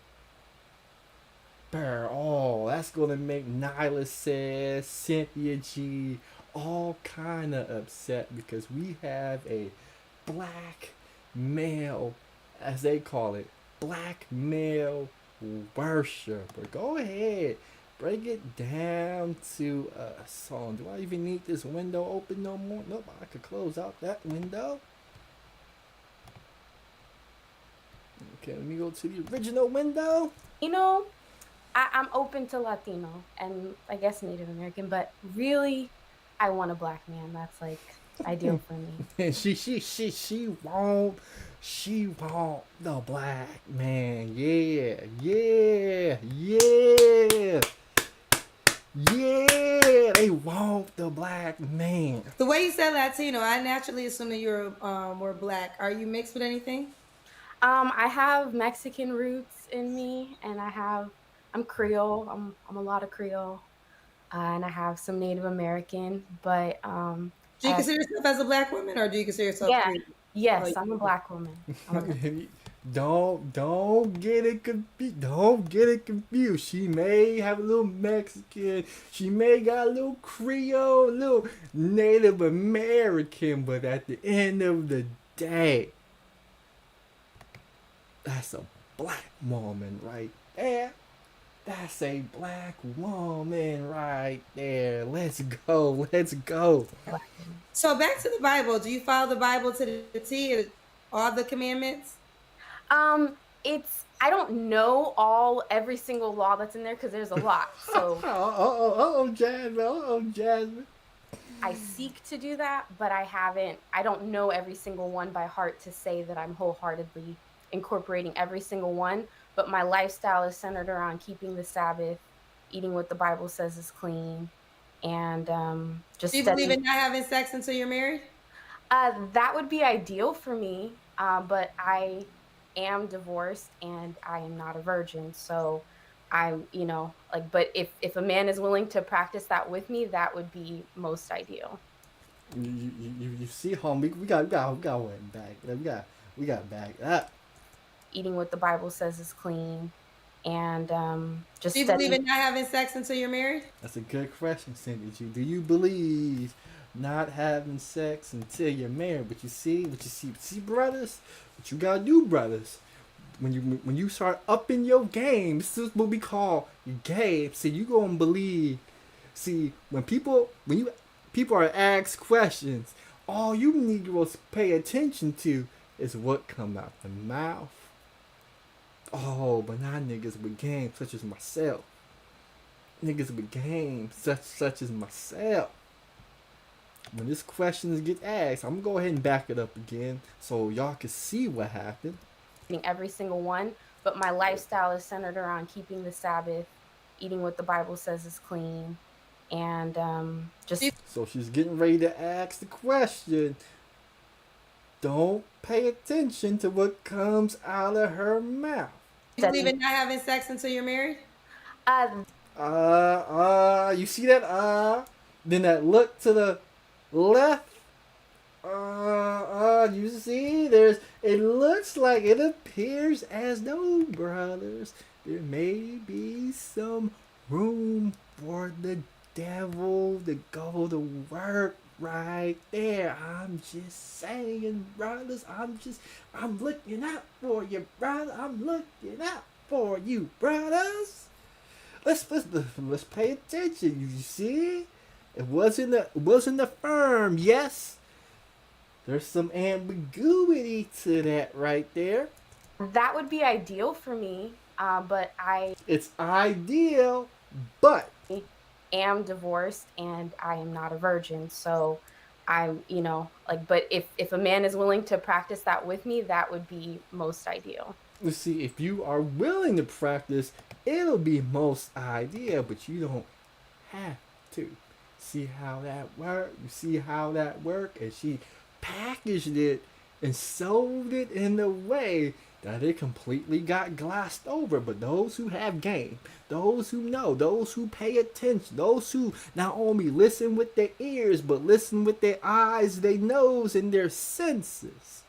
Oh, that's gonna make Nyla says, Cynthia G, all kind of upset because we have a black male, as they call it, black male worshiper. Go ahead, break it down to a song. Do I even need this window open no more? Nope, I could close out that window. Okay, let me go to the original window. you know, I'm open to Latino and I guess Native American, but really, I want a black man. That's like ideal for me. And she want the black man. Yeah. They want the black man. The way you said Latino, I naturally assume that you're more black. Are you mixed with anything? I have Mexican roots in me, and I'm Creole. I'm a lot of Creole, and I have some Native American. But do you consider yourself as a black woman, or do you consider yourself? Yeah, Creole? yes, I'm a black woman. Don't get it confused. Don't get it confused. She may have a little Mexican. She may got a little Creole, a little Native American. But at the end of the day, that's a black woman right there. That's a black woman right there. Let's go. So back to the Bible. Do you follow the Bible to the T, all the commandments? I don't know every single law that's in there because there's a lot. So Jasmine. I seek to do that, but I don't know every single one by heart to say that I'm wholeheartedly incorporating every single one, but my lifestyle is centered around keeping the Sabbath, eating what the Bible says is clean, and just Do you believe studying. in not having sex until you're married? That would be ideal for me, but I am divorced and I am not a virgin. So like, but if a man is willing to practice that with me, that would be most ideal. You see, homie, we got one back. We got back up. Eating what the Bible says is clean, and just Do you believe studying. in not having sex until you're married? That's a good question, Cindy G. Do you believe not having sex until you're married? But you see, brothers, what you gotta do, brothers. When you start upping your game, this is what we call your game. See, you gonna believe. See, when people are asked questions, all you Negroes pay attention to is what come out the mouth. Oh, but not niggas with game such as myself. Niggas with game such as myself. When this questions get asked, I'm gonna go ahead and back it up again so y'all can see what happened. Every single one, but my lifestyle is centered around keeping the Sabbath, eating what the Bible says is clean, and just. So she's getting ready to ask the question. Don't pay attention to what comes out of her mouth. Do you believe in not having sex until you're married? You see that? Then that look to the left. You see, it looks like it appears as though, brothers, there may be some room for the devil to go to work right there. I'm just saying, brothers, I'm looking out for you, brother. I'm looking out for you, brothers. Let's pay attention. You see, it wasn't a firm yes. There's some ambiguity to that right there. That would be ideal for me, but It's ideal, but am divorced and I am not a virgin. So I'm, like, but if a man is willing to practice that with me, that would be most ideal. you see, if you are willing to practice, it'll be most ideal, but you don't have to. See how that work? You see how that work? And she packaged it and sold it in a way that it completely got glossed over. But those who have game, those who know, those who pay attention, those who not only listen with their ears, but listen with their eyes, their nose, and their senses,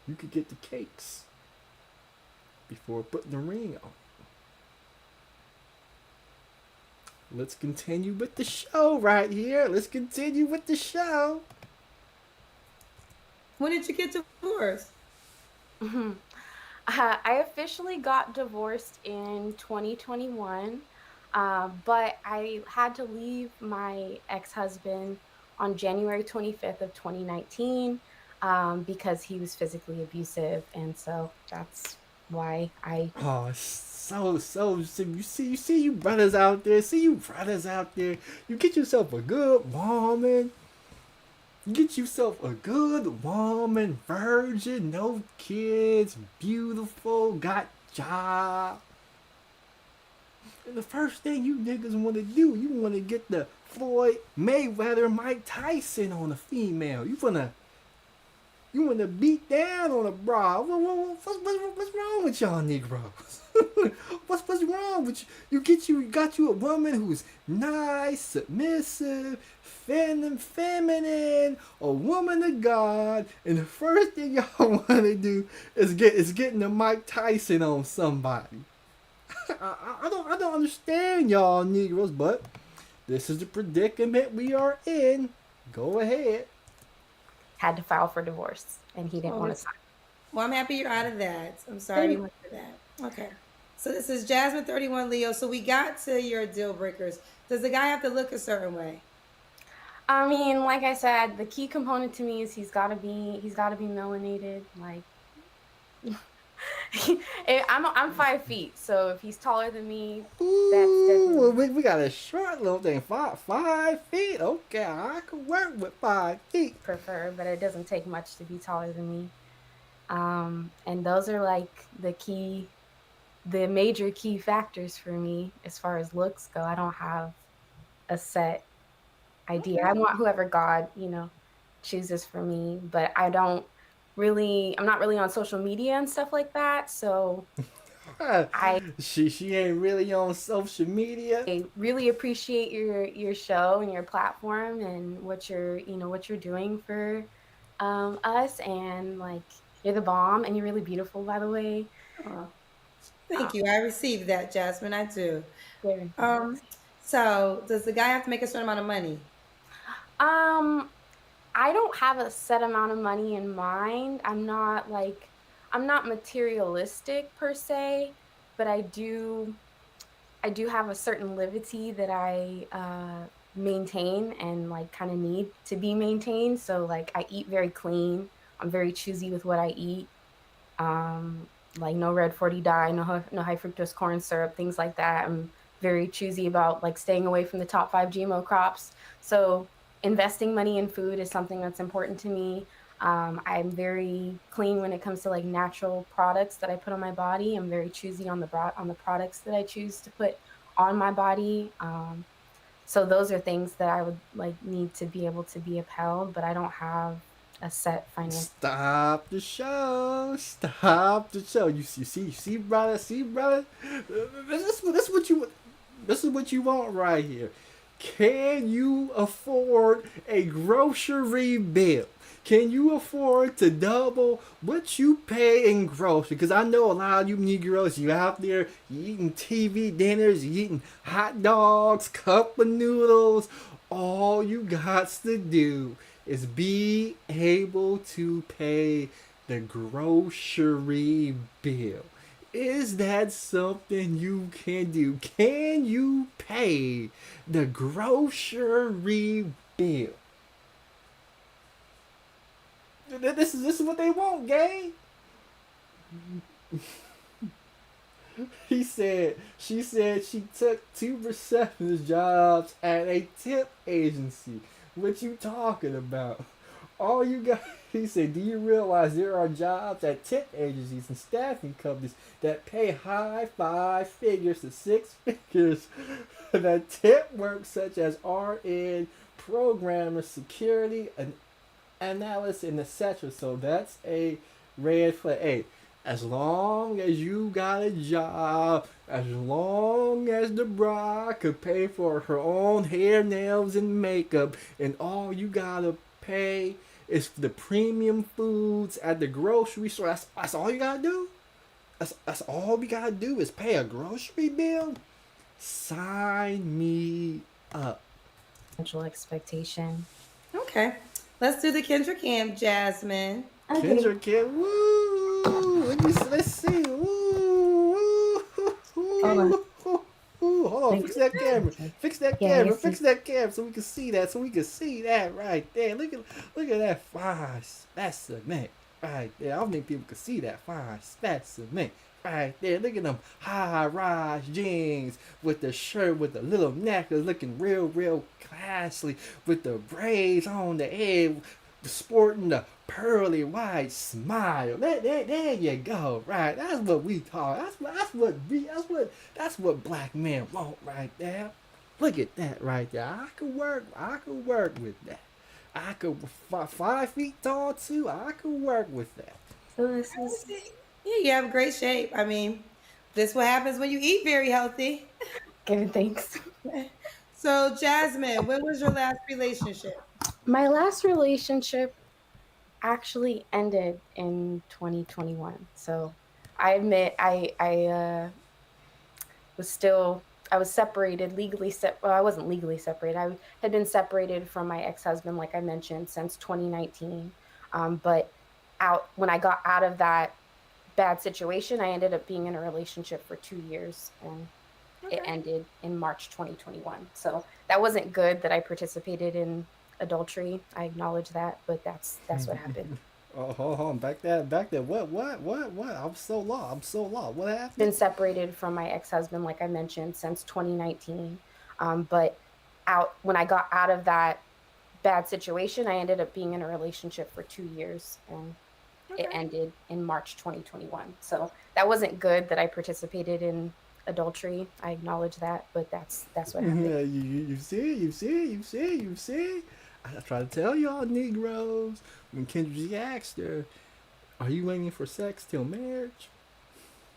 you could get the cakes before putting the ring on. Let's continue with the show right here. Let's continue with the show. When did you get divorced? I officially got divorced in 2021, but I had to leave my ex-husband on January 25th of 2019 because he was physically abusive, and so that's why I. Oh, so you see you brothers out there. You get yourself a good woman. You get yourself a good woman, virgin, no kids, beautiful, got job. And the first thing you niggas want to do, you want to get the Floyd Mayweather, Mike Tyson on a female. You want to beat down on a bra. What's wrong with y'all Negroes? what's wrong with you? You got you a woman who's nice, submissive, feminine, a woman of God, and the first thing y'all want to do is getting the Mike Tyson on somebody. I don't understand y'all Negroes, but this is the predicament we are in. Go ahead. Had to file for divorce, and he didn't want to sign. Well, I'm happy you're out of that. I'm sorry you went through that. Okay. So this is Jasmine 31 Leo. So we got to your deal breakers. Does the guy have to look a certain way? I mean, like I said, the key component to me is he's got to be melanated. Like, I'm 5 feet, so if he's taller than me, that's definitely. Ooh, we got a short little thing. 5 feet. Okay, I can work with 5 feet. Prefer, but it doesn't take much to be taller than me. And those are like the major key factors for me as far as looks go. I don't have a set idea. I want whoever God, chooses for me, but I'm not really on social media and stuff like that. So She ain't really on social media. I really appreciate your show and your platform and what you're doing for us, and like you're the bomb and you're really beautiful, by the way. Aw, thank you. I received that, Jasmine. I do. Very So does the guy have to make a certain amount of money? I don't have a set amount of money in mind. I'm not materialistic per se, but I do have a certain liberty that I maintain and like kind of need to be maintained. So like I eat very clean. I'm very choosy with what I eat. Like no red 40 dye, no high fructose corn syrup, things like that. I'm very choosy about like staying away from the top 5 GMO crops. So investing money in food is something that's important to me. I'm very clean when it comes to like natural products that I put on my body. I'm very choosy on the products that I choose to put on my body. So those are things that I would like need to be able to be upheld, but I don't have a set financial. Stop the show. Stop the show. You see, brother. See, brother. This is what you want right here. Can you afford a grocery bill? Can you afford to double what you pay in grocery? Because I know a lot of you Negroes, you out there, you eating TV dinners, you eating hot dogs, cup of noodles. All you got to do is be able to pay the grocery bill. Is that something you can do? Can you pay the grocery bill? This is what they want, gang. She said she took 2 receptionist jobs at a tip agency. What you talking about? All you got, he said, do you realize there are jobs at tip agencies and staffing companies that pay high 5 figures to 6 figures that tip work such as RN, programmer, security, and analyst, and etc. So that's a red flag. Hey, as long as you got a job, as long as the bride could pay for her own hair, nails, and makeup, and all you gotta pay is the premium foods at the grocery store. That's all you gotta do. That's all we gotta do is pay a grocery bill. Sign me up. Financial expectation. Okay. Let's do the Kendra Camp, Jasmine. Okay. Kendra G, woo! Let's see. Woo! Hold on. Fix that camera. Fix that camera. Fix that camera so we can see that. So we can see that right there. Look at that fine specimen right there. I don't think people can see that fine specimen right there. Look at them high-rise jeans with the shirt with the little necklace, looking real classy with the braids on the head, sporting the pearly white smile. There you go. Right. That's what we talk. That's what black men want right there. Look at that right there. I could work with that. I could 5 feet tall too. I could work with that. So this is Yeah, you have great shape. I mean, this is what happens when you eat very healthy. giving thanks. So, Jasmine, when was your last relationship? My last relationship actually ended in 2021. So I admit I was separated legally. Well, I wasn't legally separated. I had been separated from my ex-husband, like I mentioned, since 2019. But when I got out of that bad situation, I ended up being in a relationship for 2 years, and it ended in March 2021. So that wasn't good that I participated in adultery. I acknowledge that, but that's what happened. Oh, hold on, back that. What? I'm so lost. I'm so lost. What happened? Been separated from my ex-husband, like I mentioned, since 2019. But when I got out of that bad situation, I ended up being in a relationship for 2 years, and it ended in March 2021. So that wasn't good that I participated in adultery. I acknowledge that, but that's what happened. Yeah, you see. I try to tell y'all Negroes when Kendra G asked her, "Are you waiting for sex till marriage?"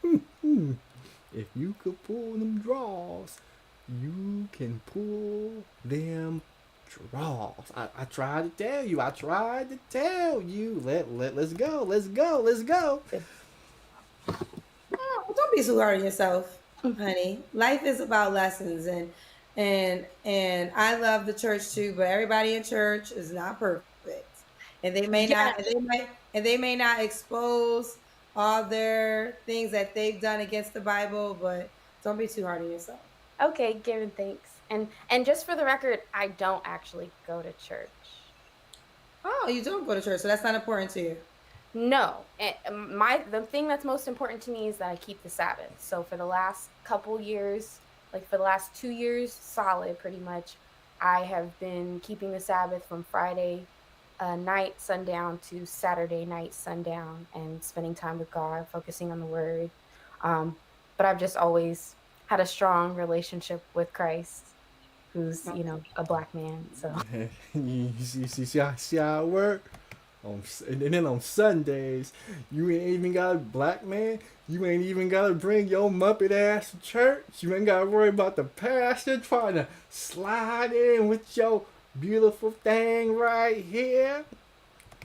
If you could pull them draws, you can pull them draws. I tried to tell you. I tried to tell you. Let's go. Let's go. Let's go. Oh, don't be so hard on yourself, honey. Life is about lessons, and I love the church too, but everybody in church is not perfect, and they may Yeah. not, and they may not expose all their things that they've done against the Bible. But don't be too hard on yourself. Okay, given thanks. And just for the record, I don't actually go to church. Oh, you don't go to church, so that's not important to you. No, and the thing that's most important to me is that I keep the Sabbath. So for the last couple years, like for the last 2 years, solid pretty much, I have been keeping the Sabbath from Friday night sundown to Saturday night sundown, and spending time with God, focusing on the Word. But I've just always had a strong relationship with Christ, who's a black man. So you see how it work? And then on Sundays, you ain't even got a black man. You ain't even got to bring your Muppet ass to church. You ain't got to worry about the pastor trying to slide in with your beautiful thing right here.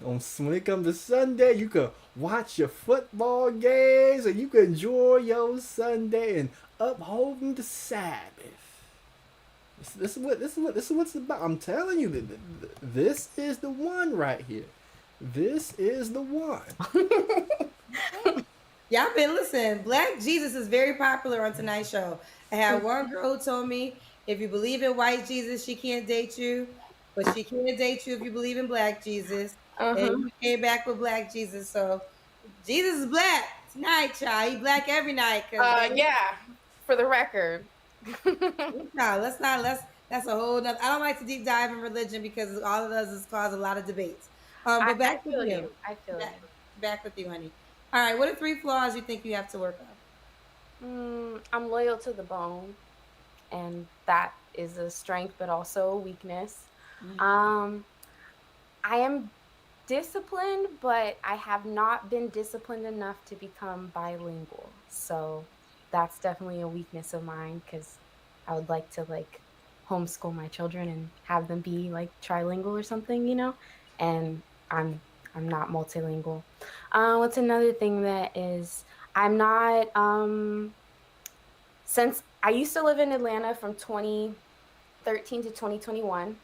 When it comes to Sunday, you can watch your football games and you can enjoy your Sunday and upholding the Sabbath. This is what it's about. I'm telling you, this is the one right here. This is the one. Y'all been listening. Black Jesus is very popular on tonight's show. I had one girl who told me, if you believe in white Jesus, she can't date you, but she can date you if you believe in black Jesus. And you came back with black Jesus. So Jesus is black tonight, child. He black every night. yeah, for the record. No, that's a whole nother. I don't like to deep dive in religion because all it does is cause a lot of debates. But back with you. I feel you. Back with you, honey. All right, what are 3 flaws you think you have to work on? I'm loyal to the bone, and that is a strength, but also a weakness. I am disciplined, but I have not been disciplined enough to become bilingual. So that's definitely a weakness of mine, because I would like to homeschool my children and have them be trilingual or something, and I'm not multilingual. What's another thing that is, I'm not, since I used to live in Atlanta from 2013 to 2021,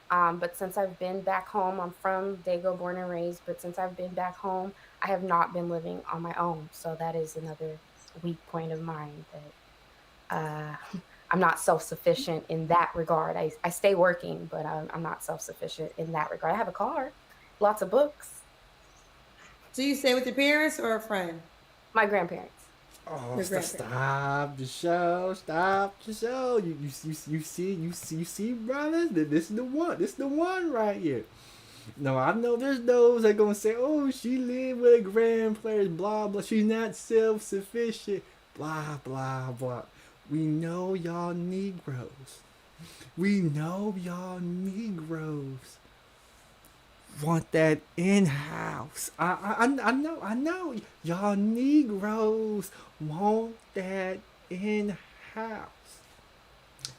but since I've been back home, I'm from Dago, born and raised, but since I've been back home, I have not been living on my own. So that is another weak point of mine, that I'm not self-sufficient in that regard. I stay working, but I'm not self-sufficient in that regard. I have a car, lots of books. Do you stay with your parents or a friend? My grandparents. Oh, stop the show! Stop the show! You see, brothers. This is the one. This is the one right here. No, I know there's those that gonna say, "Oh, she live with a grandparents, blah blah. She's not self-sufficient, blah blah blah." We know y'all Negroes. We know y'all Negroes want that in-house. I know. Y'all Negroes want that in-house.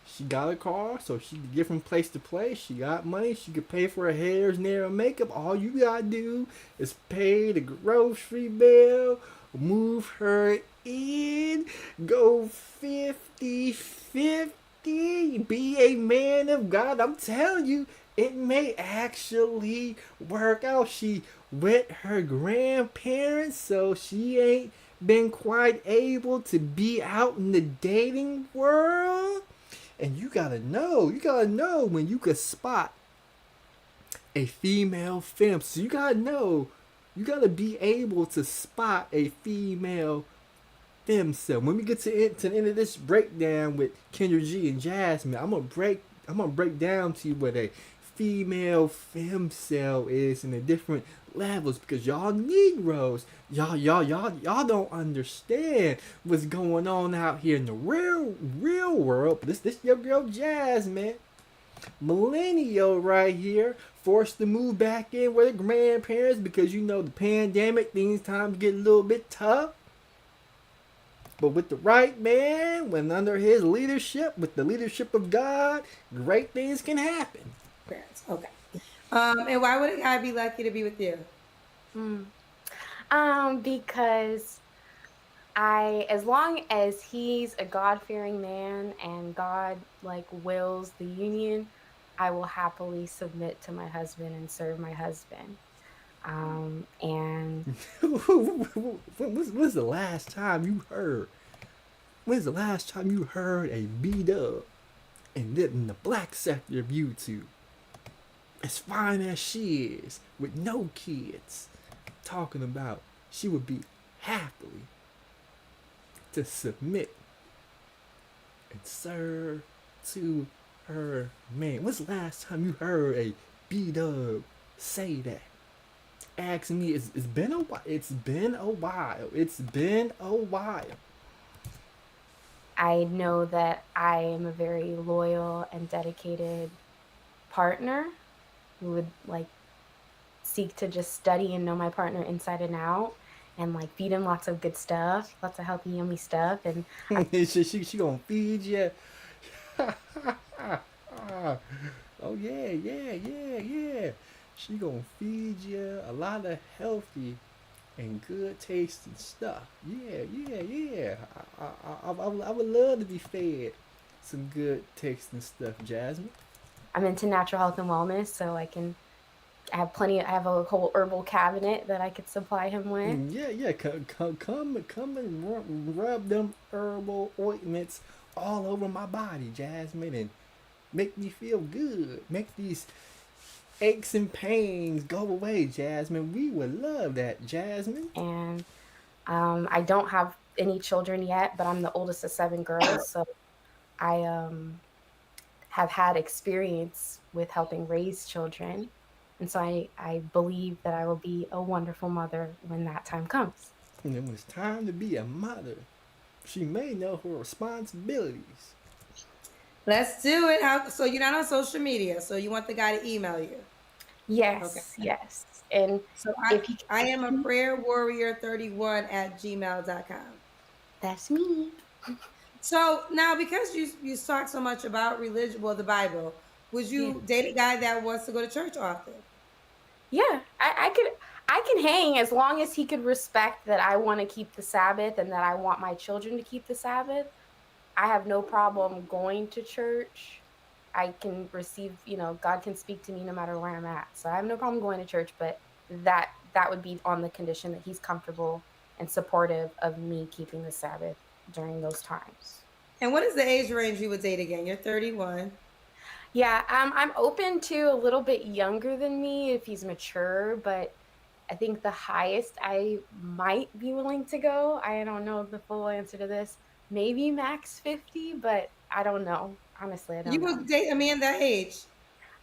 She got a car, so she can get from place to place. She got money. She could pay for her hair, nail, and makeup. All you gotta do is pay the grocery bill, move her in, go 50-50, be a man of God. I'm telling you, it may actually work out. She with her grandparents, so she ain't been quite able to be out in the dating world. And you gotta know when you could spot a female femme. So you gotta know You gotta be able to spot a female femcel. When we get to the end of this breakdown with Kendra G and Jasmine, I'm gonna break down to you what a female femcel is in the different levels, because y'all Negroes, y'all don't understand what's going on out here in the real world. But this your girl Jasmine, millennial right here, forced to move back in with her grandparents because you know the pandemic, things times get a little bit tough. But with the right man, when under his leadership, with the leadership of God, great things can happen. Okay. And why would a guy be lucky to be with you? Because as long as he's a God-fearing man and God like wills the union, I will happily submit to my husband and serve my husband. And When's the last time you heard? When's the last time you heard a B-Dub and lived in the black sector of YouTube, as fine as she is, with no kids, talking about she would be happily to submit and serve to her man? When's the last time you heard a B-Dub say that? Ask me. It's been a while. It's been a while. I know that I am a very loyal and dedicated partner who would like seek to just study and know my partner inside and out, and like feed him lots of good stuff, lots of healthy, yummy stuff. And she gonna feed you. Oh yeah. She gonna feed you a lot of healthy and good tasting stuff. Yeah. I would love to be fed some good tasting stuff, Jasmine. I'm into natural health and wellness, so I have a whole herbal cabinet that I could supply him with. Yeah. Come and rub them herbal ointments all over my body, Jasmine, and make me feel good. Make these aches and pains go away, Jasmine. We would love that, Jasmine. And I don't have any children yet, but I'm the oldest of 7 girls, so I have had experience with helping raise children. And so I believe that I will be a wonderful mother when that time comes. And when it's time to be a mother, she may know her responsibilities. Let's do it. So you're not on social media, so you want the guy to email you? Yes, Okay. yes. And so I am a prayerwarrior31@gmail.com. That's me. So now, because you talk so much about religion, well, the Bible, would you date a guy that wants to go to church often? Yeah, I can hang as long as he could respect that I want to keep the Sabbath and that I want my children to keep the Sabbath. I have no problem going to church. I can receive, God can speak to me no matter where I'm at. So I have no problem going to church, but that would be on the condition that he's comfortable and supportive of me keeping the Sabbath during those times. And what is the age range you would date again? You're 31. Yeah, I'm open to a little bit younger than me if he's mature, but I think the highest I might be willing to go, I don't know the full answer to this, maybe max 50, but I don't know. Honestly, I don't know. You would date a man that age?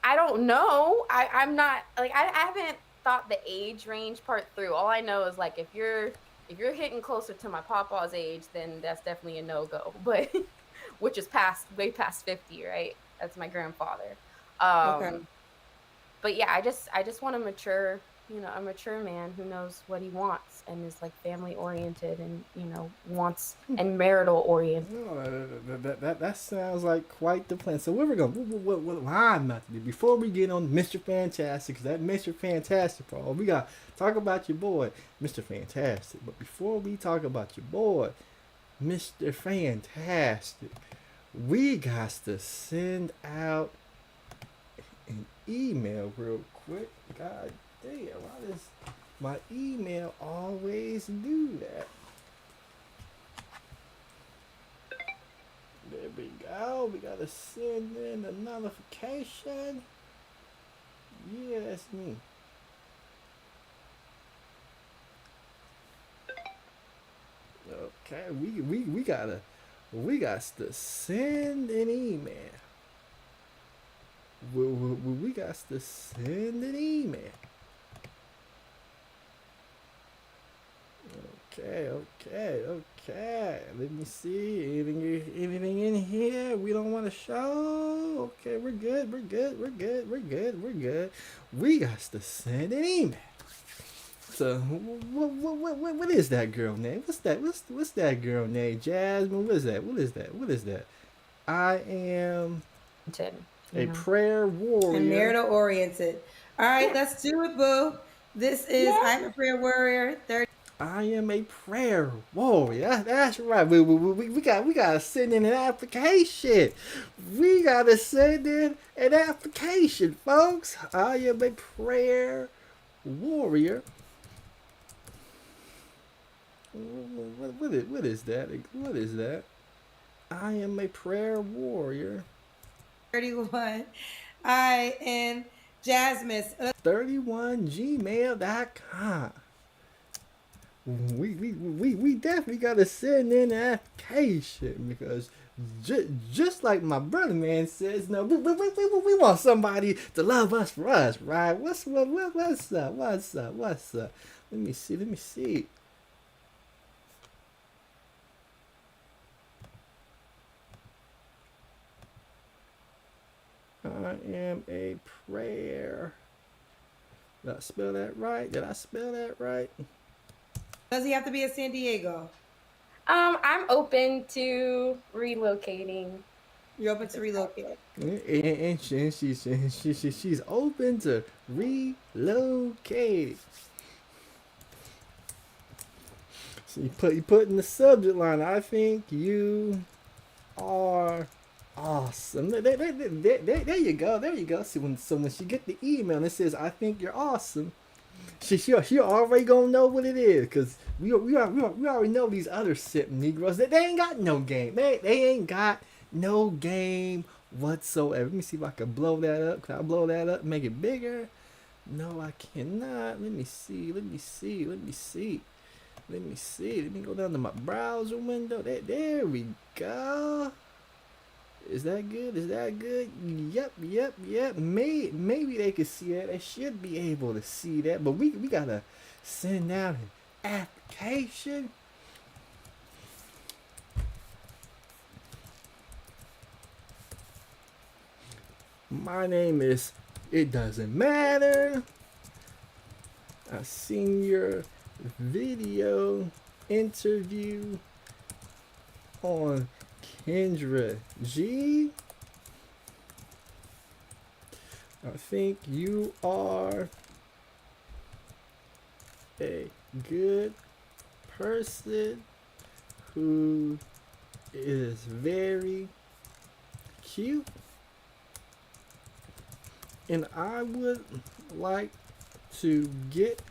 I don't know. I'm not, like, I haven't thought the age range part through. All I know is, like, if you're hitting closer to my papa's age, then that's definitely a no-go, but which is way past 50, right? That's my grandfather. Okay. But yeah, I just want a mature man who knows what he wants and is like family oriented and wants and marital oriented. No, that sounds like quite the plan. So what I'm about to do before we get on Mr. Fantastic, because that Mr. Fantastic, Paul, we got to talk about your boy, Mr. Fantastic. But before we talk about your boy, Mr. Fantastic, we got to send out an email real quick. God damn, why does my email always do that? There we go. We gotta send in a notification. Yeah, that's me. Okay, we got to send an email. We got to send an email. Okay. Let me see. Anything in here we don't want to show? Okay, we're good. We got to send an email. So what is that girl name? What's that girl name? Jasmine. What is that? I am a prayer warrior. And marital oriented. All right, let's do it, boo. This is I'm a prayer warrior. 30. I am a prayer warrior. That's right. We gotta send in an application. We gotta send in an application, folks. I am a prayer warrior. What is that? What is that? I am a prayer warrior. 31. I am Jasmine. 31gmail.com. We definitely gotta send in an application because just like my brother man says, no, we want somebody to love us for us, right? What's up? Let me see. I am a prayer. Did I spell that right? Does he have to be in San Diego? I'm open to relocating. You're open to relocate. And she's open to relocate. So you put in the subject line, I think you are awesome. There you go. See, when she get the email and it says, I think you're awesome, she already gonna know what it is, because we already know these other simp Negroes that they ain't got no game. They ain't got no game whatsoever. Let me see if I can blow that up. Can I blow that up? Make it bigger? No, I cannot. Let me see. Let me go down to my browser window. There we go. Is that good? Yep. Maybe they can see that. They should be able to see that. But we gotta send out an application. My name is It Doesn't Matter. I seen your video interview on Kendra G. I think you are a good person who is very cute, and I would like to get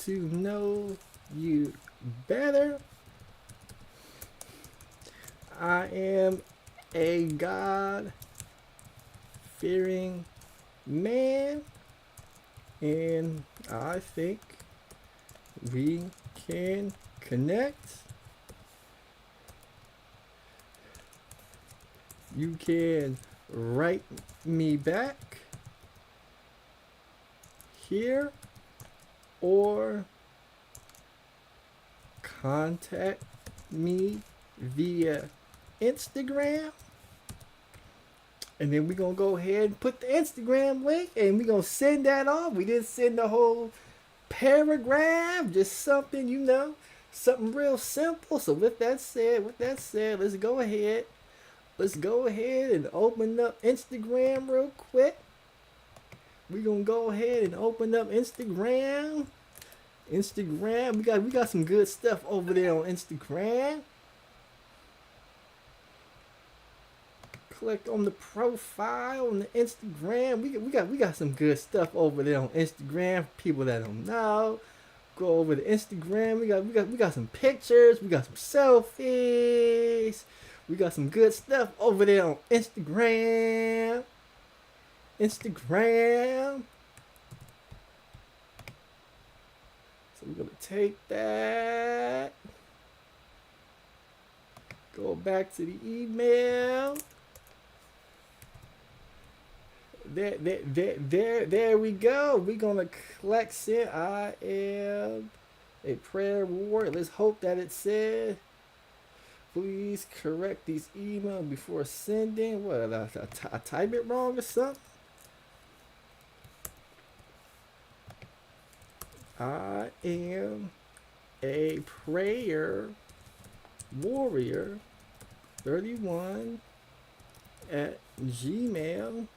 to know you better. I am a God-fearing man, and I think we can connect. You can write me back here or contact me via Instagram, and then we're gonna go ahead and put the Instagram link and we're gonna send that off. We didn't send the whole paragraph, just something, something real simple. So with that said, let's go ahead and open up Instagram real quick. We're gonna go ahead and open up Instagram. We got some good stuff over there on Instagram. Click on the profile on the Instagram. We got some good stuff over there on Instagram. People that don't know, go over to Instagram. We got some pictures. We got some selfies. We got some good stuff over there on Instagram. So we're gonna take that. Go back to the email. There we go. We're gonna collect sin. I am a prayer warrior. Let's hope that it said, please correct these emails before sending. What, I type it wrong or something? I am a prayer warrior 31 at gmail.com.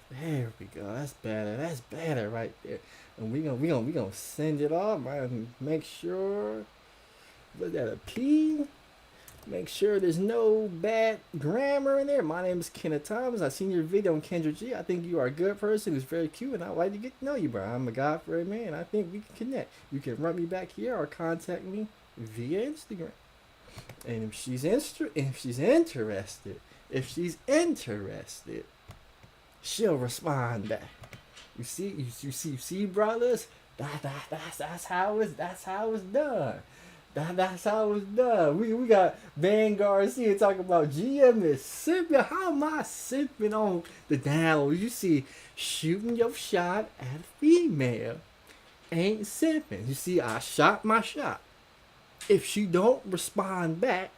There we go. That's better. That's better right there. And we gonna send it off. Right? Make sure. Was that a P? Make sure there's no bad grammar in there. My name is Kenneth Thomas. I've seen your video on Kendra G. I think you are a good person who's very cute, and I'd like to get to know you, bro. I'm a God-fearing man. I think we can connect. You can run me back here or contact me via Instagram. And if she's interested, she'll respond back. You see, brothers. That's how it's done. That's how it's done. We got Van Garcia talking about GM is simping. How am I simping on the download? You see, shooting your shot at a female ain't simping. You see, I shot my shot. If she don't respond back,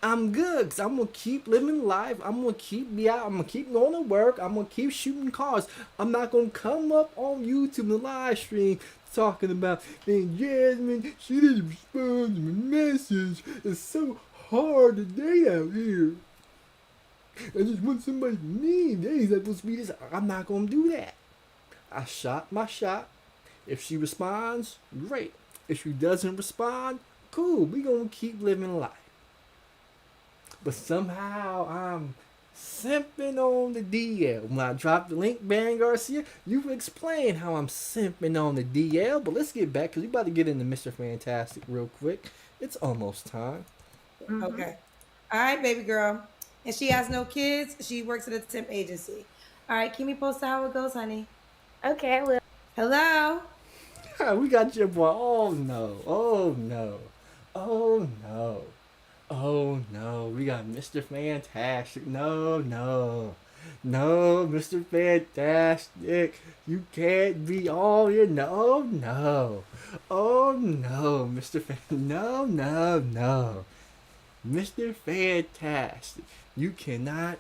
I'm good, because I'm going to keep living life. I'm going to keep be out. I'm going to keep going to work. I'm going to keep shooting cars. I'm not going to come up on YouTube in the live stream talking about, man, Jasmine, she didn't respond to my message. It's so hard to date out here. I just want somebody to me. They supposed to be this. I'm not going to do that. I shot my shot. If she responds, great. If she doesn't respond, cool. We going to keep living life. But somehow I'm simping on the DL. When I drop the link, Van Garcia, you explain how I'm simping on the DL. But let's get back, because we about to get into Mr. Fantastic real quick. It's almost time. Okay. All right, baby girl. And she has no kids. She works at a temp agency. All right, keep me posted how it goes, honey. Okay, I will. Hello? We got your boy. Oh, no. Oh, no. Oh, no. Oh no, we got Mr. Fantastic. No, Mr. Fantastic. You can't be all here. No. Oh no, Mr. No. Mr. Fantastic. You cannot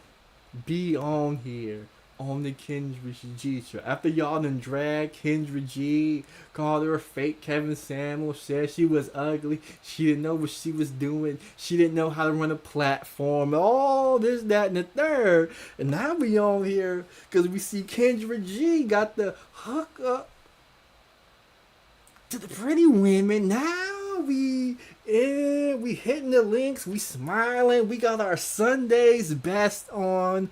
be on here on the Kendra G show. After y'all done drag Kendra G, called her a fake Kevin Samuel, said she was ugly, she didn't know what she was doing, she didn't know how to run a platform, all this, that, and the third. And now we on here because we see Kendra G got the hook up to the pretty women. Now we hitting the links, we smiling, we got our Sunday's best on.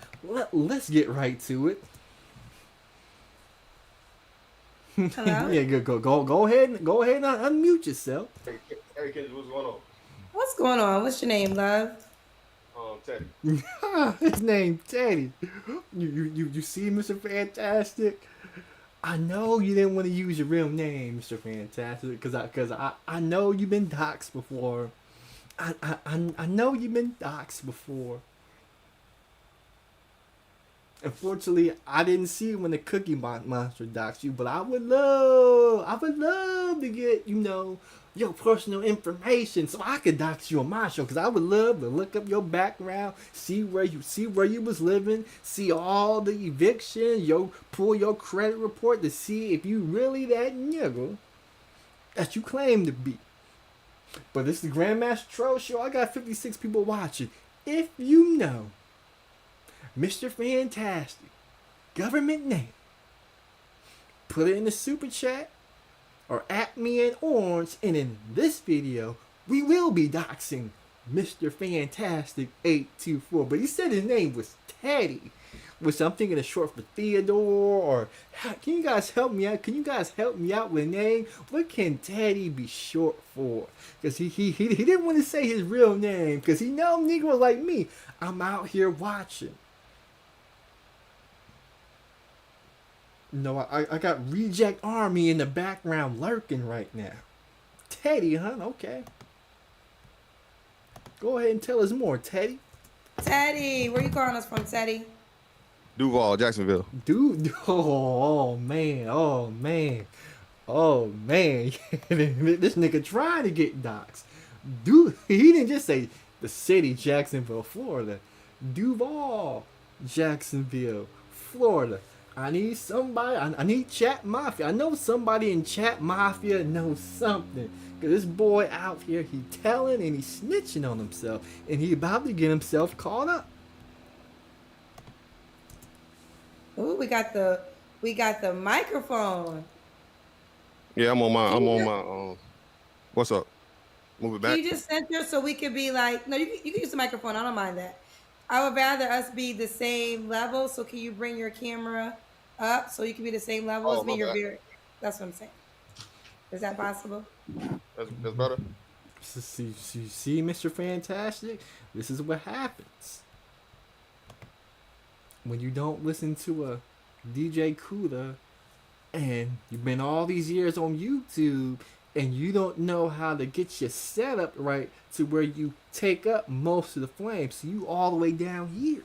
Let's get right to it. Hello? Yeah, go ahead and unmute yourself. Hey, Kendra, what's going on? What's going on? What's your name, love? Teddy. His name Teddy. You see, Mr. Fantastic? I know you didn't want to use your real name, Mr. Fantastic, because I know you've been doxxed before. I know you've been doxxed before. Unfortunately, I didn't see it when the Cookie Monster doxed you, but I would love to get, your personal information so I could dox you on my show, because I would love to look up your background, see where you was living, see all the evictions, pull your credit report to see if you really that nigga that you claim to be. But this is the Grandmaster Troll show. I got 56 people watching. If you know Mr. Fantastic government name, put it in the super chat or at me in orange, and in this video we will be doxing Mr. Fantastic 824. But he said his name was Teddy, which I'm thinking is short for Theodore. Or can you guys help me out? Can you guys help me out with a name? What can Teddy be short for? Because he didn't want to say his real name, because he know Negroes like me, I'm out here watching. No, I got Reject Army in the background lurking right now. Teddy, huh? Okay. Go ahead and tell us more, Teddy. Teddy, where you calling us from, Teddy? Duval, Jacksonville. Dude, oh man, oh man, oh man. This nigga trying to get docs. Dude, he didn't just say the city, Jacksonville, Florida. Duval, Jacksonville, Florida. I need somebody. I need Chat Mafia. I know somebody in Chat Mafia knows something. Cause this boy out here, he telling and he snitching on himself, and he about to get himself caught up. Ooh, we got the microphone. Yeah, I'm on my. What's up? Move it back. Can you just center so we could be like, no, you can use the microphone. I don't mind that. I would rather us be the same level. So can you bring your camera up so you can be the same level as me? Your beard. That's what I'm saying. Is that possible? That's better. See, Mr. Fantastic, this is what happens when you don't listen to a DJ Kuda, and you've been all these years on YouTube, and you don't know how to get your setup right to where you take up most of the flame. So you all the way down here.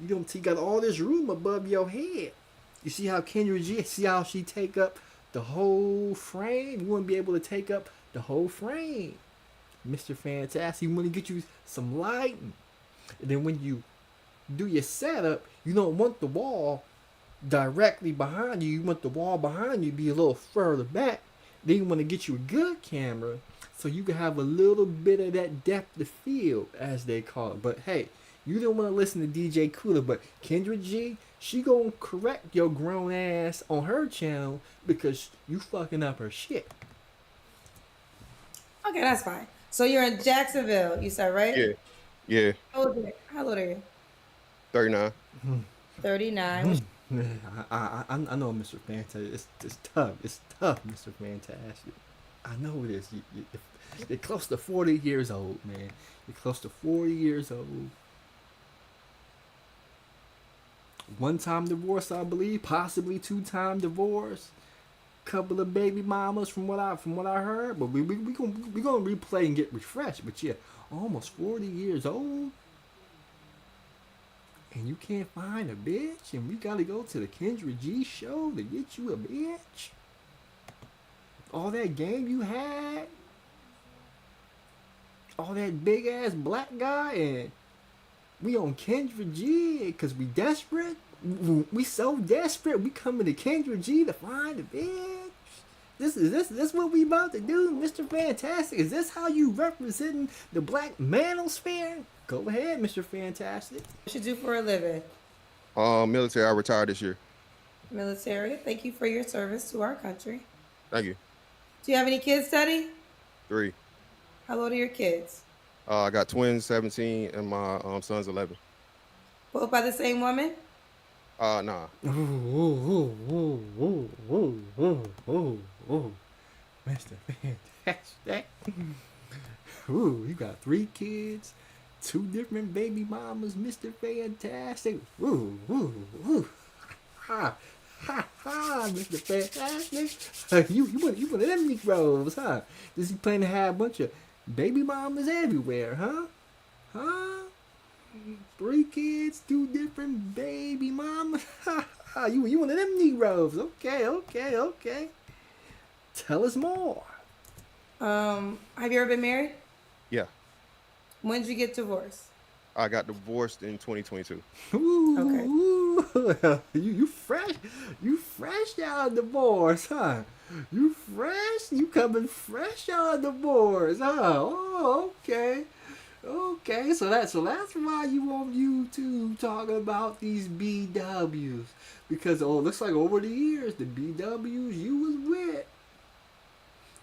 You got all this room above your head. You see how Kendra G, see how she take up the whole frame? You wouldn't be able to take up the whole frame. Mr. Fantastic, you want to get you some lighting. And then when you do your setup, you don't want the wall directly behind you. You want the wall behind you to be a little further back. Then you want to get you a good camera so you can have a little bit of that depth of field, as they call it. But hey, you don't want to listen to DJ Kuda, but Kendra G, she gonna correct your grown ass on her channel because you fucking up her shit. Okay, that's fine. So you're in Jacksonville, you said, right? Yeah. How old are you? 39. 39. I know, Mr. Fantastic. It's tough. It's tough, Mr. Fantastic. I know it is. You're close to 40 years old, man. You're close to 40 years old. One-time divorce, I believe. Possibly two-time divorce. Couple of baby mamas, from what I heard. But we gonna replay and get refreshed. But yeah, almost 40 years old. And you can't find a bitch, and we gotta go to the Kendra G show to get you a bitch. All that game you had, all that big ass black guy, and we on Kendra G because we desperate. We so desperate. We coming to Kendra G to find a bitch. This what we about to do, Mr. Fantastic? Is this how you representing the black manosphere? Go ahead, Mr. Fantastic. What you do for a living? Military. I retired this year. Military. Thank you for your service to our country. Thank you. Do you have any kids, Teddy? 3. How old are your kids? I got twins, 17, and my son's 11. Both by the same woman? Nah. Mr. Fantastic. Ooh, you got 3 kids, 2 different baby mamas, Mr. Fantastic. Ooh. Ha, Mr. Fantastic. You one of them Negroes, huh? Does he plan to have a bunch of baby mamas everywhere, huh? Huh? 3 kids, 2 different baby mamas. You one of them Negroes. Okay. Tell us more. Have you ever been married? Yeah. When did you get divorced? I got divorced in 2022. Ooh, okay. You fresh out of divorce, huh? You coming fresh out of divorce, huh? Oh, okay. So that's why you on YouTube talking about these BWs, because it looks like over the years the BWs you was with,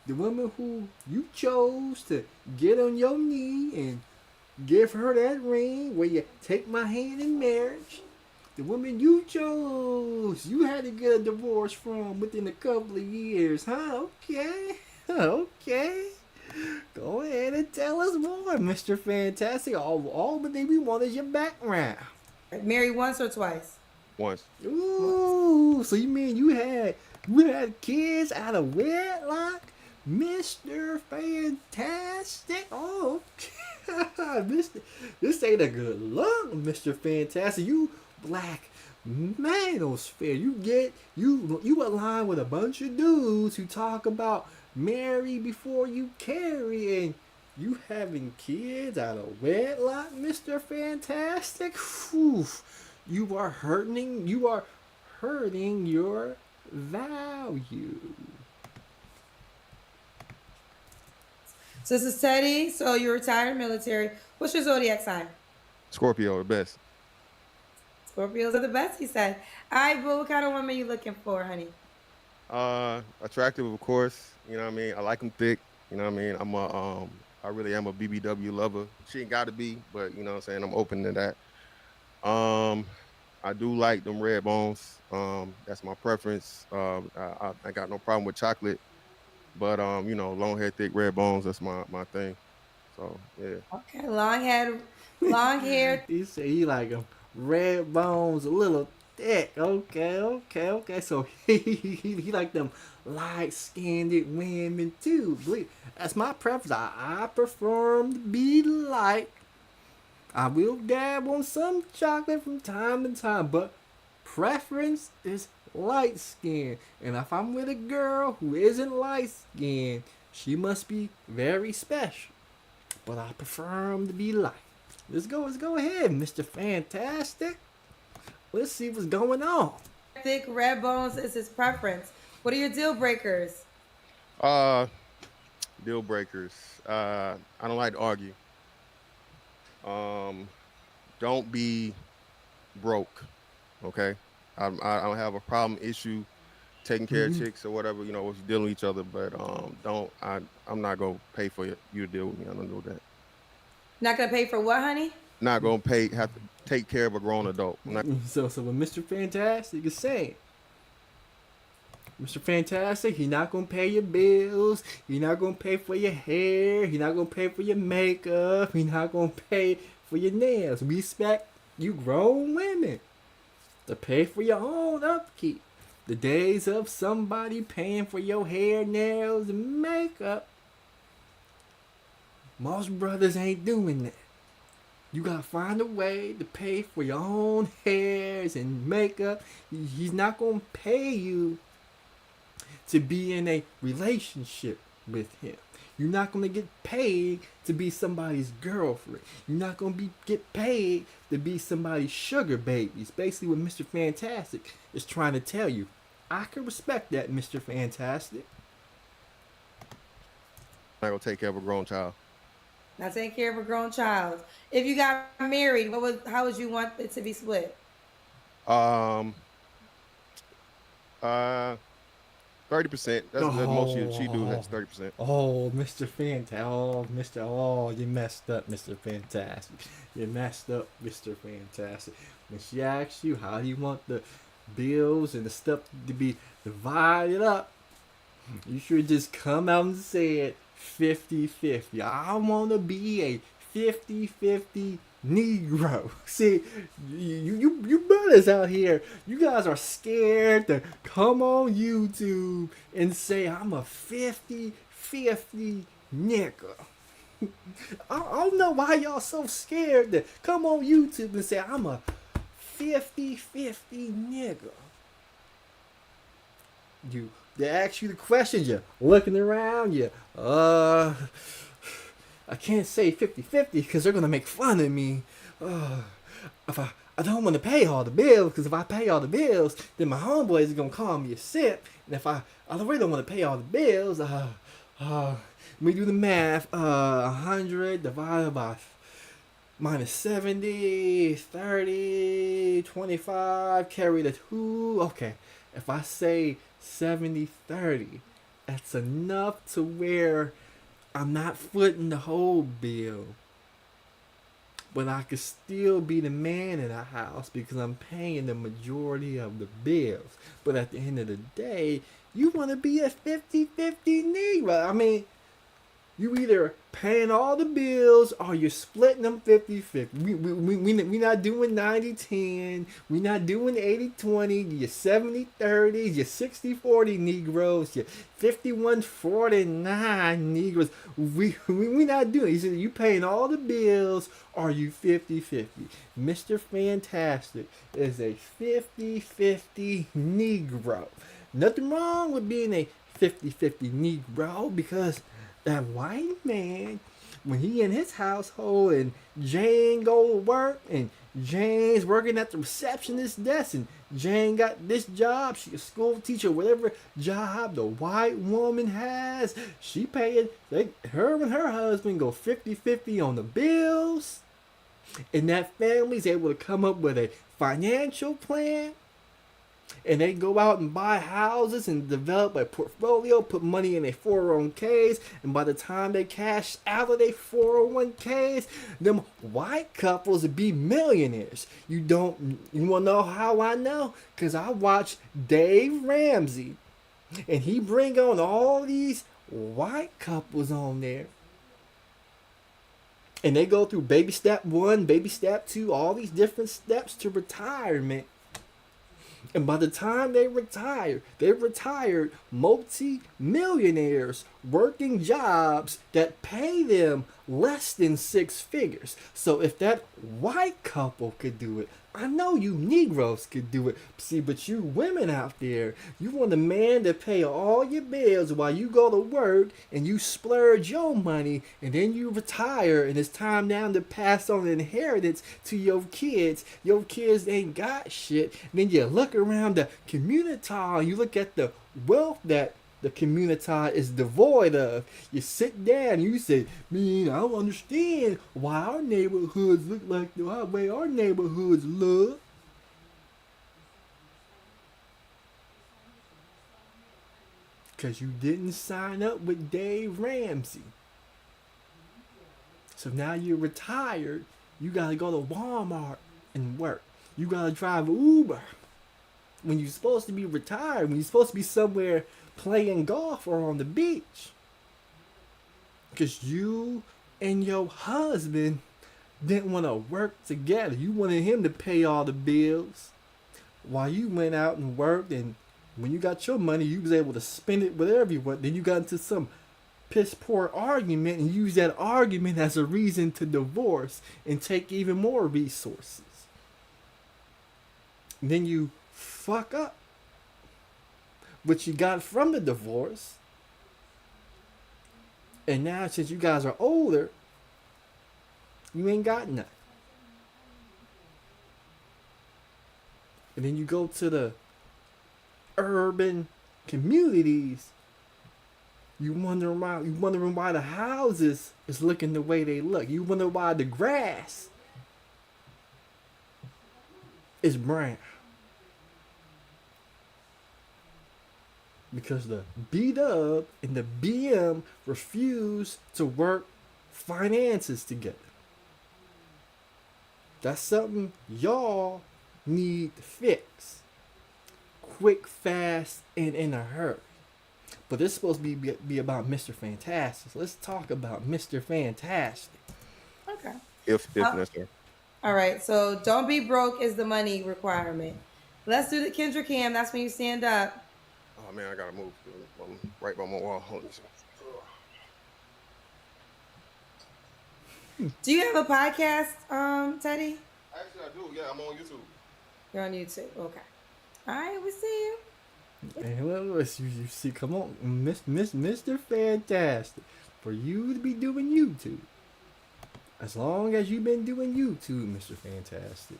the woman who you chose to get on your knee and give her that ring where you take my hand in marriage, the woman you chose, you had to get a divorce from within a couple of years, huh? Okay. Go ahead and tell us more, Mr. Fantastic. All but we want is your background. Married once or twice? Once. Ooh, so you mean you had kids out of wedlock, Mr. Fantastic? Oh, this ain't a good look, Mr. Fantastic. You black manosphere. You align with a bunch of dudes who talk about marry before you carry, and you having kids out of wedlock, Mr. Fantastic. Whew. You are hurting your value. So this is Teddy. So you're retired military. What's your zodiac sign? Scorpio, the best. Scorpios are the best, he said. All right, boo. What kind of woman you looking for, honey? Attractive, of course. You know what I mean? I like them thick. You know what I mean? I really am a BBW lover. She ain't got to be, but you know what I'm saying? I'm open to that. I do like them red bones. That's my preference. I got no problem with chocolate, but you know, long hair, thick red bones. That's my thing. So yeah. Okay, long hair. He said he like them red bones, a little thick. Okay. So he like them light skinned women too. That's my preference. I prefer 'em to be light. I will dab on some chocolate from time to time, but preference is light skin. And if I'm with a girl who isn't light skinned, she must be very special. But I prefer them to be light. Let's go ahead, Mr. Fantastic. Let's see what's going on. Thick red bones is his preference. What are your deal breakers? Deal breakers. I don't like to argue. Don't be broke. Okay. I don't have a problem issue taking care of chicks or whatever, you know, if you dealing with each other, but I'm not gonna pay for you to deal with me. I don't do that. Not gonna pay for what, honey? Not gonna have to take care of a grown adult. So what Mr. Fantastic is saying, Mr. Fantastic, he not gonna pay your bills, he not gonna pay for your hair, he not gonna pay for your makeup, he not gonna pay for your nails. We expect you grown women to pay for your own upkeep. The days of somebody paying for your hair, nails, and makeup, most brothers ain't doing that. You gotta find a way to pay for your own hairs and makeup. He's not gonna pay you to be in a relationship with him. You're not gonna get paid to be somebody's girlfriend. You're not gonna get paid to be somebody's sugar baby. It's basically what Mr. Fantastic is trying to tell you. I can respect that, Mr. Fantastic. I'm not gonna take care of a grown child. Not taking care of a grown child. If you got married, how would you want it to be split? 30%. That's the most she do. That's 30%. Oh, Mr. Fantastic. You messed up, Mr. Fantastic. You messed up, Mr. Fantastic. When she asks you how do you want the bills and the stuff to be divided up, you should just come out and say it 50-50. I want to be a 50-50 Negro. See, you brothers out here, you guys are scared to come on YouTube and say I'm a 50-50 nigga. I don't know why y'all so scared to come on YouTube and say I'm a 50-50 nigga. They ask you the questions, you're looking around, I can't say 50-50 because they're going to make fun of me. If I don't want to pay all the bills, because if I pay all the bills, then my homeboys are going to call me a sip. And if I really don't want to pay all the bills, let me do the math. 100 divided by minus 70, 30, 25, carry the 2. Okay, if I say 70-30, that's enough to where I'm not footing the whole bill, but I could still be the man in the house because I'm paying the majority of the bills. But at the end of the day, you want to be a 50-50 Negro. I mean, You either paying all the bills or you're splitting them 50-50. We not doing 90-10. We not doing 80-20. Your 70-30. Your 60-40 Negroes. Your 51-49 Negroes. We not doing it. He said you paying all the bills or you 50-50. Mr. Fantastic is a 50-50 Negro. Nothing wrong with being a 50-50 Negro because that white man, when he in his household and Jane go to work and Jane's working at the receptionist desk and Jane got this job, she a school teacher, whatever job the white woman has, she paying, her and her husband go 50-50 on the bills, and that family's able to come up with a financial plan. And they go out and buy houses and develop a portfolio, put money in their 401ks, and by the time they cash out of their 401ks, them white couples would be millionaires. You want to know how I know? Because I watch Dave Ramsey, and he bring on all these white couples on there. And they go through baby step 1, baby step 2, all these different steps to retirement. And by the time they retired multi-millionaires working jobs that pay them less than 6 figures. So if that white couple could do it, I know you Negroes could do it. See, but you women out there, you want a man to pay all your bills while you go to work and you splurge your money and then you retire and it's time now to pass on an inheritance to your kids. Your kids ain't got shit. And then you look around the community and you look at the wealth that the community is devoid of. You sit down and you say, man, I don't understand why our neighborhoods look like the way our neighborhoods look. Because you didn't sign up with Dave Ramsey. So now you're retired, you gotta go to Walmart and work. You gotta drive Uber. When you're supposed to be retired, when you're supposed to be somewhere playing golf or on the beach. Because you and your husband didn't want to work together. You wanted him to pay all the bills while you went out and worked, and when you got your money, you was able to spend it whatever you want. Then you got into some piss poor argument and use that argument as a reason to divorce and take even more resources. And then you fuck up what you got from the divorce, and now since you guys are older, you ain't got nothing. And then you go to the urban communities, you wondering why the houses is looking the way they look. You wonder why the grass is brown. Because the B-Dub and the BM refuse to work finances together. That's something y'all need to fix. Quick, fast, and in a hurry. But this is supposed to be about Mr. Fantastic. So let's talk about Mr. Fantastic. Okay. If necessary. All right. So don't be broke is the money requirement. Let's do the Kendra Cam. That's when you stand up. Oh man, I gotta move. I'm right by my wall. Hold on. Do you have a podcast, Teddy? Actually, I do. Yeah, I'm on YouTube. You're on YouTube. Okay. All right, we see you. And you see, come on, Mr. Fantastic, for you to be doing YouTube. As long as you've been doing YouTube, Mr. Fantastic.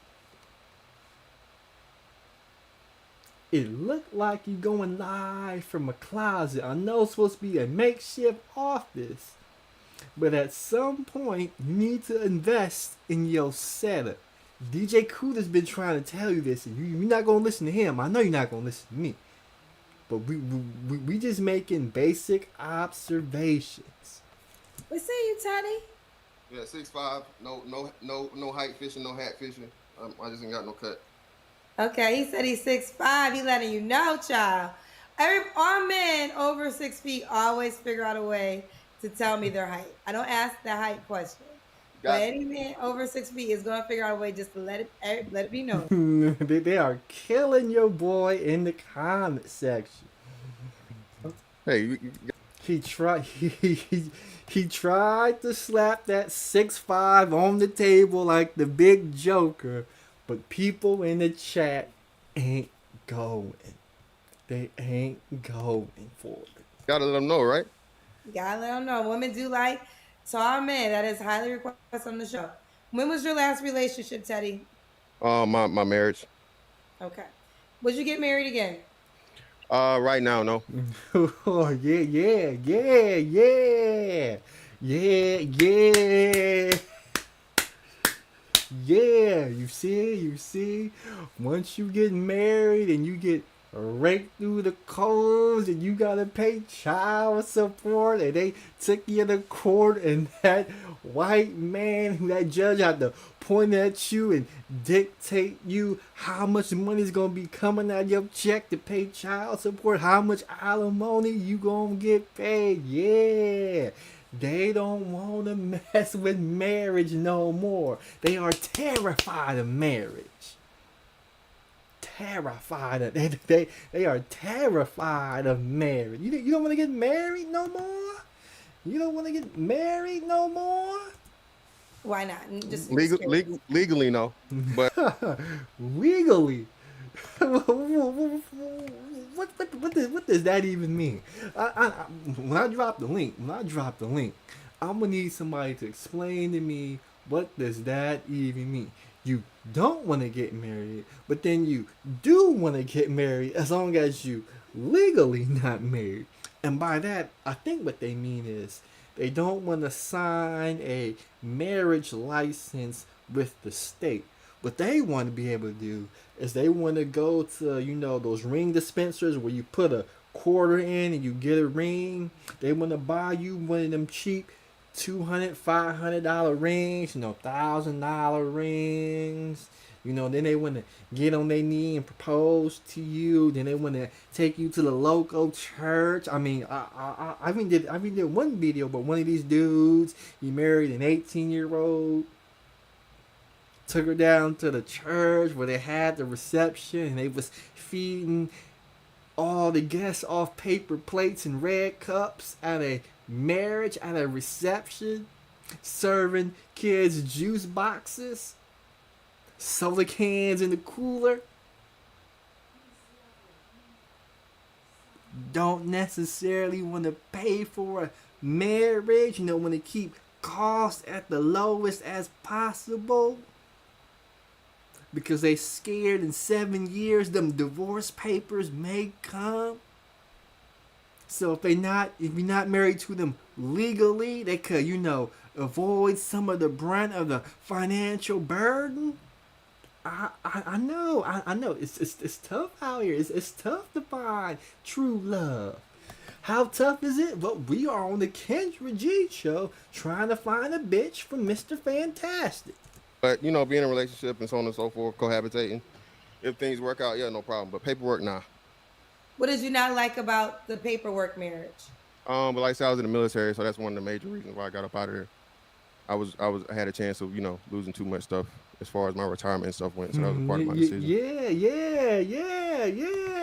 It looked like you going live from a closet. I know it's supposed to be a makeshift office, but at some point you need to invest in your setup. DJ Kuda's been trying to tell you this, and you're not gonna listen to him. I know you're not gonna listen to me, but we just making basic observations. We see you, Teddy. Yeah, 6'5", no height fishing, no hat fishing. I just ain't got no cut. Okay, he said he's 6'5". He letting you know, child. All men over 6 feet always figure out a way to tell me their height. I don't ask the height question. But Gotcha. any man over 6 feet is gonna figure out a way just to let it be known. They are killing your boy in the comment section. Hey, He tried he tried to slap that 6'5" on the table like the big Joker, but people in the chat ain't going. They ain't going for it. gotta let them know, right? You gotta let them know. Women do like tall men. That is highly requested on the show. When was your last relationship, Teddy? My marriage. Okay. Would you get married again? Right now, no. Oh yeah. Yeah, you see, once you get married and you get raked through the coals and you gotta pay child support and they took you to court and that white man who that judge had to point at you and dictate you how much money is gonna be coming out of your check to pay child support, how much alimony you gonna get paid. Yeah. They don't want to mess with marriage no more. They are terrified of marriage. Terrified of they are terrified of marriage. You don't want to get married no more? You don't want to get married no more? Why not? Just Legally, no. But Legally. What does that even mean? When I drop the link, I'm gonna need somebody to explain to me what does that even mean. You don't want to get married, but then you do want to get married as long as you legally not married. And by that, I think what they mean is they don't want to sign a marriage license with the state. What they want to be able to do is they want to go to, those ring dispensers where you put a quarter in and you get a ring. They want to buy you one of them cheap $200, $500 rings, $1,000 rings. Then they want to get on their knee and propose to you. Then they want to take you to the local church. I mean, I even did one video, but one of these dudes, he married an 18-year-old. Took her down to the church where they had the reception and they was feeding all the guests off paper plates and red cups at a marriage, at a reception, serving kids juice boxes, soda cans in the cooler. Don't necessarily want to pay for a marriage, want to keep costs at the lowest as possible. Because they scared in 7 years them divorce papers may come. So if you're not married to them legally, they could, avoid some of the brunt of the financial burden. I know. It's tough out here. It's tough to find true love. How tough is it? Well, we are on the Kendra G show trying to find a bitch for Mr. Fantastic. But being in a relationship and so on and so forth, cohabitating, if things work out, yeah, no problem. But paperwork, nah. What did you not like about the paperwork marriage? But like I said, I was in the military, so that's one of the major reasons why I got up out of there. I had a chance of losing too much stuff as far as my retirement and stuff went, so that was part of my decision. Yeah.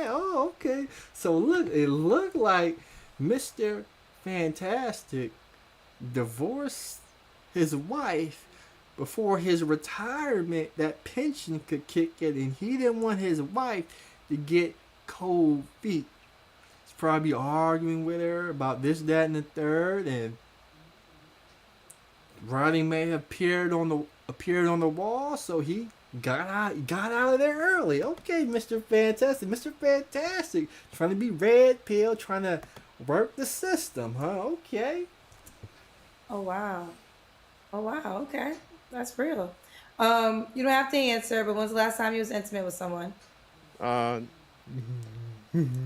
Oh, okay. So it looked like Mr. Fantastic divorced his wife before his retirement. That pension could kick in, and he didn't want his wife to get cold feet. He's probably arguing with her about this, that, and the third, and writing may have appeared on the wall, so he got out of there early. Okay, Mr. Fantastic, trying to be red pill, trying to work the system, huh? Okay. Oh wow, okay. That's real. You don't have to answer, but when's the last time you was intimate with someone?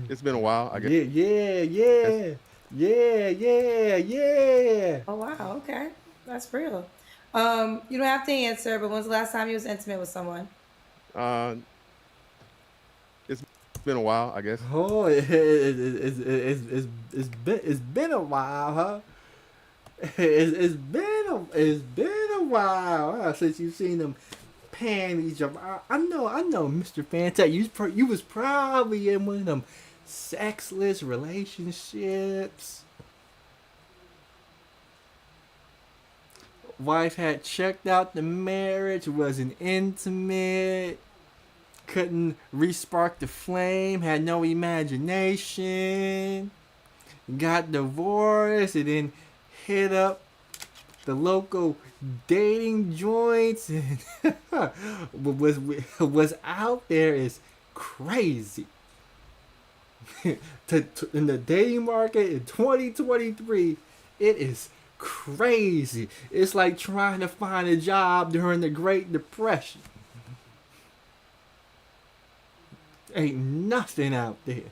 It's been a while, I guess. Yeah. Oh wow, okay. That's real. You don't have to answer, but when's the last time you was intimate with someone? It's been a while, I guess. Oh, it's been a while, huh? it's been a while since you've seen them panties jump. I know, Mr. Fantastic. You was probably in one of them sexless relationships. Wife had checked out the marriage, wasn't intimate, couldn't respark the flame, had no imagination, got divorced, and then hit up the local dating joints, and was out there is crazy. In the dating market in 2023, it is crazy. It's like trying to find a job during the Great Depression. Ain't nothing out there.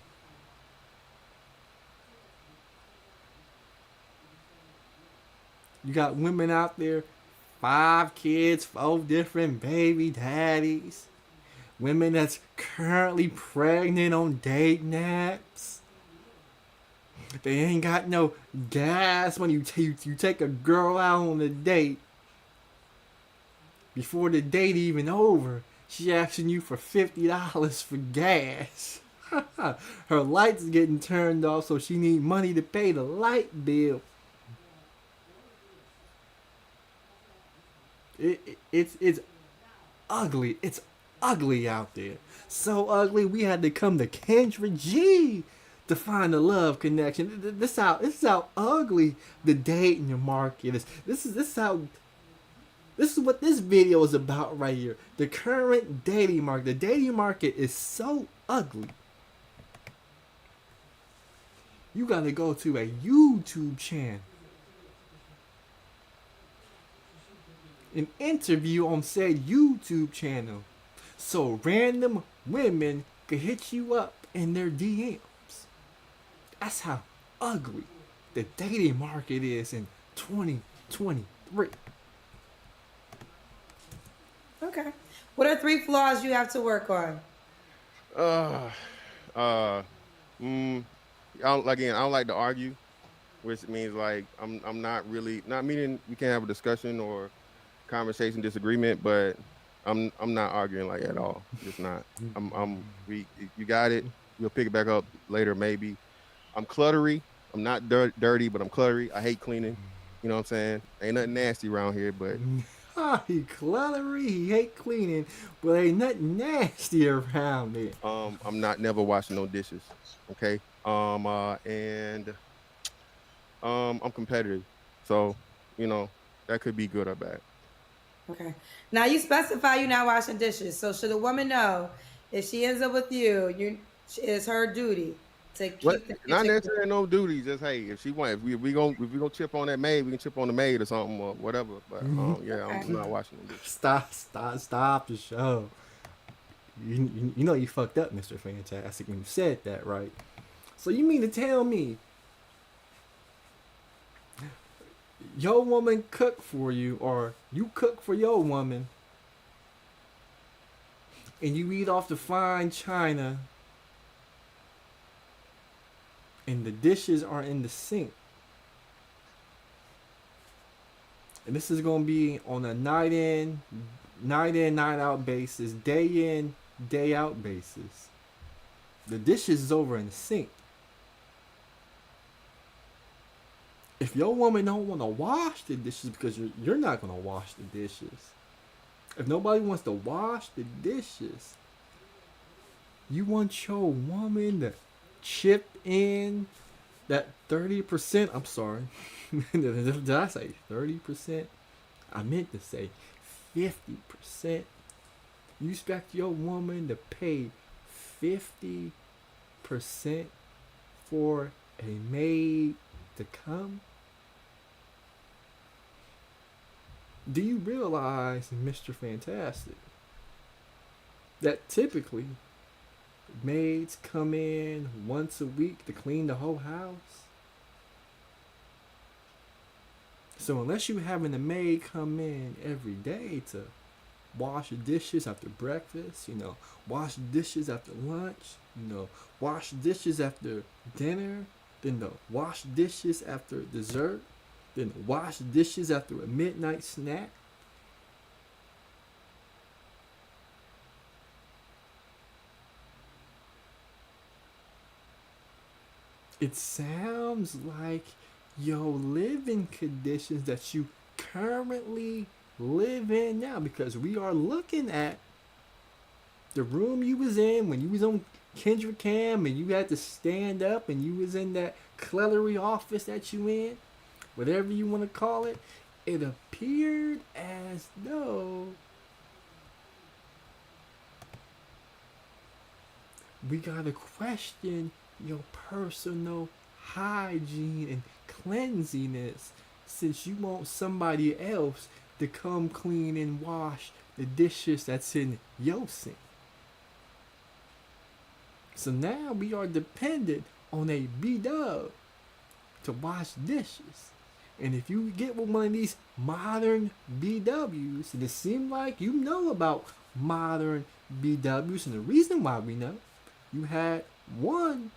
You got women out there, 5 kids, 4 different baby daddies. Women that's currently pregnant on date naps. They ain't got no gas when you take a girl out on a date. Before the date even over, she asking you for $50 for gas. Her lights getting turned off, so she need money to pay the light bill. It's ugly. It's ugly out there. So ugly, we had to come to Kendra G to find a love connection. This is how ugly the dating market is. This is what this video is about right here. The current dating market. The dating market is so ugly. You gotta go to a YouTube channel. An interview on said YouTube channel, so random women could hit you up in their DMs. That's how ugly the dating market is in 2023. Okay. What are 3 flaws you have to work on? I don't like to argue, which means like I'm not meaning we can't have a discussion or conversation disagreement, but I'm not arguing like at all. Just not. You got it. We'll pick it back up later maybe. I'm cluttery. I'm not dirty, but I'm cluttery. I hate cleaning. You know what I'm saying? Ain't nothing nasty around here, but he cluttery. He hate cleaning, but ain't nothing nasty around here. I'm not never washing no dishes. Okay. And I'm competitive, so you know that could be good or bad. Okay. Now you specify you're not washing dishes. So should a woman know if she ends up with you, it's her duty to keep the not necessarily no duty. Just hey, if we gonna chip on that maid, we can chip on the maid or something or whatever. But yeah, okay. I'm not washing them dishes. Stop the show. You know you fucked up, Mr. Fantastic, when you said that, right? So you mean to tell me your woman cook for you, or you cook for your woman, and you eat off the fine china, and the dishes are in the sink, and this is gonna be on a night in, night out basis, day in, day out basis. The dishes is over in the sink. If your woman don't want to wash the dishes because you're not going to wash the dishes. If nobody wants to wash the dishes, you want your woman to chip in that 30%. I'm sorry. Did I say 30%? I meant to say 50%. You expect your woman to pay 50% for a maid to come? Do you realize, Mr. Fantastic, that typically maids come in once a week to clean the whole house? So unless you're having a maid come in every day to wash the dishes after breakfast, wash the dishes after lunch, wash the dishes after dinner, then wash dishes after dessert, than to wash dishes after a midnight snack? It sounds like your living conditions that you currently live in now, because we are looking at the room you was in when you was on Kendra Cam and you had to stand up and you was in that cutlery office that you in, whatever you want to call it. It appeared as though we gotta question your personal hygiene and cleanliness, since you want somebody else to come clean and wash the dishes that's in your sink. So now we are dependent on a B-dub to wash dishes. And if you get with one of these modern BWs, and it seems like you know about modern BWs, and the reason why we know, you had one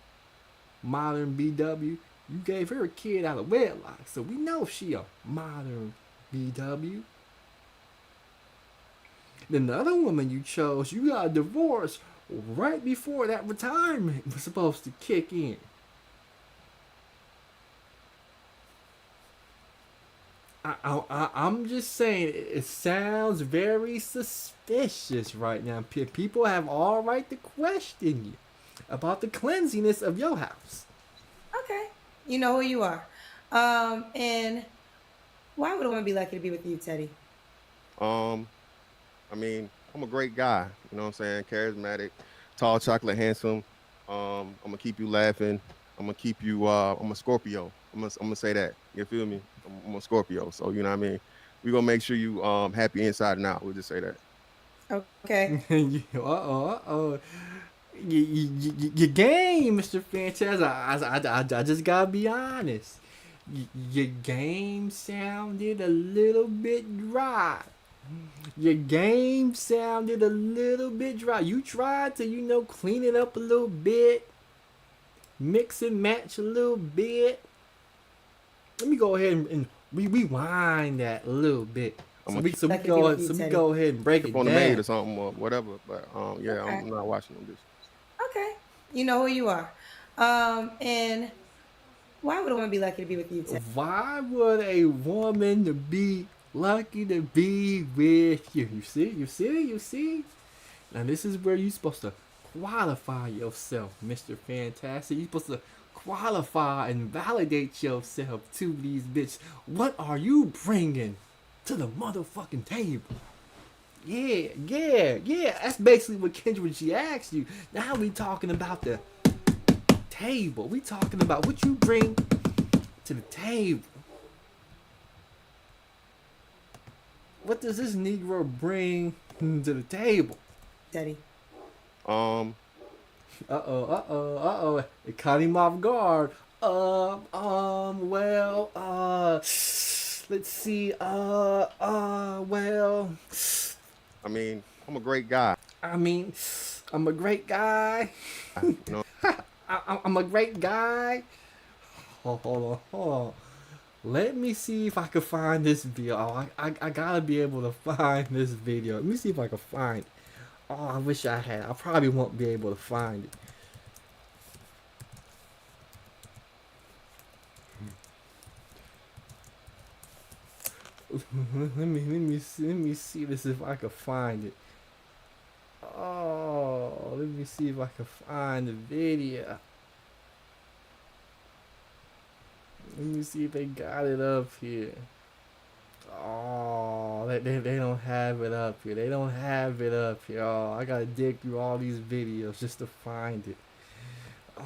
modern BW, you gave her a kid out of wedlock, so we know she a modern BW. Then the other woman you chose, you got a divorce right before that retirement was supposed to kick in. I'm just saying, it sounds very suspicious right now. People have all right to question you about the cleanliness of your house. Okay. You know who you are. And why would a woman be lucky to be with you, Teddy? I mean, I'm a great guy, you know what I'm saying? Charismatic, tall, chocolate, handsome. I'm gonna keep you laughing. I'm gonna keep you. I'm a Scorpio. I'm gonna say that. You feel me? I'm a Scorpio, so you know what I mean. We gonna make sure you happy inside and out. We'll just say that. Okay. Your game, Mr. Fantastic. I just gotta be honest. Your game sounded a little bit dry. Your game sounded a little bit dry. You tried to, clean it up a little bit, mix and match a little bit. Let me go ahead and rewind that a little bit. So we go ahead and break it on down. the maid or something or whatever. But yeah, okay. I'm not watching them this. Okay. You know who you are. And why would a woman be lucky to be with you, Teddy? Why would a woman be lucky to be with you? You see? Now this is where you're supposed to qualify yourself, Mr. Fantastic. You're supposed to qualify and validate yourself to these bitches. What are you bringing to the motherfucking table? Yeah. That's basically what Kendra G asked you. Now we talking about the table. We talking about what you bring to the table. What does this Negro bring to the table? Daddy. It caught him off guard. Let's see. I mean, I'm a great guy. I'm a great guy. No. I'm a great guy. Hold on. Let me see if I can find this video. Oh, I gotta be able to find this video. Let me see if I can find it. Oh, I wish I had. I probably won't be able to find it. Let me see this if I can find it. Oh, let me see if I can find the video. Let me see if they got it up here. Oh, they don't have it up here. They don't have it up here. Oh, I gotta dig through all these videos just to find it.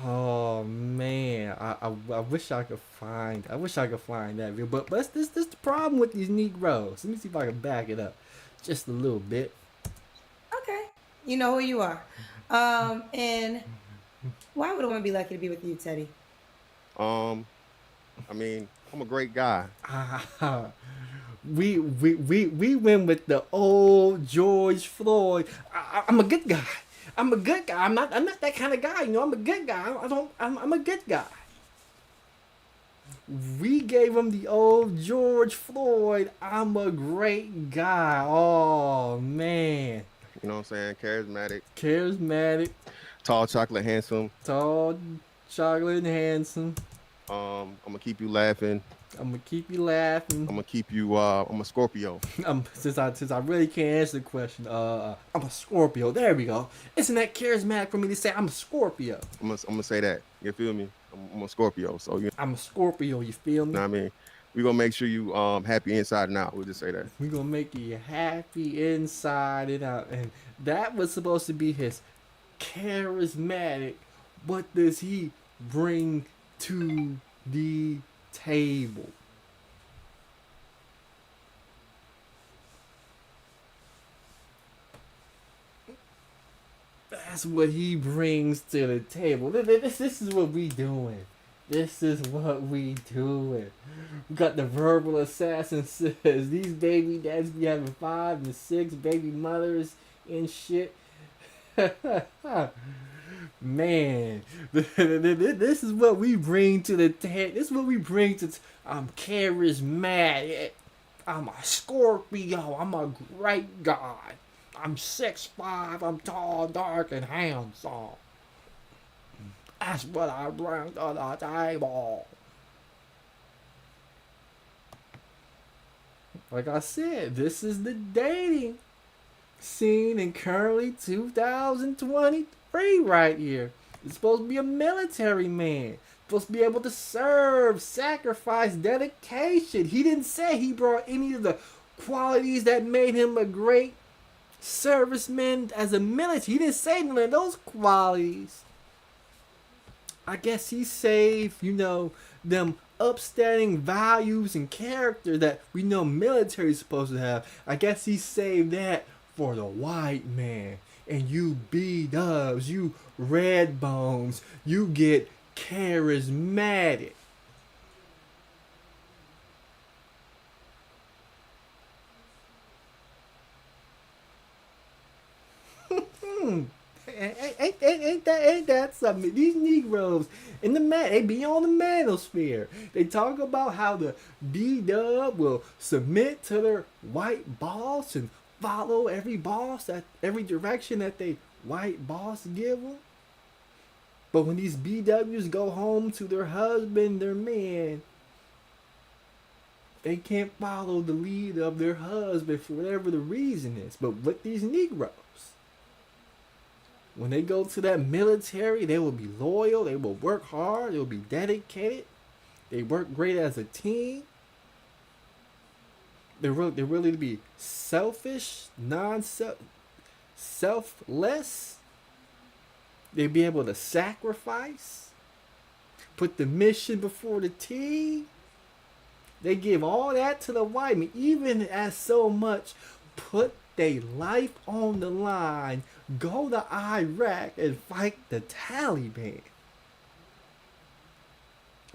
Oh man, I wish I could find. I wish I could find that video. But this the problem with these Negroes. Let me see if I can back it up, just a little bit. Okay, you know who you are. And why would a woman be lucky to be with you, Teddy? I mean, I'm a great guy. We went with the old George Floyd. I'm a good guy. I'm a good guy. I'm not that kind of guy. I'm a good guy. I'm a good guy. We gave him the old George Floyd, I'm a great guy. Oh, man. You know what I'm saying? Charismatic, Charismatic, tall, chocolate, handsome. tall, chocolate, and handsome. I'm gonna keep you laughing. I'm gonna keep you laughing. I'm gonna keep you. I'm a Scorpio. Since I really can't answer the question, I'm a Scorpio. There we go. Isn't that charismatic for me to say I'm a Scorpio? I'm gonna say that. You feel me? I'm a Scorpio. So you I'm a Scorpio. You feel me? know what I mean? We gonna make sure you happy inside and out. We'll just say that. We gonna make you happy inside and out, and that was supposed to be his charismatic. What does he bring to the table? That's what he brings to the table. This is what we doing. This is what we doing. We got the verbal assassin says these baby dads be having 5 and 6 baby mothers and shit. Man, this is what we bring to the table. This is what we bring to. I'm charismatic. I'm a Scorpio. I'm a great guy. I'm 6'5". I'm tall, dark, and handsome. That's what I bring to the table. Like I said, this is the dating scene in currently 2023 right here. It's supposed to be a military man. Supposed to be able to serve, sacrifice, dedication. He didn't say he brought any of the qualities that made him a great serviceman as a military. He didn't say none of those qualities. I guess he saved, them upstanding values and character that we know military is supposed to have. I guess he saved that for the white man. And you B-dubs, you red bones, you get charismatic. Ain't that something? These Negroes in they be on the manosphere. They talk about how the B-dub will submit to their white boss and follow every direction that they white boss give them. But when these BWs go home to their husband, their man, they can't follow the lead of their husband for whatever the reason is. But with these Negroes, when they go to that military, they will be loyal, they will work hard, they will be dedicated, they work great as a team. They're really to be selfish, selfless. They be able to sacrifice, put the mission before the team. They give all that to the white man, even as so much put their life on the line, go to Iraq and fight the Taliban.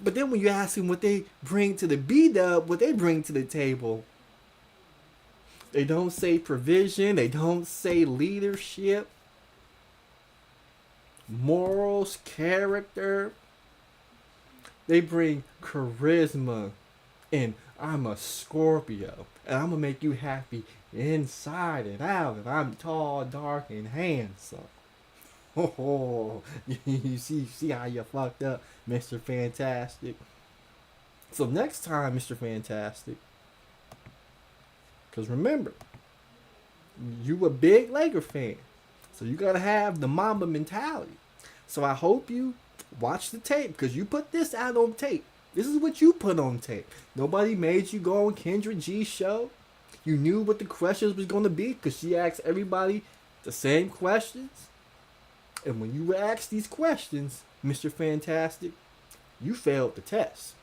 But then when you ask them what they bring to the B-dub, what they bring to the table, they don't say provision, they don't say leadership, morals, character. They bring charisma, and I'm a Scorpio, and I'm gonna make you happy inside and out, and I'm tall, dark, and handsome. Oh, you see how you fucked up, Mr. Fantastic. So next time, Mr. Fantastic, because remember, you a big Laker fan, so you gotta have the Mamba mentality. So I hope you watch the tape, because you put this out on tape. This is what you put on tape. Nobody made you go on Kendra G's show. You knew what the questions was going to be, because she asked everybody the same questions. And when you asked these questions, Mr. Fantastic, you failed the test.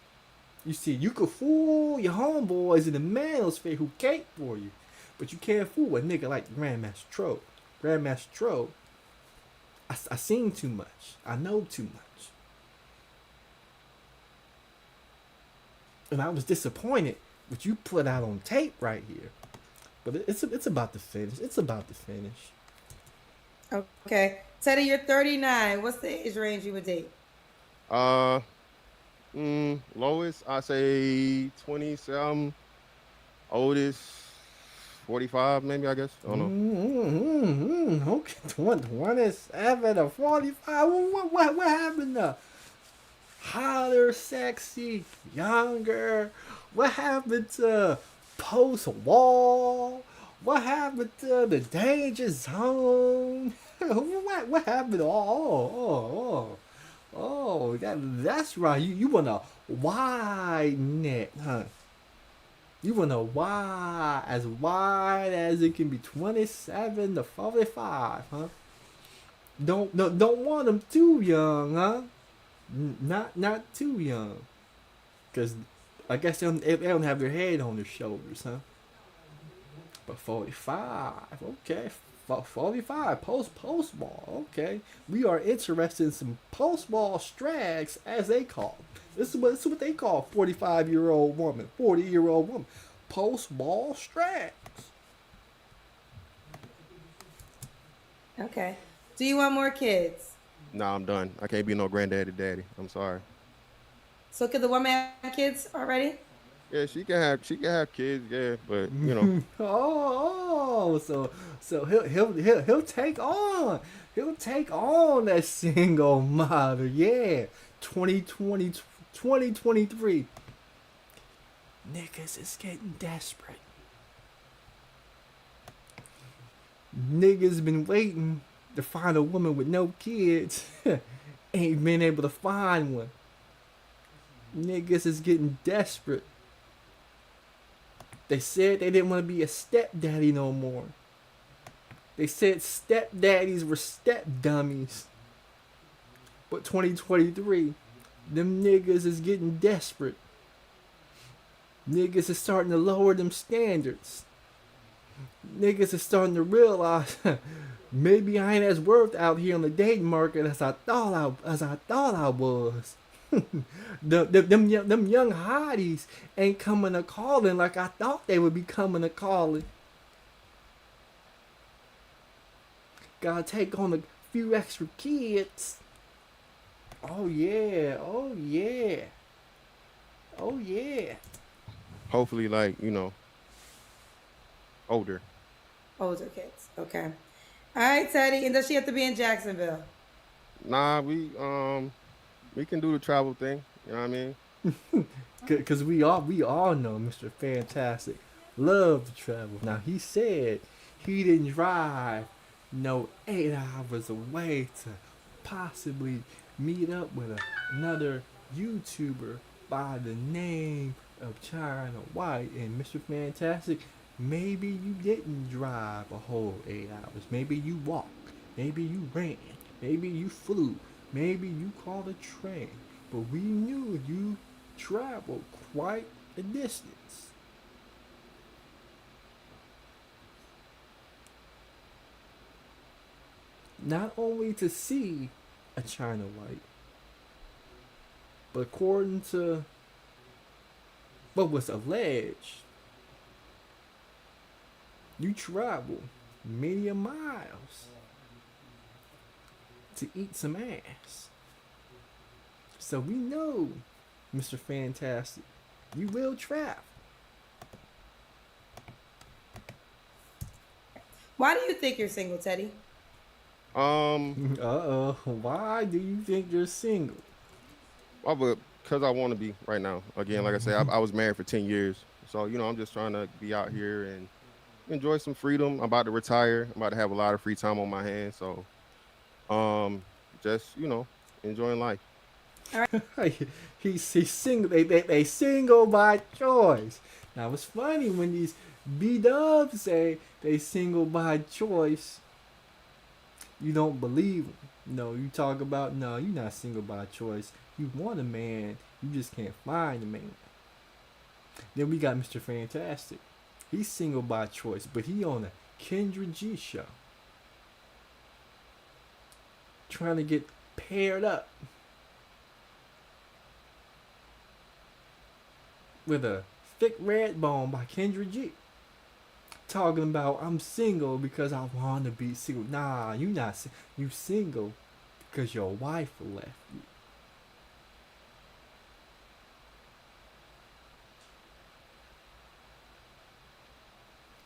You see, you could fool your homeboys in the manosphere who cape for you, but you can't fool a nigga like Grandmaster Troll. Grandmaster Troll, I seen too much. I know too much. And I was disappointed what you put out on tape right here. But it's about to finish. It's about to finish. Okay. Teddy, you're 39. What's the age range you would date? Lowest, I say 27. Oldest, 45, maybe, I guess. I don't know. Okay, 27 or 45. What happened to hotter, sexy, younger? What happened to post wall? What happened to the danger zone? What happened? That's right. You want a wide net, huh? You want a wide as it can be, 27 to 45, huh? Don't want them too young, huh? Not too young, cause I guess they don't have their head on their shoulders, huh? But 45, okay, 45 post ball, okay. We are interested in some post ball strags, as they call them. This is what they call 45-year-old woman, 40-year-old woman, post ball strags. Okay. Do you want more kids? Nah, I'm done. I can't be no granddaddy daddy. I'm sorry. So could the woman have kids already? Yeah, she can have kids, yeah, but you know, So he'll take on that single mother, yeah. 2020, 2023. Niggas is getting desperate. Niggas been waiting to find a woman with no kids. Ain't been able to find one. Niggas is getting desperate. They said they didn't want to be a stepdaddy no more. They said stepdaddies were step dummies. But 2023, them niggas is getting desperate. Niggas is starting to lower them standards. Niggas is starting to realize maybe I ain't as worth out here on the dating market as I thought I was. them young hotties ain't coming a calling like I thought they would be coming a calling. Gotta take on a few extra kids. Oh yeah. hopefully, like, older. Older kids. Okay. All right, Teddy. And does she have to be in Jacksonville? Nah, we can do the travel thing. You know what I mean? Cause we all know Mr. Fantastic love to travel. Now he said he didn't drive 8 hours away to possibly meet up with another YouTuber by the name of China White. And Mr. Fantastic, maybe you didn't drive a whole 8 hours. Maybe you walked. Maybe you ran. Maybe you flew. Maybe you called a train. But we knew you traveled quite a distance. Not only to see a China White, but according to what was alleged, you traveled many miles to eat some ass. So we know, Mr. Fantastic, you will travel. Why do you think you're single, Teddy? Why do you think you're single? Because I want to be right now. Again, like I said, I was married for 10 years. So, I'm just trying to be out here and enjoy some freedom. I'm about to retire. I'm about to have a lot of free time on my hands. So, just, enjoying life. He's single. They single by choice. Now it's funny when these B-dubs say they single by choice. You don't believe them. No, you talk about, no, you're not single by choice. You want a man, you just can't find a man. Then we got Mr. Fantastic. He's single by choice, but he on a Kendra G show, trying to get paired up with a thick red bone by Kendra G. Talking about, I'm single because I want to be single. Nah, you not. You single because your wife left you.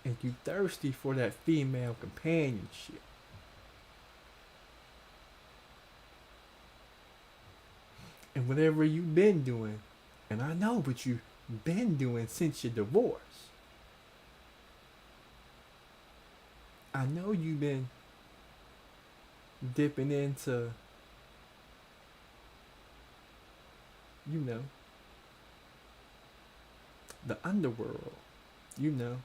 and you thirsty for that female companionship. And whatever you've been doing, and I know what you've been doing since your divorce. I know you've been dipping into, you know, the underworld, you know.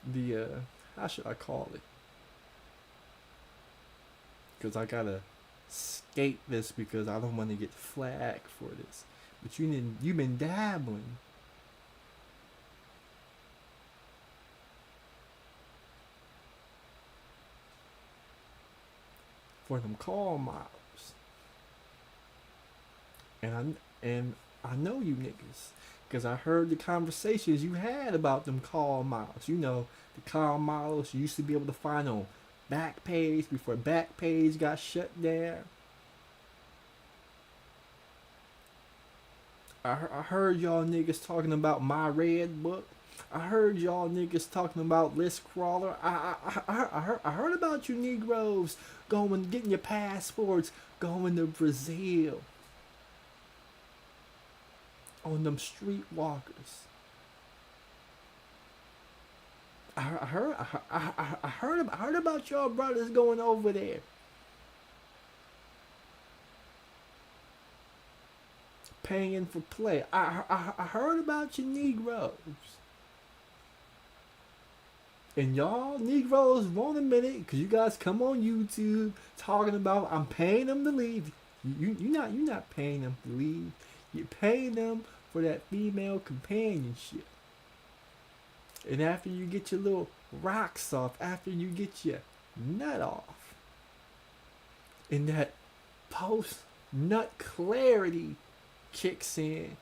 The, how should I call it? Because I gotta skate this because I don't want to get flagged for this. But you've been dabbling. For them call miles. And I know you niggas. Because I heard the conversations you had about them call miles. You know, the call miles you used to be able to find on Backpage before Backpage got shut down. I heard y'all niggas talking about My Red Book. I heard y'all niggas talking about List Crawler. I heard about you Negroes getting your passports, going to Brazil on them streetwalkers. I heard about y'all brothers going over there. Paying for play. I heard about you Negroes. And y'all Negroes won't admit it because you guys come on YouTube talking about I'm paying them to leave. You're not paying them to leave. You're paying them for that female companionship. And after you get your little rocks off, after you get your nut off, and that post-nut clarity kicks in,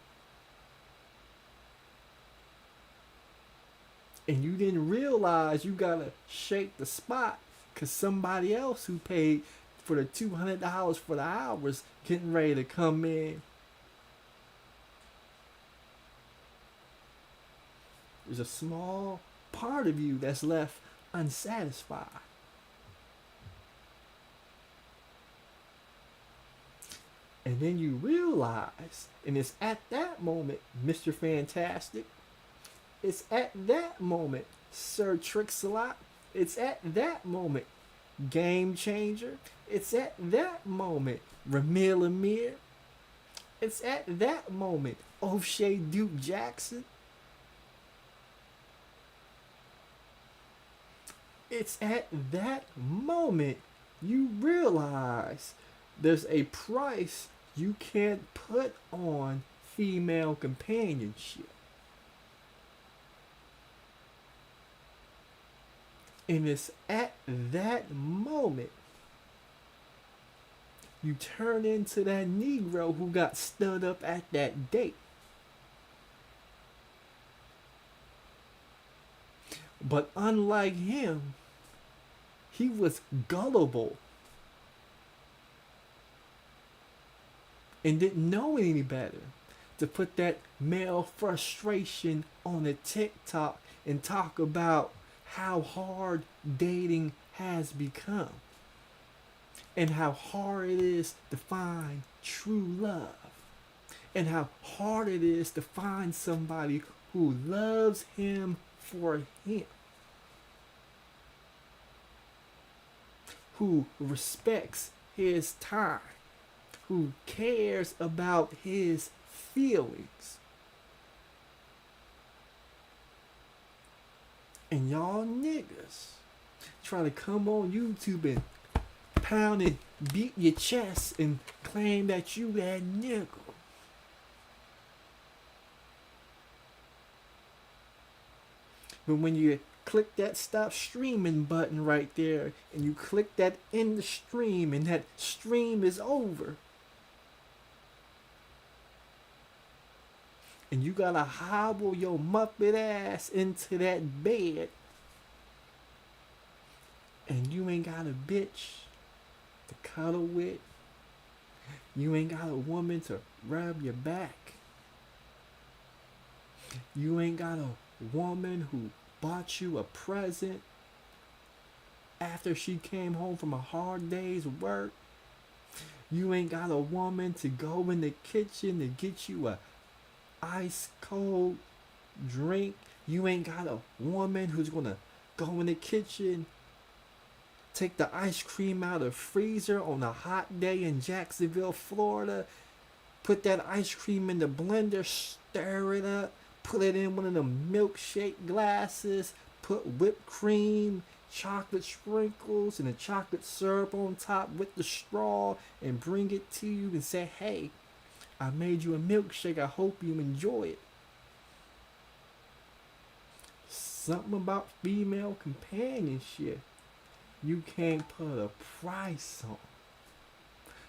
and you didn't realize you gotta shake the spot because somebody else who paid for the $200 for the hours getting ready to come in. There's a small part of you that's left unsatisfied. And then you realize, and it's at that moment, Mr. Fantastic, it's at that moment, Sir Trix-a-Lot, it's at that moment, Game Changer, it's at that moment, Ramil Amir, it's at that moment, O'Shea Duke Jackson. It's at that moment you realize there's a price you can't put on female companionship. And it's at that moment you turn into that Negro who got stood up at that date. But unlike him, he was gullible and didn't know any better to put that male frustration on a TikTok and talk about how hard dating has become and how hard it is to find true love and how hard it is to find somebody who loves him for him, who respects his time, who cares about his feelings. And y'all niggas try to come on YouTube and pound and beat your chest and claim that you that nigga. But when you click that stop streaming button right there and you click that end the stream and that stream is over, and you gotta hobble your muppet ass into that bed, and you ain't got a bitch to cuddle with, you ain't got a woman to rub your back, You ain't got a woman who bought you a present after she came home from a hard day's work. You ain't got a woman to go in the kitchen to get you a ice cold drink. You ain't got a woman who's gonna go in the kitchen, take the ice cream out of the freezer on a hot day in Jacksonville, Florida, put that ice cream in the blender, stir it up, put it in one of them milkshake glasses, put whipped cream, chocolate sprinkles, and a chocolate syrup on top with the straw, and bring it to you and say, hey, I made you a milkshake. I hope you enjoy it. Something about female companionship you can't put a price on.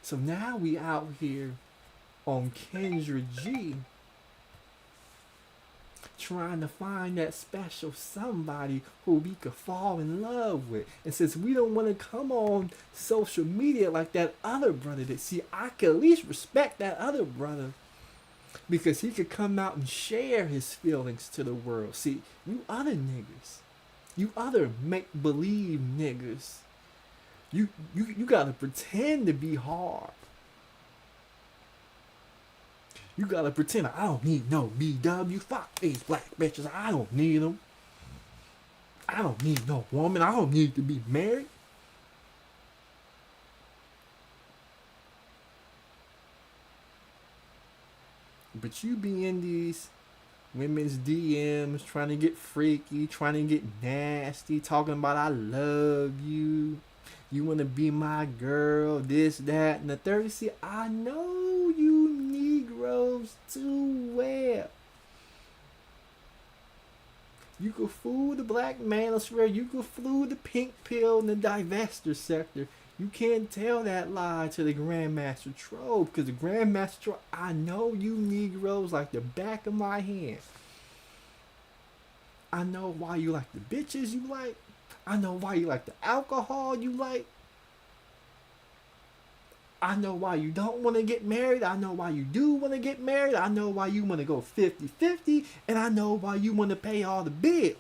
So now we out here on Kendra G trying to find that special somebody who we could fall in love with. And since we don't want to come on social media like that other brother did, see, I could at least respect that other brother because he could come out and share his feelings to the world. See, you other niggas, you other make-believe niggas, you gotta pretend to be hard. You gotta pretend I don't need no BW. Fuck these black bitches. I don't need them. I don't need no woman. I don't need to be married. But you be in these women's DMs trying to get freaky, trying to get nasty, talking about I love you. You want to be my girl, this, that, and the third. See, I know you Negroes too well. You could fool the black manosphere. You could fool the pink pill in the divester sector. You can't tell that lie to the Grandmaster Troll, because the Grandmaster Troll, I know you Negroes like the back of my hand. I know why you like the bitches you like. I know why you like the alcohol you like. I know why you don't want to get married. I know why you do want to get married. I know why you want to go 50-50. And I know why you want to pay all the bills.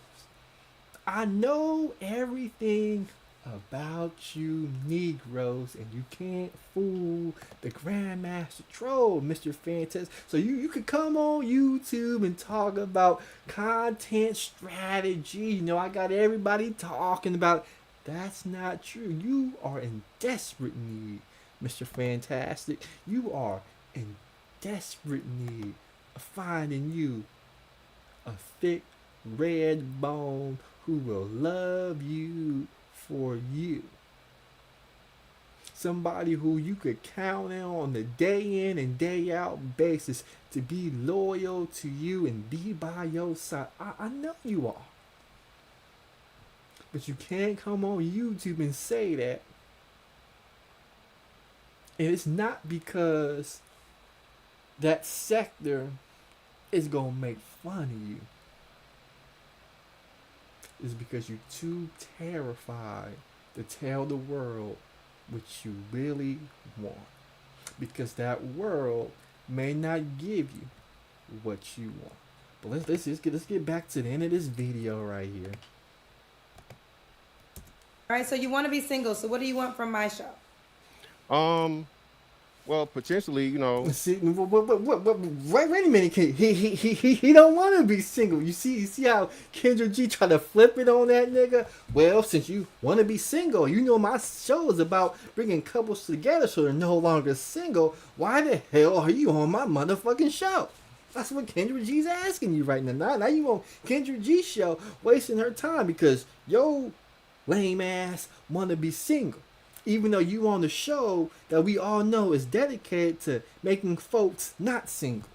I know everything about you Negroes, and you can't fool the Grandmaster Troll, Mr. Fantastic. So you could come on YouTube and talk about content strategy. You know, I got everybody talking about. That's not true. You are in desperate need, Mr. Fantastic. You are in desperate need of finding you a thick red bone who will love you for you. Somebody who you could count on the day in and day out basis to be loyal to you and be by your side. I know you are. But you can't come on YouTube and say that. And it's not because that sector is going to make fun of you. Is because you're too terrified to tell the world what you really want. Because that world may not give you what you want. But let's get back to the end of this video right here. All right, so you want to be single. So what do you want from my show? Well, potentially, you know. See, wait a minute, kid. He don't want to be single. You see how Kendra G try to flip it on that nigga? Well, since you want to be single, you know my show is about bringing couples together so they're no longer single. Why the hell are you on my motherfucking show? That's what Kendra G's asking you right now. Now you on Kendra G's show wasting her time because yo lame ass want to be single. Even though you on the show that we all know is dedicated to making folks not single.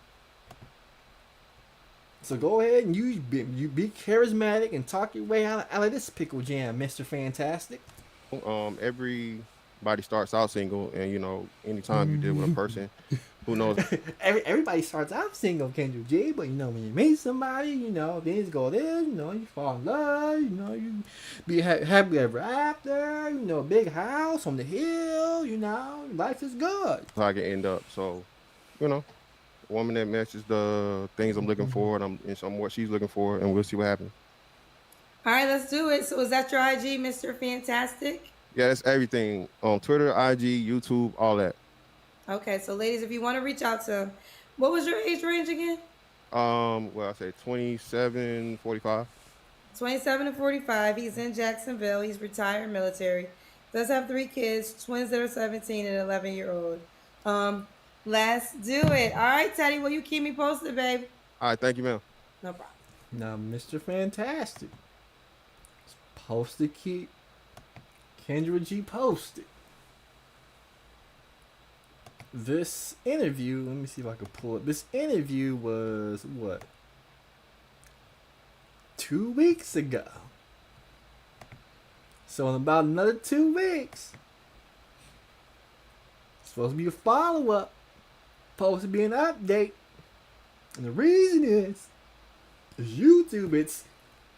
So go ahead and you be charismatic and talk your way out of this pickle jam, Mr. Fantastic. Everybody starts out single, and you know, anytime you deal with a person, who knows? Everybody starts out single, Kendra G, but you know, when you meet somebody, you know, things go there, you know, you fall in love, you know, you be happy ever after, you know, big house on the hill, you know, life is good. How I can end up. So, you know, A woman that matches the things I'm looking for, and I'm what she's looking for, and we'll see what happens. All right, let's do it. So is that your IG, Mr. Fantastic? Yeah, that's everything on Twitter, IG, YouTube, all that. Okay, so ladies, if you want to reach out to him, what was your age range again? Well, I say 27, 45. 27 to 45. He's in Jacksonville. He's retired military. Does have 3 kids, twins that are 17 and 11-year-old. Let's do it. All right, Teddy, will you keep me posted, babe? All right, thank you, ma'am. No problem. Now, Mr. Fantastic is supposed to keep Kendra G posted. This interview, let me see if I can pull it. This interview was what? 2 weeks ago. So in about another 2 weeks, it's supposed to be a follow-up. Supposed to be an update. And the reason is YouTube, it's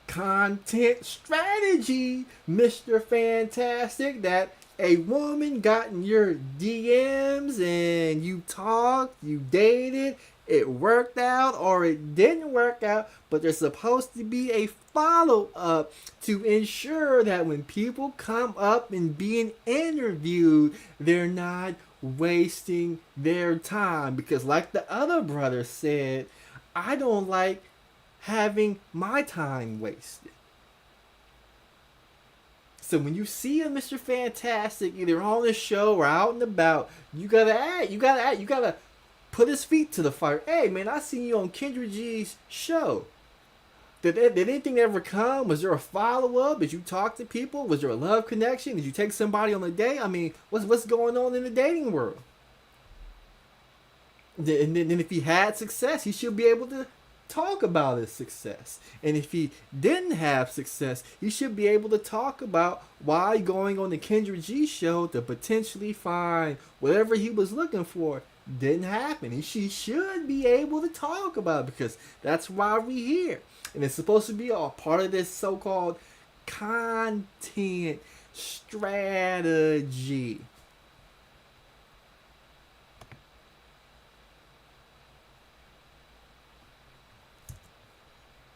content strategy, Mr. Fantastic, that a woman got in your DMs and you talked, you dated, it worked out or it didn't work out, but there's supposed to be a follow-up to ensure that when people come up and being interviewed, they're not wasting their time. Because like the other brother said, I don't like having my time wasted. So when you see a Mr. Fantastic either on the show or out and about, you gotta put his feet to the fire. Hey man, I seen you on Kendra G's show. Did anything ever come? Was there a follow-up? Did you talk to people? Was there a love connection? Did you take somebody on a date? I mean, what's going on in the dating world? And then if he had success, he should be able to talk about his success. And if he didn't have success, he should be able to talk about why going on the Kendra G show to potentially find whatever he was looking for didn't happen. And she should be able to talk about it, because that's why we're here. And it's supposed to be a part of this so-called content strategy.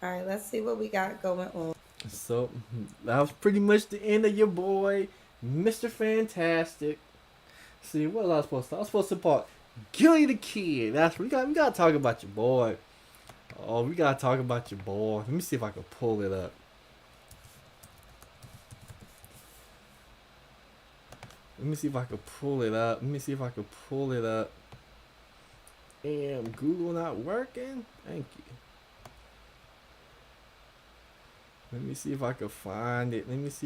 All right, let's see what we got going on. So that was pretty much the end of your boy, Mr. Fantastic. See, what was I supposed to? I was supposed to part Gillie the Kid. That's we gotta talk about your boy. Oh, we gotta talk about your boy. Let me see if I can pull it up. Let me see if I can pull it up. Damn, Google not working. Thank you. Let me see if I can find it. It's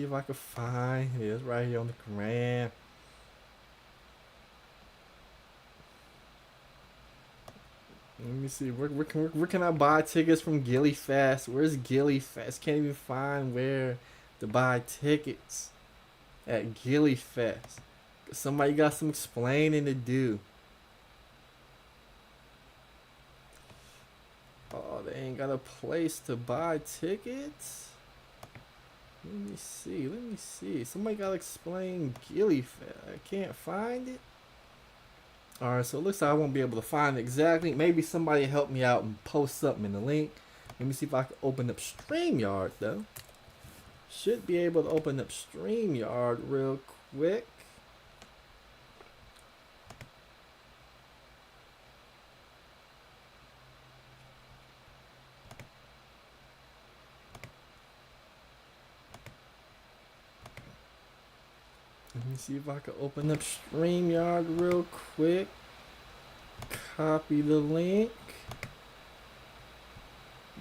right here on the gram. Let me see. Where can I buy tickets from Gillie Fest? Where's Gillie Fest? Can't even find where to buy tickets at Gillie Fest. Somebody got some explaining to do. Oh, they ain't got a place to buy tickets? Let me see. Somebody gotta explain Gillie Fest. I can't find it. Alright, so it looks like I won't be able to find it exactly. Maybe somebody help me out and post something in the link. Let me see if I can open up StreamYard though. Should be able to open up StreamYard real quick. Let me see if I can open up StreamYard real quick. Copy the link.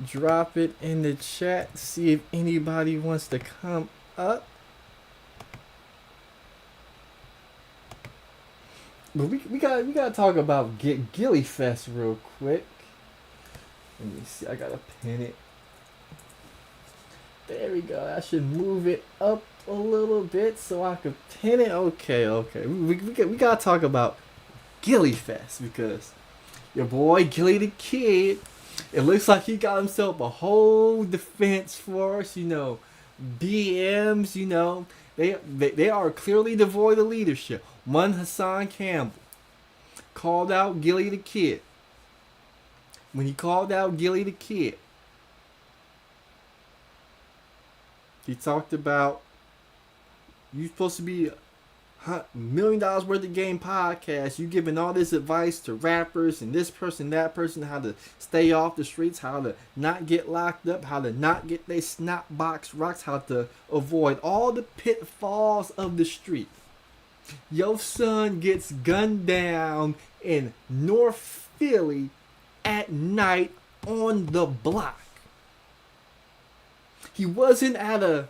Drop it in the chat. See if anybody wants to come up. But we gotta talk about Gillie Fest real quick. Let me see. I gotta pin it. There we go. I should move it up a little bit so I can pin it. Okay. We gotta talk about Gillie Fest, because your boy Gillie the Kid, it looks like he got himself a whole defense force. You know, DMs. You know, they are clearly devoid of leadership. One Hassan Campbell called out Gillie the Kid. when he called out Gillie the Kid, he talked about you supposed to be $1 million worth of game podcast. You giving all this advice to rappers and this person, that person, how to stay off the streets, how to not get locked up, how to not get their snot box rocks, how to avoid all the pitfalls of the street. Your son gets gunned down in North Philly at night on the block. He wasn't at a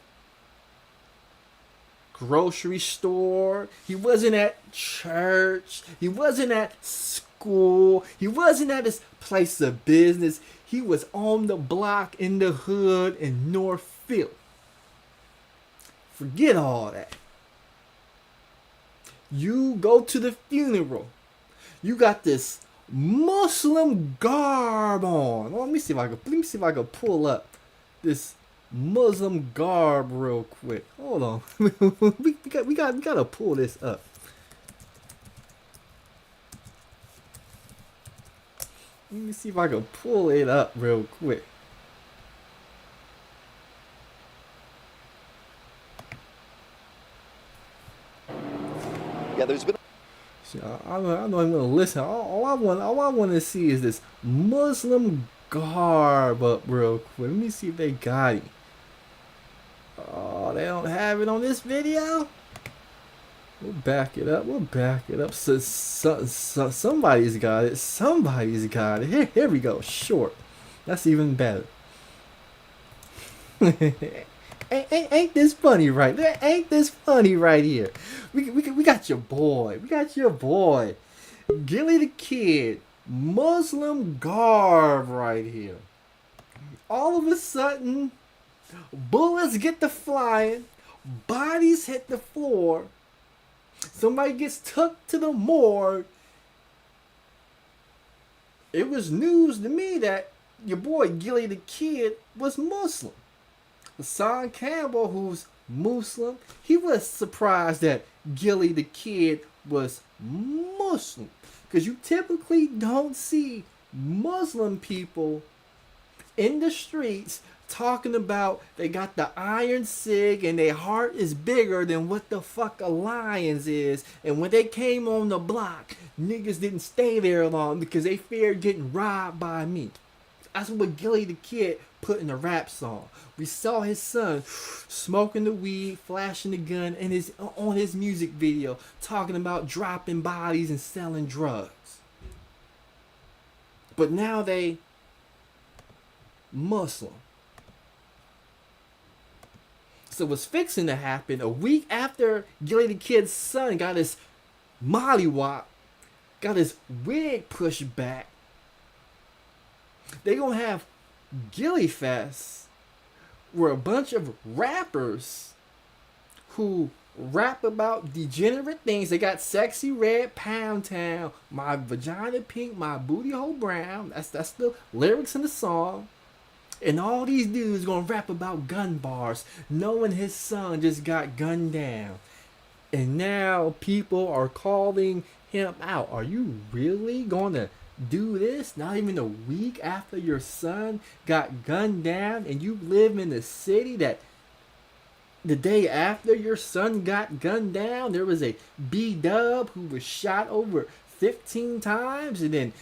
grocery store. He wasn't at church. He wasn't at school. He wasn't at his place of business. He was on the block in the hood in North Philly. Forget all that. You go to the funeral. You got this Muslim garb on. Let me see if I can pull up this Muslim garb real quick. Hold on. we gotta pull this up. Let me see if I can pull it up real quick. Yeah, there's been. I know I'm gonna listen. All I want to see is this Muslim garb up real quick. Let me see if they got it. Oh, they don't have it on this video. We'll back it up. So, somebody's got it. Somebody's got it. Here we go. Short. That's even better. Ain't this funny right there? Ain't this funny right here? We got your boy. We got your boy. Gillie the Kid. Muslim garb right here. All of a sudden, bullets get to flying. Bodies hit the floor. Somebody gets took to the morgue. It was news to me that your boy Gillie the Kid was Muslim. Hassan Campbell, who's Muslim, he was surprised that Gillie the Kid was Muslim. Because you typically don't see Muslim people in the streets talking about they got the iron sig and their heart is bigger than what the fuck a lion's is. And when they came on the block, niggas didn't stay there long because they feared getting robbed by me. That's what Gillie the Kid put in a rap song. We saw his son smoking the weed, flashing the gun, and on his music video talking about dropping bodies and selling drugs. But now they Muslim. So what's fixing to happen a week after Gillie the Kid's son got his mollywop, got his wig pushed back, they gonna have Gillie Fest, where a bunch of rappers who rap about degenerate things. They got Sexy Red, Pound Town, My Vagina Pink, My Booty Hole Brown. That's the lyrics in the song. And all these dudes gonna rap about gun bars, knowing his son just got gunned down. And now people are calling him out. Are you really gonna do this? Not even a week after your son got gunned down, and you live in a city that the day after your son got gunned down, there was a B-Dub who was shot over 15 times, and then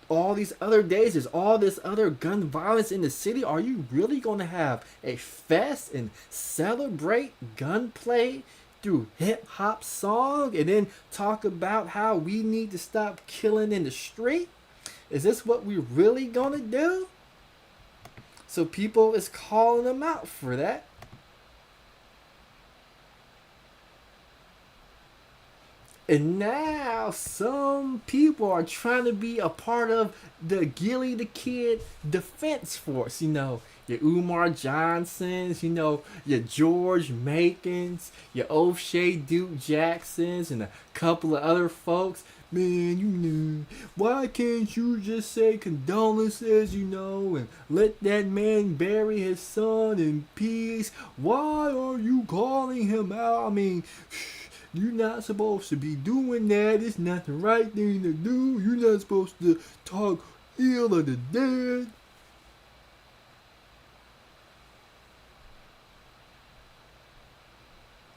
all these other days there's all this other gun violence in the city. Are you really going to have a fest and celebrate gunplay through hip-hop song and then talk about how we need to stop killing in the street? Is this what we really gonna do? So people is calling them out for that. And now some people are trying to be a part of the Gillie the Kid defense force. You know, your Umar Johnsons, you know, your George Makins, your O'Shea Duke Jacksons, and a couple of other folks. Man, you know, why can't you just say condolences, you know, and let that man bury his son in peace? Why are you calling him out? I mean, you're not supposed to be doing that. It's not the right thing to do. You're not supposed to talk Ill of the dead.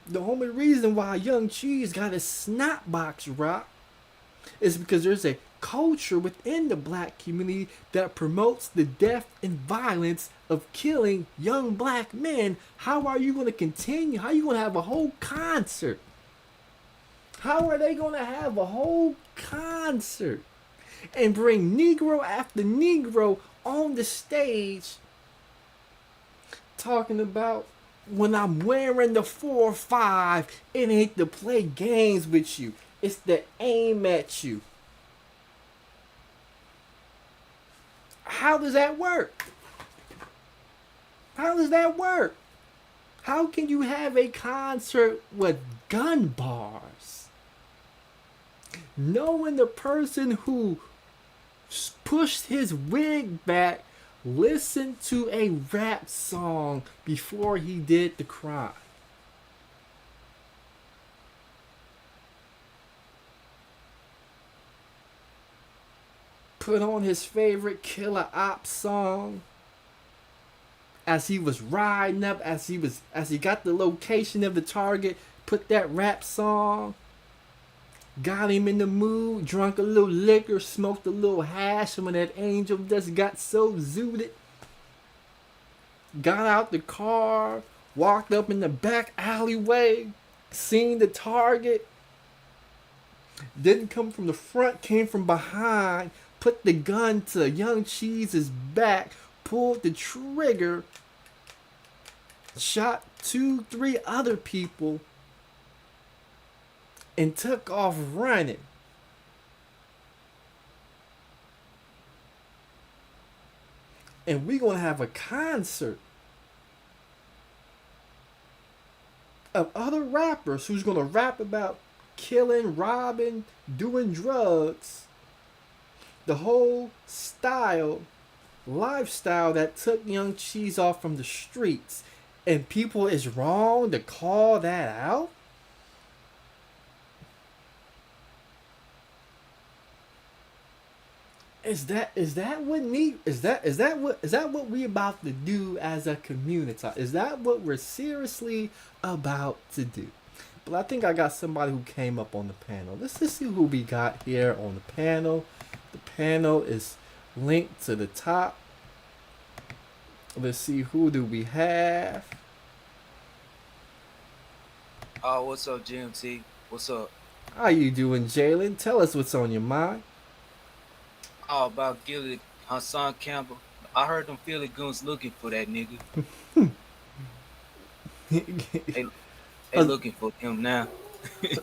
The only reason why Young Cheese got his snapbox rock is because there's a culture within the black community that promotes the death and violence of killing young black men. How are you going to continue? How are you going to have a whole concert? How are they going to have a whole concert and bring Negro after Negro on the stage talking about, when I'm wearing the 4-5, it ain't to play games with you. It's to aim at you. How does that work? How does that work? How can you have a concert with gun bars, knowing the person who pushed his wig back listened to a rap song before he did the crime? Put on his favorite Killer Op song as he was riding up, as he got the location of the target, put that rap song, got him in the mood, drunk a little liquor, smoked a little hash, and when that angel just got so zooted, got out the car, walked up in the back alleyway, seen the target, didn't come from the front, came from behind, put the gun to Young Cheese's back, pulled the trigger, shot 2-3 other people, and took off running. And we're going to have a concert of other rappers who's going to rap about killing, robbing, doing drugs. The whole lifestyle that took Young Cheese off from the streets. And people is wrong to call that out? Is that what we about to do as a community? Is that what we're seriously about to do? But I think I got somebody who came up on the panel. Let's just see who we got here on the panel. The panel is linked to the top. Let's see, who do we have? What's up, GMT? What's up? How you doing, Jalen? Tell us what's on your mind. About Gillie, Hassan Campbell. I heard them Philly goons looking for that nigga. they looking for him now.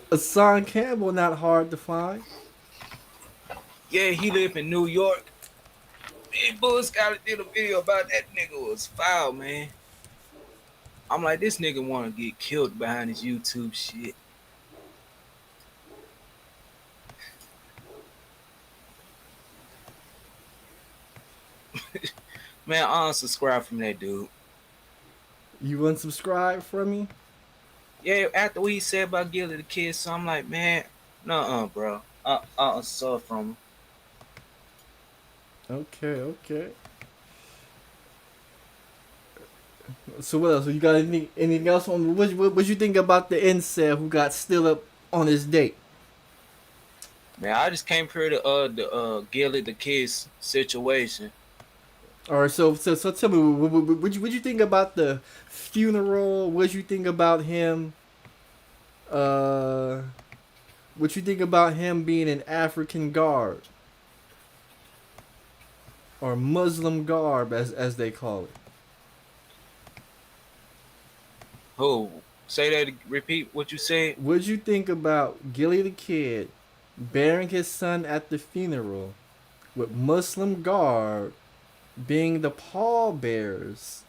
Hassan Campbell not hard to find. Yeah, he live in New York. Me and Bull Scott did a video about that nigga was foul, man. I'm like, this nigga want to get killed behind his YouTube shit. Man, I unsubscribe from that dude. You unsubscribe from me? Yeah, after what he said about Gillie the kid, so I'm like, man, nuh-uh, bro. I unsub from him. Okay. So what else? You got anything else on? What you think about the incel who got still up on his date? Man, I just came here to the Gillie the kid's situation. All right, so tell me, what you think about the funeral? What you think about him? What you think about him being an African garb or Muslim garb, as they call it? Oh, say that. Repeat what you said. What'd you think about Gillie the kid burying his son at the funeral with Muslim garb, being the pallbearers?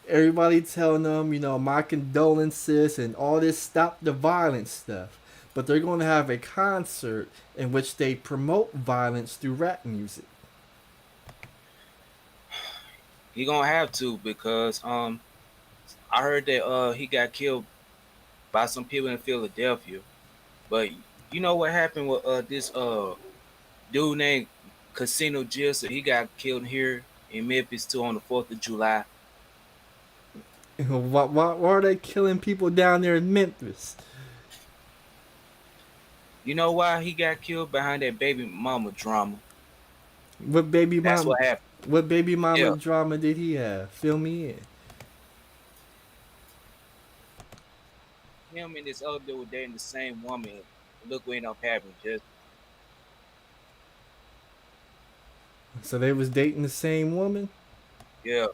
Everybody telling them, my condolences and all this stop the violence stuff. But they're going to have a concert in which they promote violence through rap music. You're going to have to, because I heard that he got killed by some people in Philadelphia. But you know what happened with this dude named Casino Jill, so he got killed here in Memphis too on the 4th of July. Why are they killing people down there in Memphis? You know why he got killed? Behind that baby mama drama. What baby That's mama? what happened. What baby mama Yeah. drama did he have? Fill me in. Him and this other dude were dating the same woman. Look what ended up happening. Just So they was dating the same woman. yeah.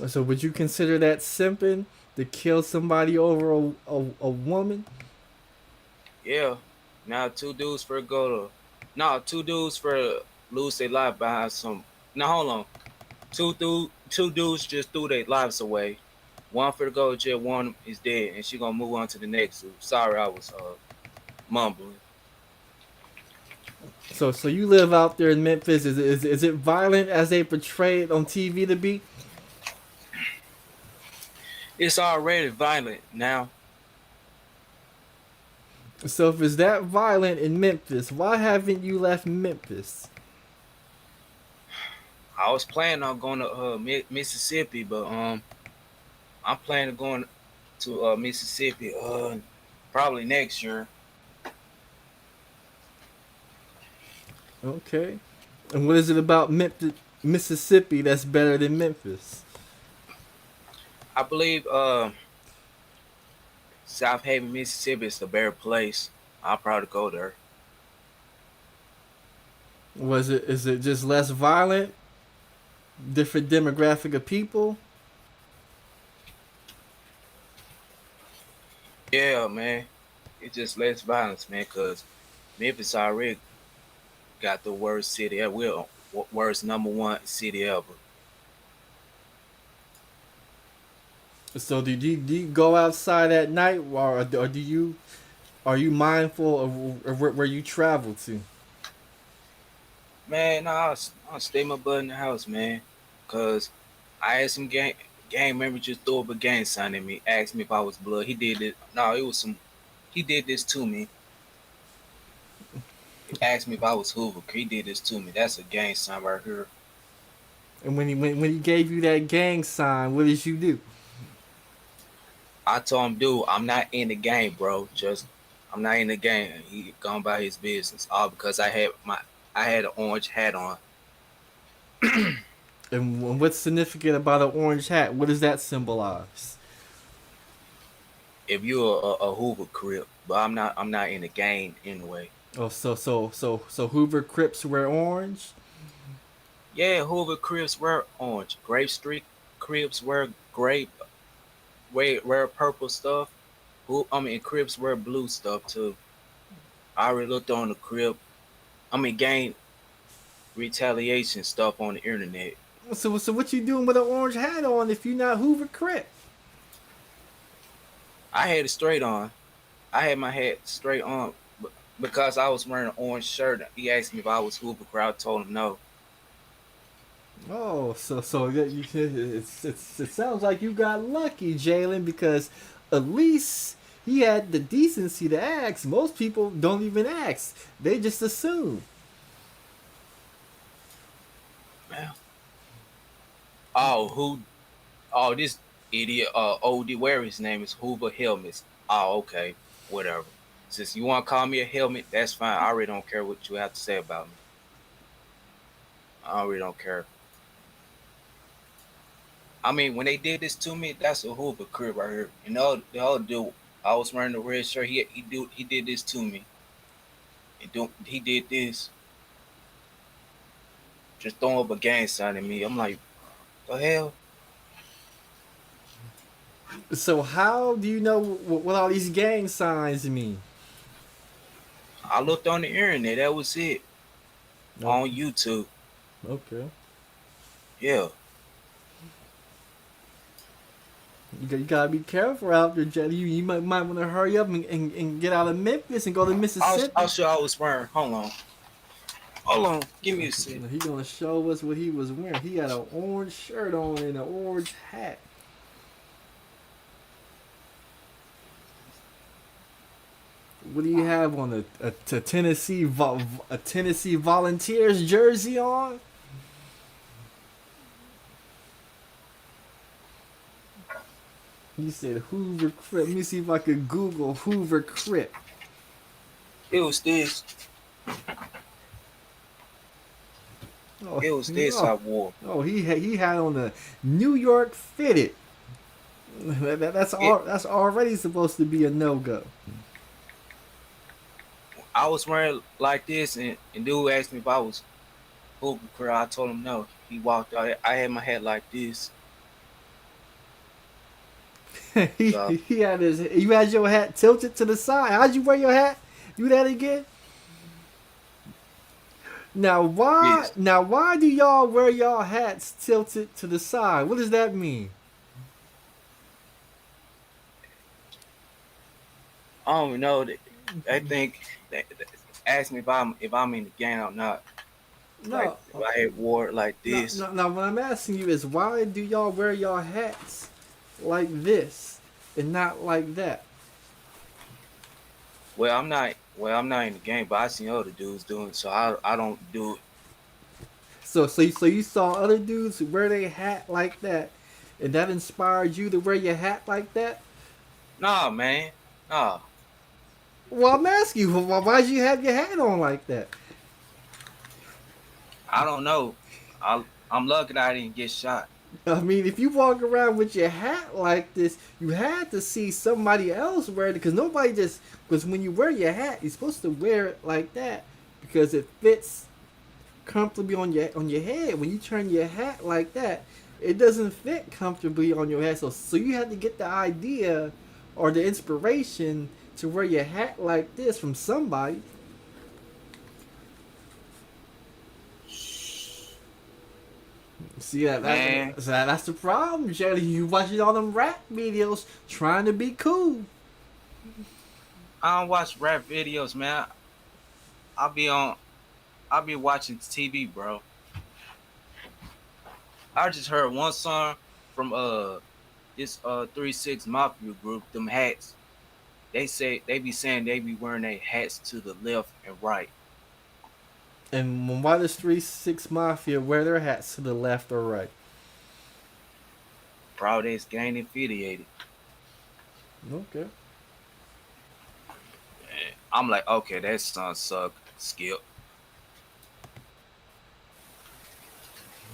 So would you consider that simping to kill somebody over a woman? Yeah. Now two dudes lose their life behind some. Now hold on. Two dudes just threw their lives away. One for to go to jail, one is dead, and she gonna move on to the next dude. Sorry, I was mumbling. So you live out there in Memphis. Is it violent as they portray it on TV to be? It's already violent now. So if it's that violent in Memphis, why haven't you left Memphis? I was planning on going to Mississippi, but I'm planning on going to Mississippi probably next year. Okay. And what is it about Mississippi that's better than Memphis? I believe South Haven, Mississippi is the better place. I'll probably go there. Is it just less violent? Different demographic of people? Yeah, man. It's just less violence, man, because Memphis already got the worst city ever. We're worst #1 city ever. So do you go outside at night, or are you mindful of where you travel to? Man, I'll stay my butt in the house, man, because I had some gang members just throw up a gang sign at me, asked me if I was blood. He did it. No, it was he did this to me. He asked me if I was Hoover. He did this to me. That's a gang sign right here. And when he gave you that gang sign, what did you do? I told him, dude, I'm not in the game, bro. I'm not in the game. He gone by his business. All because I had an orange hat on. And what's significant about an orange hat? What does that symbolize? If you're a Hoover Crip, but I'm not in the game anyway. Oh, so Hoover Crips wear orange? Yeah, Hoover Crips wear orange. Grape Street Crips wear wear purple stuff. Crips wear blue stuff too. I already looked on the Crip. Gang retaliation stuff on the internet. So what you doing with an orange hat on if you're not Hoover Crip? I had it straight on. I had my hat straight on because I was wearing an orange shirt. He asked me if I was Hoover Crip. I told him no. Oh, so it sounds like you got lucky, Jalen, because at least he had the decency to ask. Most people don't even ask; they just assume. This idiot, OD, where his name is Hoover Helmets. Oh, okay, whatever. Since you want to call me a helmet, that's fine. I really don't care what you have to say about me. I really don't care. When they did this to me, that's a Hoover crib right here. You know, the other dude, I was wearing the red shirt. He did this to me. He did this. Just throwing up a gang sign at me. I'm like, the hell? So how do you know what all these gang signs mean? I looked on the internet. That was it. Okay. On YouTube. Okay. Yeah. You gotta be careful out there, Jelly. You might want to hurry up and get out of Memphis and go to Mississippi. I'll show I was wearing. Hold on. Give me a second. He gonna show us what he was wearing. He had an orange shirt on and an orange hat. What do you have on a Tennessee Volunteers jersey on? You said Hoover Crip. Let me see if I could Google Hoover Crip. It was this. Oh, It was this I wore. Oh, he had on the New York Fitted. That's already supposed to be a no-go. I was wearing like this, and dude asked me if I was Hoover Crip. I told him no. He walked out. I had my hat like this. He had his. You had your hat tilted to the side. How'd you wear your hat? Do that again. Now why? Yes. Now why do y'all wear y'all hats tilted to the side? What does that mean? I don't even know. I think they asked me if I'm in the gang or not. No. Like, if I had wore it like this. No, what I'm asking you is why do y'all wear y'all hats like this and not like that? Well, I'm not in the game, but I seen other dudes doing it, so I don't do it. So you saw other dudes wear their hat like that, and that inspired you to wear your hat like that? Nah, man. Nah. Well, I'm asking you, why'd you have your hat on like that? I don't know. I'm lucky that I didn't get shot. I mean, if you walk around with your hat like this, you had to see somebody else wear it, because when you wear your hat, you're supposed to wear it like that because it fits comfortably on your head. When you turn your hat like that, it doesn't fit comfortably on your head. So you had to get the idea or the inspiration to wear your hat like this from somebody. See that's the problem, Jelly. You watching all them rap videos trying to be cool. I don't watch rap videos, man. I'll be watching TV, bro. I just heard one song from this 3-6 Mafia group, them hats. They be saying they be wearing their hats to the left and right. And why does 3-6 Mafia wear their hats to the left or right? Probably it's gang affiliated. Okay. I'm like, okay, that song suck. Skip.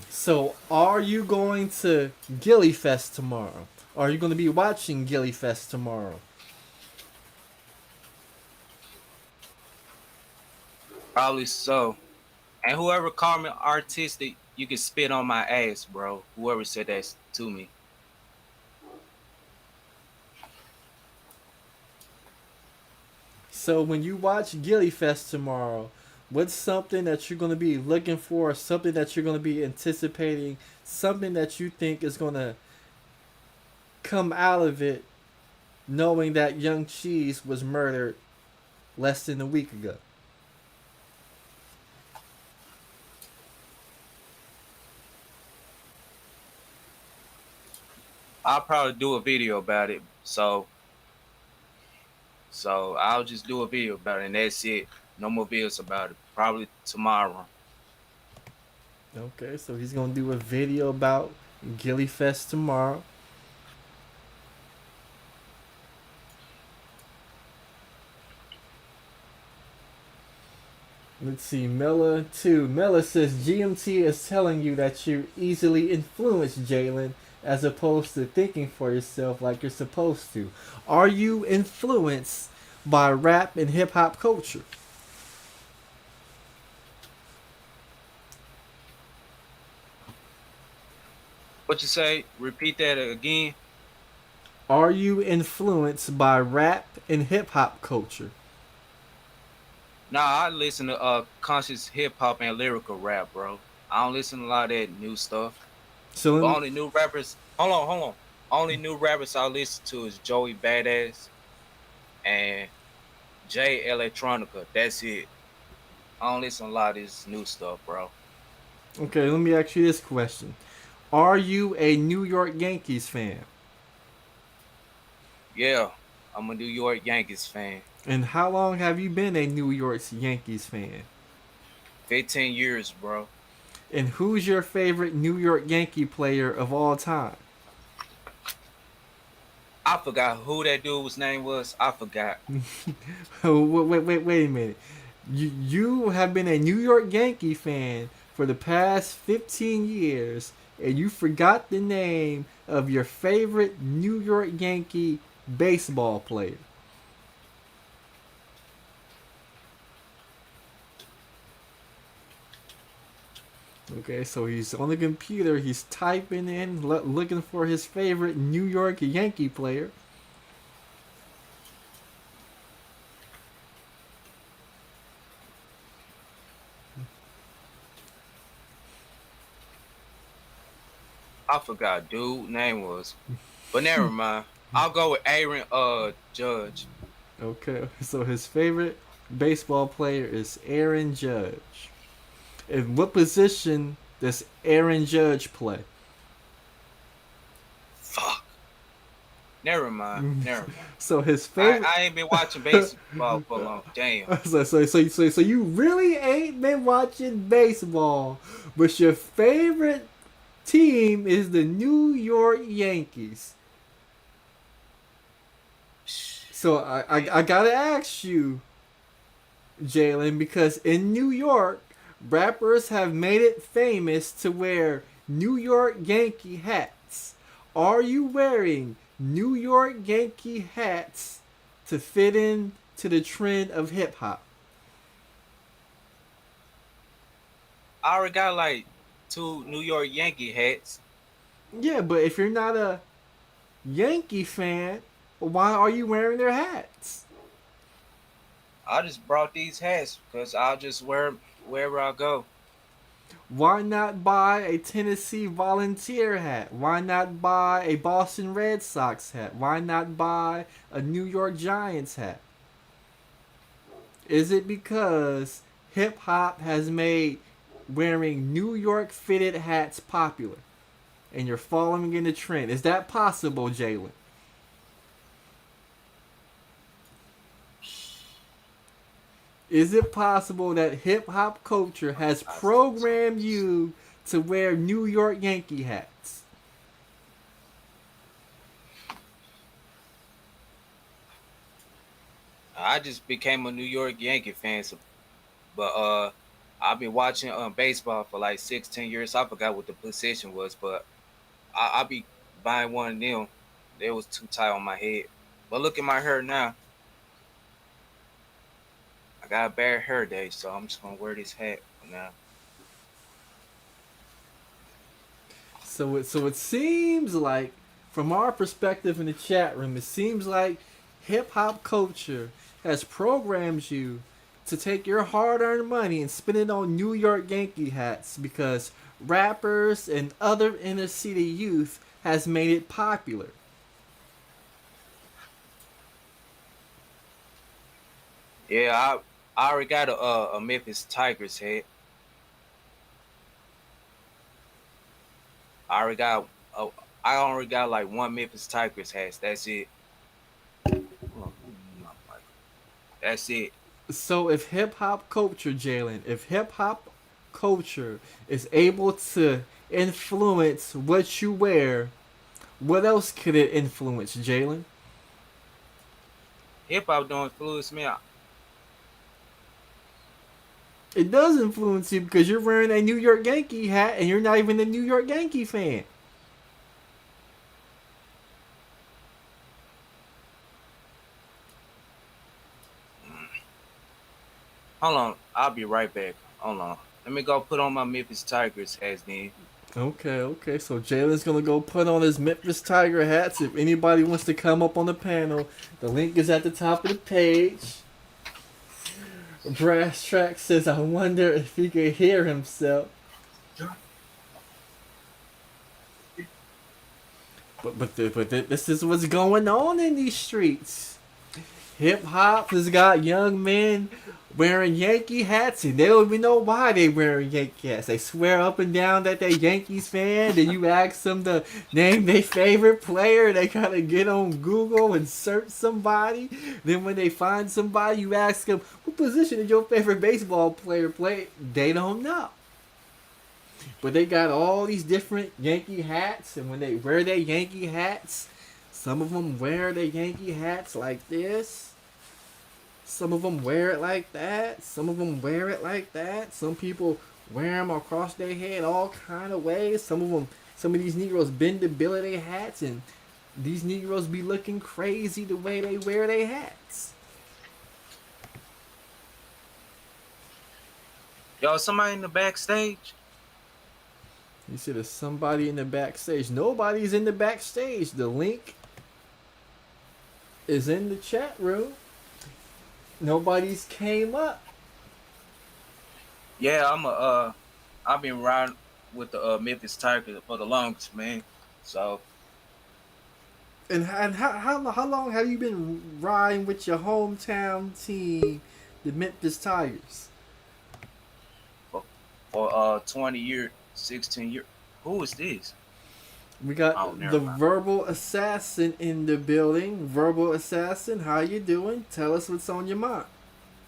So, are you going to Gillie Fest tomorrow? Are you going to be watching Gillie Fest tomorrow? Probably so. And whoever called me artistic, you can spit on my ass, bro. Whoever said that to me. So when you watch Gillie Fest tomorrow, what's something that you're going to be looking for, something that you're going to be anticipating, something that you think is going to come out of it, knowing that Young Cheese was murdered less than a week ago? I'll probably do a video about it. So I'll just do a video about it, and that's it. No more videos about it. Probably tomorrow. Okay, so he's going to do a video about Gillie Fest tomorrow. Let's see, Mela 2. Mela says GMT is telling you that you're easily influenced, Jalen, as opposed to thinking for yourself like you're supposed to. Are you influenced by rap and hip hop culture? What you say? Repeat that again. Are you influenced by rap and hip hop culture? Nah, I listen to conscious hip hop and lyrical rap, bro. I don't listen to a lot of that new stuff. So But only new rappers. Hold on. Only new rappers I listen to is Joey Badass and Jay Electronica. That's it. I don't listen to a lot of this new stuff, bro. Okay, let me ask you this question. Are you a New York Yankees fan? Yeah, I'm a New York Yankees fan. And how long have you been a New York Yankees fan? 15 years, bro. And who's your favorite New York Yankee player of all time? I forgot who that dude's name was. I forgot. Wait a minute. You have been a New York Yankee fan for the past 15 years, and you forgot the name of your favorite New York Yankee baseball player. Okay, so he's on the computer, he's typing in, looking for his favorite New York Yankee player. I forgot dude name was. But never mind. I'll go with Aaron Judge. Okay, so his favorite baseball player is Aaron Judge. In what position does Aaron Judge play? Fuck. Never mind. Never mind. So his favorite. I ain't been watching baseball for long. Damn. So you really ain't been watching baseball, but your favorite team is the New York Yankees. So I gotta ask you, Jalen, because in New York, rappers have made it famous to wear New York Yankee hats. Are you wearing New York Yankee hats to fit in to the trend of hip hop? I already got like 2 New York Yankee hats. Yeah, but if you're not a Yankee fan, why are you wearing their hats? I just brought these hats because I'll just wear them wherever I go. Why not buy a Tennessee Volunteer hat? Why not buy a Boston Red Sox hat? Why not buy a New York Giants hat? Is it because hip hop has made wearing New York fitted hats popular and you're following in the trend? Is that possible, Jalen? Is it possible that hip hop culture has programmed you to wear New York Yankee hats? I just became a New York Yankee fan, but I've been watching baseball for like 16 years. I forgot what the position was, but I be buying one of them. They was too tight on my head. But look at my hair now. I got a bad hair day, so I'm just gonna wear this hat for now. So it seems like, from our perspective in the chat room, it seems like hip hop culture has programmed you to take your hard-earned money and spend it on New York Yankee hats because rappers and other inner city youth has made it popular. Yeah, I already got a Memphis Tigers hat. I already got like one Memphis Tigers hat. That's it. That's it. So if hip hop culture, Jalen, if hip hop culture is able to influence what you wear, what else could it influence, Jalen? Hip hop don't influence me. It does influence you because you're wearing a New York Yankee hat and you're not even a New York Yankee fan. Hold on, I'll be right back. Hold on. Let me go put on my Memphis Tigers hats then. Okay. So Jalen's gonna go put on his Memphis Tiger hats. If anybody wants to come up on the panel, the link is at the top of the page. Brass Track says, "I wonder if he could hear himself." But this is what's going on in these streets. Hip hop has got young men wearing Yankee hats, and they don't even know why they wearing Yankee hats. They swear up and down that they Yankees fan. Then you ask them to name their favorite player. They gotta get on Google and search somebody. Then when they find somebody, you ask them, "What position did your favorite baseball player play?" They don't know. But they got all these different Yankee hats, and when they wear their Yankee hats, some of them wear their Yankee hats like this. Some of them wear it like that. Some of them wear it like that. Some people wear them across their head all kind of ways. Some of these Negroes bend the bill of their hats, and these Negroes be looking crazy the way they wear their hats. Yo, somebody in the backstage? You see, there's somebody in the backstage. Nobody's in the backstage. The link is in the chat room. Nobody's came up. Yeah, I've been riding with the Memphis Tigers for the longest, man. So. And how long have you been riding with your hometown team, the Memphis Tigers? For 20 years, 16 years. Who is this? We got the Verbal Assassin in the building. Verbal Assassin, how you doing? Tell us what's on your mind.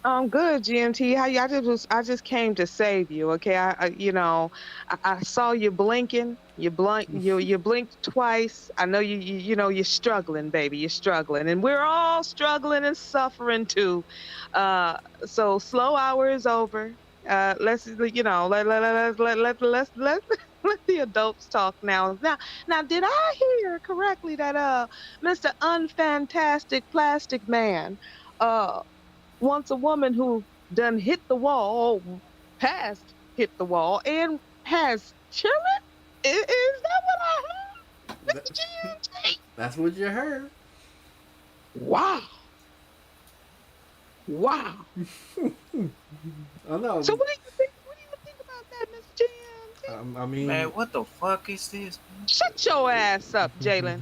I'm good, GMT. How you? I just came to save you. Okay, I saw you blinking. You blinked twice. I know you're struggling, baby. You're struggling, and we're all struggling and suffering too. So slow hour is over. Let's let the adults talk now. Now, did I hear correctly that Mr. Unfantastic Plastic Man wants a woman who done hit the wall, past hit the wall, and has children? Is that what I heard, Mr. GMT? That's what you heard. Wow. I know. So what do you think? What do you think about that, Mr. GMT? I mean, man, what the fuck is this? Shut your ass up, Jalen.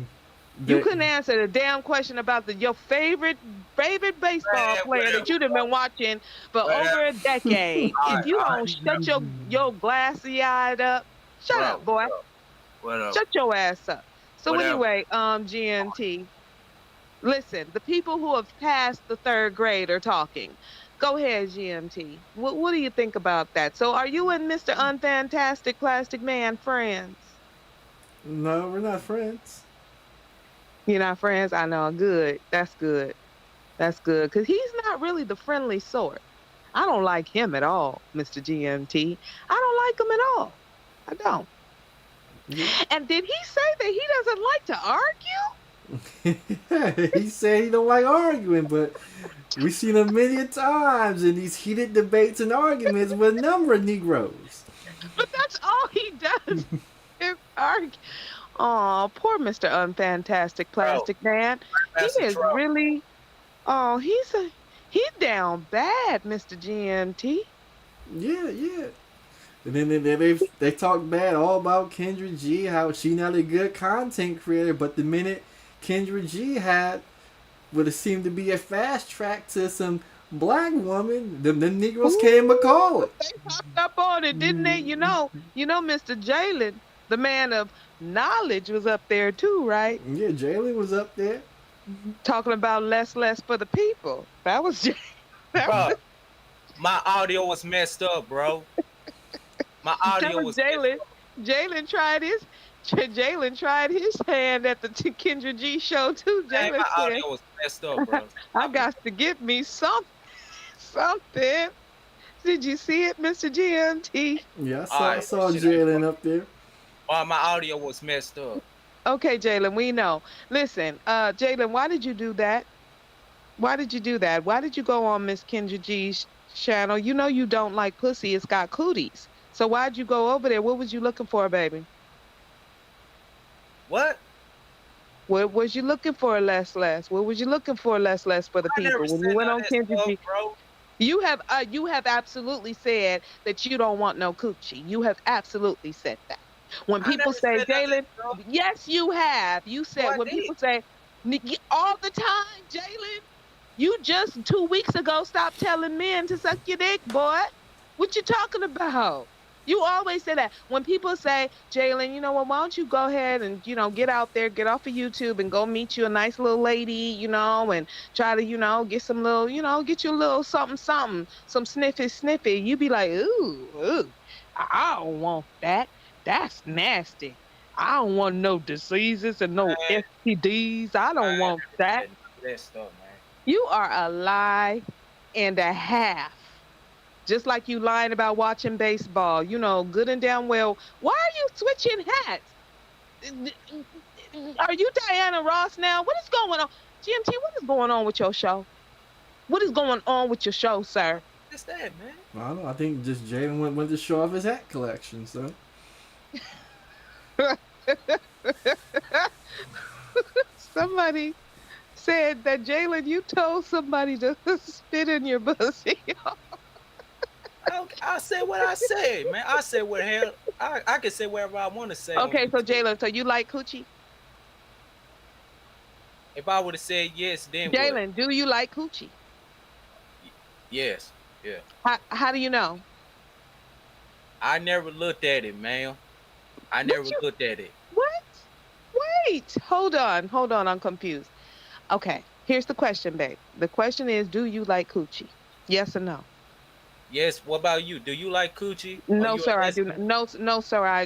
You couldn't answer the damn question about your favorite baseball player that you've been watching for over a decade. If you don't shut your glassy eyed up, shut up, boy. Shut your ass up. So anyway, GNT, listen, the people who have passed the third grade are talking. Go ahead, GMT. What do you think about that? So are you and Mr. Unfantastic Plastic Man friends? No, we're not friends. You're not friends? I know. Good. That's good. That's good. Because he's not really the friendly sort. I don't like him at all, Mr. GMT. I don't like him at all. I don't. Yeah. And did he say that he doesn't like to argue? He said he don't like arguing, but we've seen him many times in these heated debates and arguments with a number of Negroes. But that's all he does is argue. Oh, poor Mr. Unfantastic Plastic Man. He is Troll. Really. Oh, he's down bad, Mr. GMT. Yeah. And then they talk bad all about Kendra G, how she not a good content creator, but the minute Kendra G had what it seemed to be a fast track to some black woman, the Negroes came to call it. They popped up on it, didn't they? You know, Mr. Jalen, the man of knowledge, was up there too, right? Yeah, Jalen was up there. Talking about less for the people. That was Jalen. My audio was messed up, bro. My audio was Jalen. Jalen tried his hand at the Kendra G show too. Jalen my audio was messed up, bro. I got to get me something. Did you see it, Mr. GMT? Yeah, I saw Jalen up there. My audio was messed up. Okay, Jalen, we know. Listen, Jalen, why did you do that? Why did you go on Miss Kendra G's channel? You know you don't like pussy. It's got cooties. So why'd you go over there? What was you looking for, baby? What? What was you looking for, less? What was you looking for, less for the people? When you went on Kendra G, bro. You have absolutely said that you don't want no coochie. You have absolutely said that. When people say, Jalen, yes, you have. You said when people say all the time, Jalen, You just 2 weeks ago stopped telling men to suck your dick, boy. What you talking about? You always say that. When people say, Jalen, you know what, why don't you go ahead and, get out there, get off of YouTube and go meet you a nice little lady, and try to, get some little, get you a little something, something, some sniffy, sniffy. You be like, ooh, I don't want that. That's nasty. I don't want no diseases and no Man, STDs. I don't I ain't want that. none of that stuff, man. You are a lie and a half. Just like you lying about watching baseball, good and damn well. Why are you switching hats? Are you Diana Ross now? What is going on? GMT, what is going on with your show? What is going on with your show, sir? What's that, man? I don't know. I think just Jalen went to show off his hat collection. So Somebody said that Jalen, you told somebody to spit in your pussy. I said what I said, man. I said what hell. I can say whatever I want to say. Okay, so Jalen, so you like coochie? If I would have said yes, then what? Jalen, do you like coochie? Yes. Yeah. How do you know? I never looked at it, man. I never looked at it. What? Wait, hold on, I'm confused. Okay, here's the question, babe. The question is, do you like coochie? Yes or no? Yes. What about you? Do you like coochie? No, sir, I do not. No, sir, I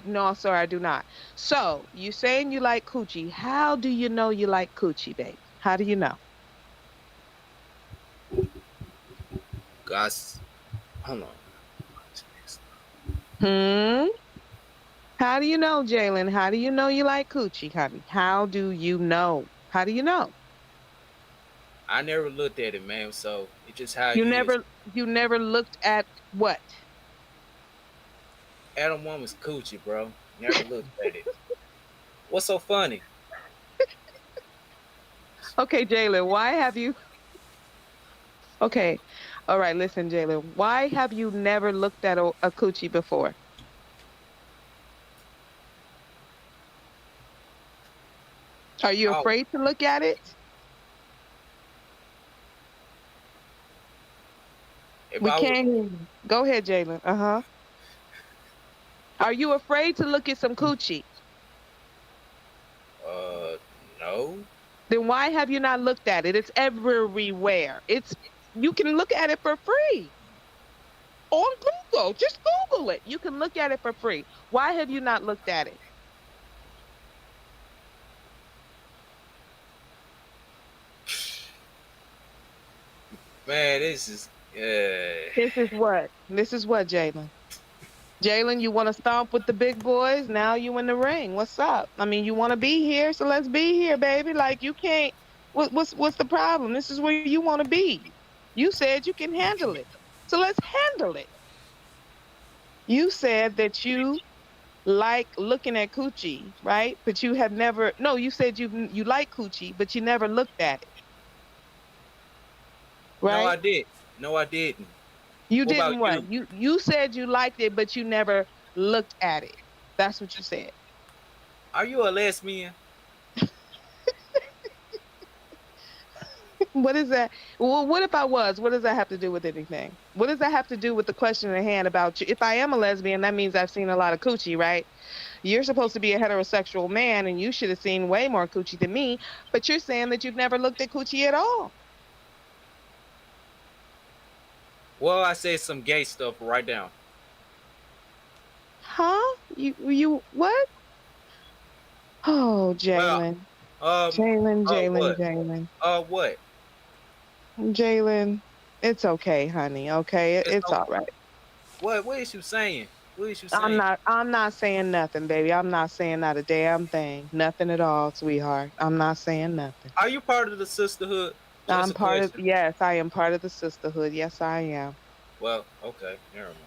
do not. So, you saying you like coochie. How do you know you like coochie, babe? How do you know? Gosh, hold on. How do you know, Jalen? How do you know you like coochie, honey? How do you know? How do you know? I never looked at it, man. So it's just how you never looked at what? At a woman's coochie, bro. Never looked at it. What's so funny? Okay, Jalen, why have you? Okay, all right. Listen, Jalen, why have you never looked at a coochie before? Are you afraid to look at it? We can't. Go ahead, Jalen. Are you afraid to look at some coochie? No. Then why have you not looked at it? It's everywhere. You can look at it for free. On Google. Just Google it. You can look at it for free. Why have you not looked at it? Man, this is what? This is what, Jalen? Jalen, you want to stomp with the big boys? Now you in the ring. What's up? I mean, you want to be here, so let's be here, baby. Like, you can't. What's the problem? This is where you want to be. You said you can handle it, so let's handle it. You said that you like looking at coochie, right? But you have never. No, you said you like coochie, but you never looked at it. Right? No, I did. No, I didn't. You didn't what? You said you liked it, but you never looked at it. That's what you said. Are you a lesbian? What is that? Well, what if I was? What does that have to do with anything? What does that have to do with the question at hand about you? If I am a lesbian, that means I've seen a lot of coochie, right? You're supposed to be a heterosexual man, and you should have seen way more coochie than me, but you're saying that you've never looked at coochie at all. Well, I said some gay stuff right down. Huh? You what? Oh, Jalen. Jalen. What? Jalen, it's okay, honey. Okay, it's all right. What is you saying? What is you saying? I'm not saying nothing, baby. I'm not saying not a damn thing. Nothing at all, sweetheart. I'm not saying nothing. Are you part of the sisterhood? Yes, I am part of the sisterhood. Yes, I am. Well, okay, never mind.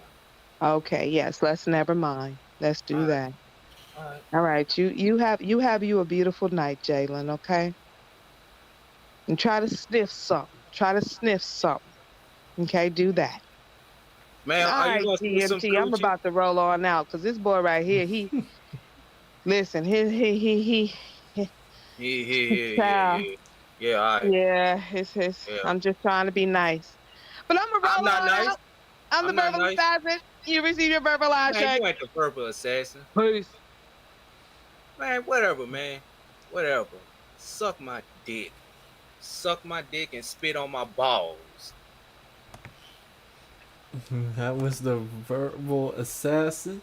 Okay, yes, let's never mind. Let's do that. All right. All right, you have a beautiful night, Jalen, okay? And try to sniff something. Okay, do that. Man, all right, GMT, I'm about to roll on out because this boy right here, listen, Yeah. Yeah, all right. Yeah, it's. Yeah. I'm just trying to be nice, but I'm gonna I'm roll not on nice. out. I'm the I'm not verbal nice. assassin. You receive your verbalized Man, check. you ain't the purple assassin. Peace. Man, whatever, man. Whatever. Suck my dick. Suck my dick and spit on my balls. That was the verbal assassin.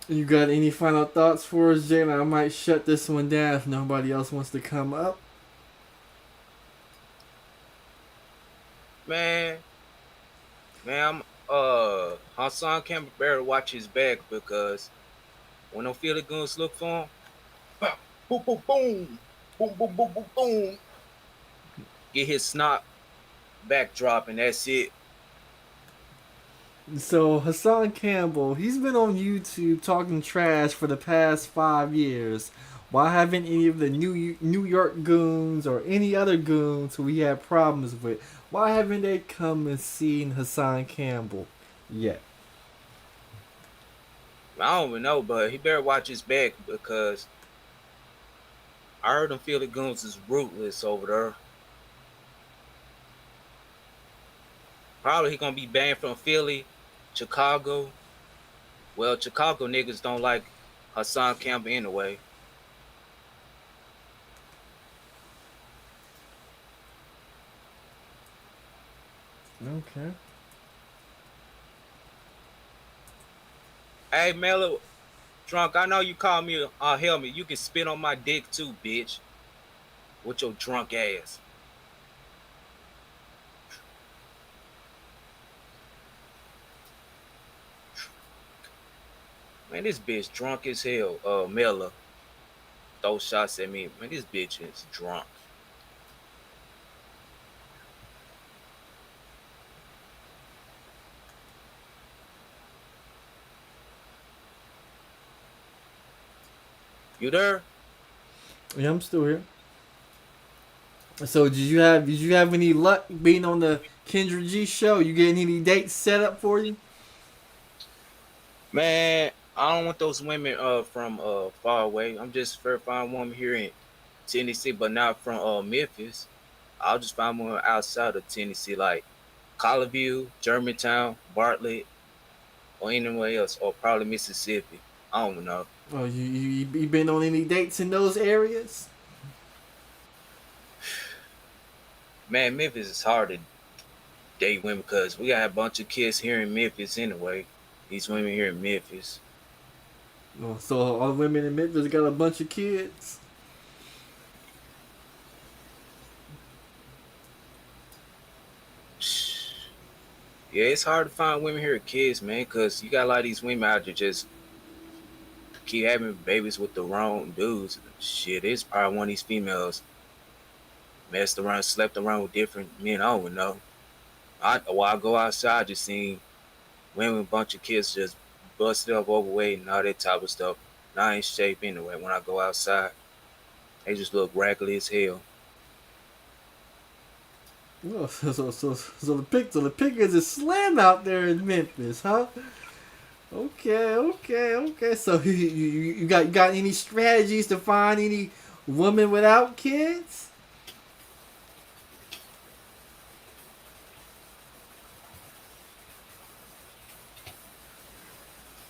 You got any final thoughts for us, Jalen? I might shut this one down if nobody else wants to come up. Man, I'm Hassan can't bear to watch his back because when them Philly goons look for him, boom, boom, boom, boom, boom, boom, boom, boom, boom. Get his snot backdrop and that's it. So Hassan Campbell, he's been on YouTube talking trash for the past 5 years. Why haven't any of the New York goons or any other goons who we had problems with, why haven't they come and seen Hassan Campbell yet? I don't even know, but he better watch his back because I heard them Philly goons is ruthless over there. Probably he gonna be banned from Philly, Chicago. Well, Chicago niggas don't like Hassan Campbell anyway. Okay. Hey, Mello, drunk, I know you call me a helmet. You can spit on my dick too, bitch. With your drunk ass. Man, this bitch drunk as hell. Mello. Throw shots at me. Man, this bitch is drunk. You there? Yeah, I'm still here. So did you have any luck being on the Kendra G show? You getting any dates set up for you? Man, I don't want those women from far away. I'm just fair find woman here in Tennessee, but not from Memphis. I'll just find one outside of Tennessee, like Collarview, Germantown, Bartlett, or anywhere else, or probably Mississippi. I don't know. Oh, you been on any dates in those areas? Man, Memphis is hard to date women because we got a bunch of kids here in Memphis anyway. These women here in Memphis. Oh, so all the women in Memphis got a bunch of kids. Yeah, it's hard to find women here with kids, man, because you got a lot of these women out there just keep having babies with the wrong dudes. Shit, it's probably one of these females messed around, slept around with different men. I don't even know. While I go outside, I just seen women with a bunch of kids just busted up overweight and all that type of stuff. Not in shape anyway. When I go outside, they just look raggedy as hell. Oh, so the pickings is slim out there in Memphis, huh? Okay. So you got any strategies to find any woman without kids?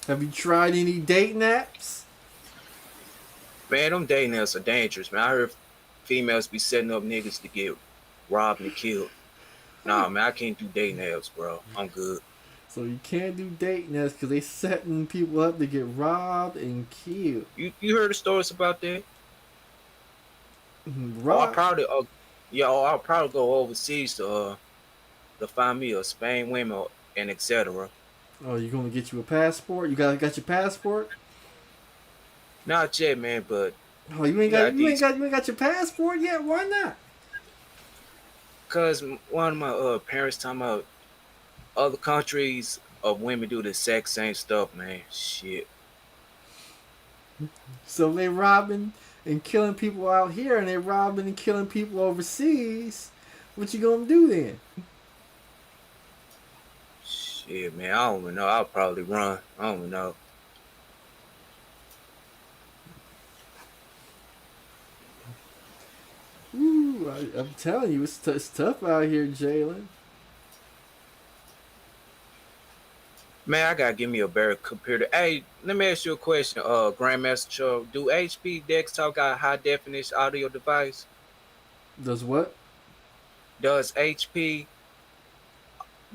Have you tried any dating apps? Man, them dating apps are dangerous, man. I heard females be setting up niggas to get robbed and killed. Nah, man, I can't do dating apps, bro. I'm good. So you can't do dating apps because they setting people up to get robbed and killed. You heard the stories about that? Robbed? I'll probably go overseas to find me a Spain women and etc. Oh, you gonna get you a passport? You got your passport? Not yet, man, but Oh, you ain't got your passport yet? Why not? Cause one of my parents talking about other countries of women do the exact same stuff, man. Shit. So they robbing and killing people out here, and they robbing and killing people overseas. What you gonna do then? Shit, man, I don't even know. I'll probably run. I don't even know. I'm telling you, it's tough out here, Jalen. Man, I gotta give me a better computer. Hey, let me ask you a question, Grandmaster Troll. Do HP desktop got a high definition audio device? Does what? Does HP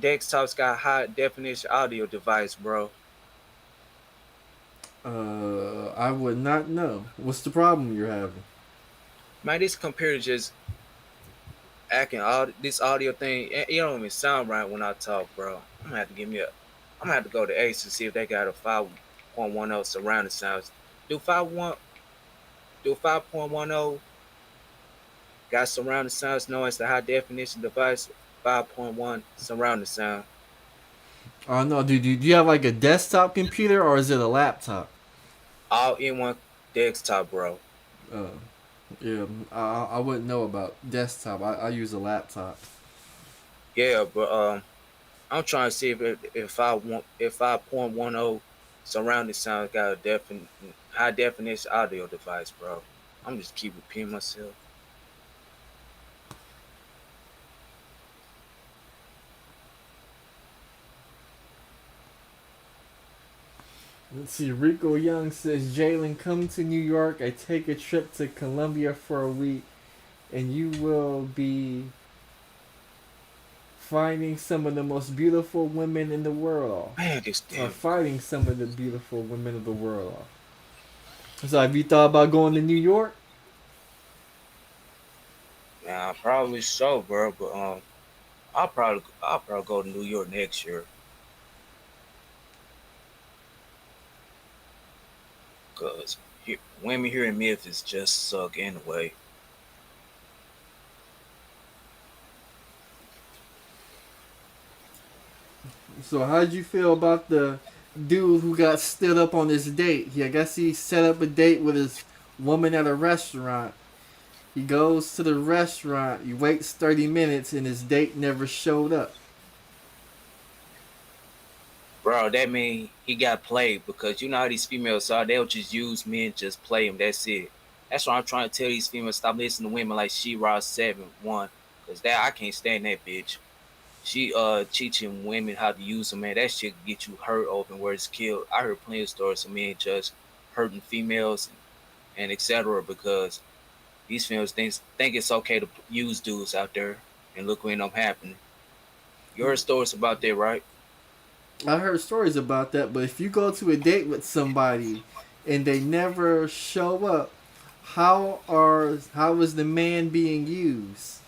desktops got high definition audio device, bro? I would not know. What's the problem you're having? Man, this computer just acting all this audio thing. It don't even sound right when I talk, bro. I'm gonna have to give me a. I'm gonna have to go to Ace to see if they got a 5.10 surrounding sounds. Do 5.10 got surrounding sounds known as the high definition device? 5.1 surrounding sound. Oh no, do you have like a desktop computer or is it a laptop? All in one desktop, bro. Uh, yeah, I wouldn't know about desktop. I use a laptop. Yeah, but I'm trying to see if 5.10 surrounding sound got a high definition audio device, bro. I'm just keep repeating myself. Let's see. Rico Young says, Jalen, come to New York. I take a trip to Colombia for a week, and you will be finding some of the most beautiful women in the world. Man, this Or damn. fighting some of the beautiful women of the world. So have you thought about going to New York? Nah, probably so, bro. But I'll probably go to New York next year. Cause women here in Memphis just suck anyway. So how'd you feel about the dude who got stood up on his date? I guess he set up a date with his woman at a restaurant. He goes to the restaurant, he waits 30 minutes, and his date never showed up. Bro, that mean he got played because you know how these females are. They'll just use men, just play them. That's it. That's why I'm trying to tell these females stop listening to women like She-Ra 7-1. Cause that I can't stand that bitch. She teaching women how to use them, man. That shit can get you hurt over and where it's killed. I heard plenty of stories of men just hurting females and etc. because these females think it's okay to use dudes out there and look what ended up happening. You heard stories about that, right? I heard stories about that, but if you go to a date with somebody and they never show up, how is the man being used?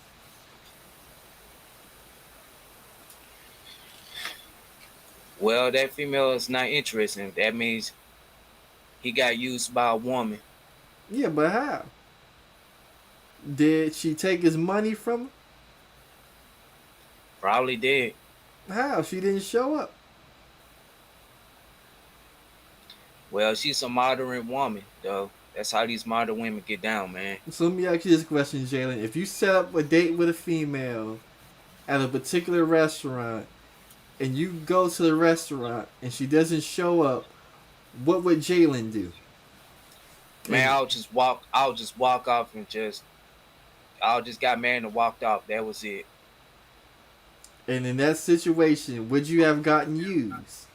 Well, that female is not interested. That means he got used by a woman. Yeah, but how? Did she take his money from him? Probably did. How? She didn't show up. Well, she's a modern woman, though. That's how these modern women get down, man. So let me ask you this question, Jalen. If you set up a date with a female at a particular restaurant and you go to the restaurant and she doesn't show up, what would Jalen do? Man, I'll just walk off and I'll just got mad and walked off. That was it. And in that situation, would you have gotten used?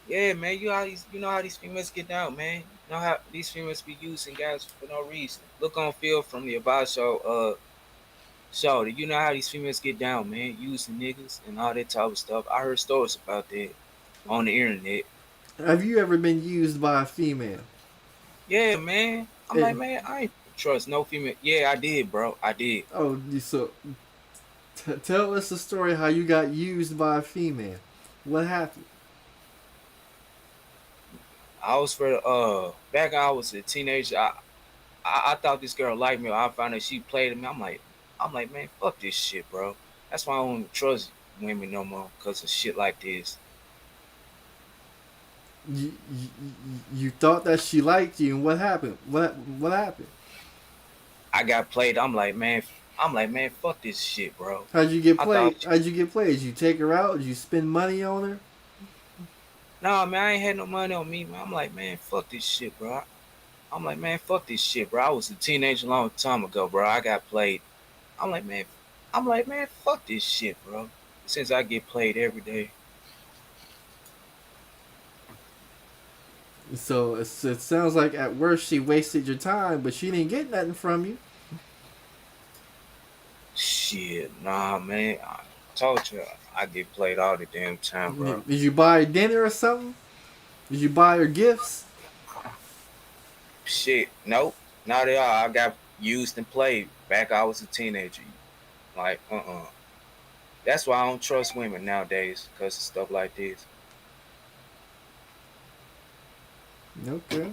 Yeah, man, you know how these females get down, man. You know how these females be using guys for no reason. Look on Phil from the About Show, you know how these females get down, man, using niggas and all that type of stuff. I heard stories about that on the internet. Have you ever been used by a female? Yeah, man. I'm like, man, I ain't trust no female. Yeah, I did, bro. I did. Oh, so tell us the story how you got used by a female. What happened? I was back when I was a teenager. I thought this girl liked me. I found out she played me. I'm like, man, fuck this shit, bro. That's why I don't trust women no more because of shit like this. You thought that she liked you, and what happened? What happened? I got played. I'm like, man, fuck this shit, bro. How'd you get played? How'd you get played? Did you take her out? Did you spend money on her? Nah, man, I ain't had no money on me, man. I'm like, man, fuck this shit, bro. I'm like, man, fuck this shit, bro. I was a teenager a long time ago, bro. I got played. I'm like, man, fuck this shit, bro. Since I get played every day. So it sounds like at worst she wasted your time, but she didn't get nothing from you. Shit, nah, man. I told you I get played all the damn time, bro. Did you buy her dinner or something? Did you buy her gifts? Shit, nope, not at all. I got used and played back. I was a teenager. Like, That's why I don't trust women nowadays, because of stuff like this. Okay.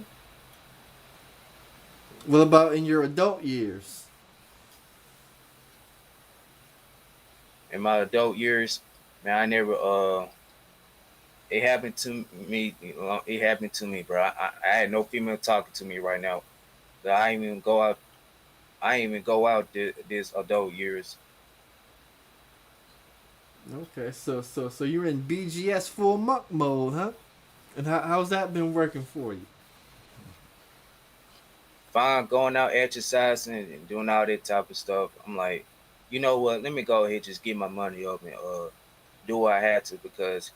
What about in your adult years? In my adult years, man, I never. It happened to me. It happened to me, bro. I had no female talking to me right now. I ain't even go out. I ain't even go out this adult years. Okay, so you're in BGS full monk mode, huh? And how's that been working for you? Fine, going out exercising and doing all that type of stuff. I'm like, you know what? Let me go ahead and just get my money up and do what I had to, because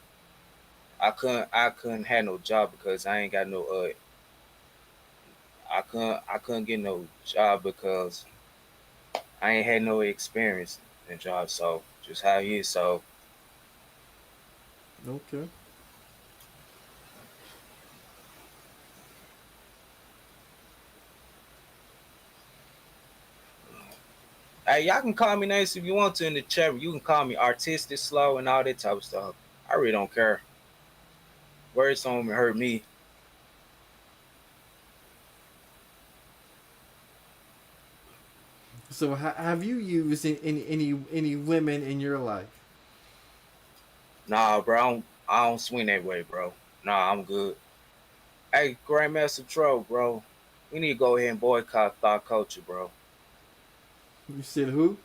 I couldn't have no job because I ain't got no I couldn't get no job because I ain't had no experience in job. So just how he is. So Okay. hey, y'all can call me names if you want to in the chat room. You can call me artistic, slow, and all that type of stuff. I really don't care. Words don't even hurt me. So have you used any women in your life? Nah, bro, I don't swing that way, bro. Nah, I'm good. Hey, Grandmaster Troll, bro. We need to go ahead and boycott thought culture, bro. You said who?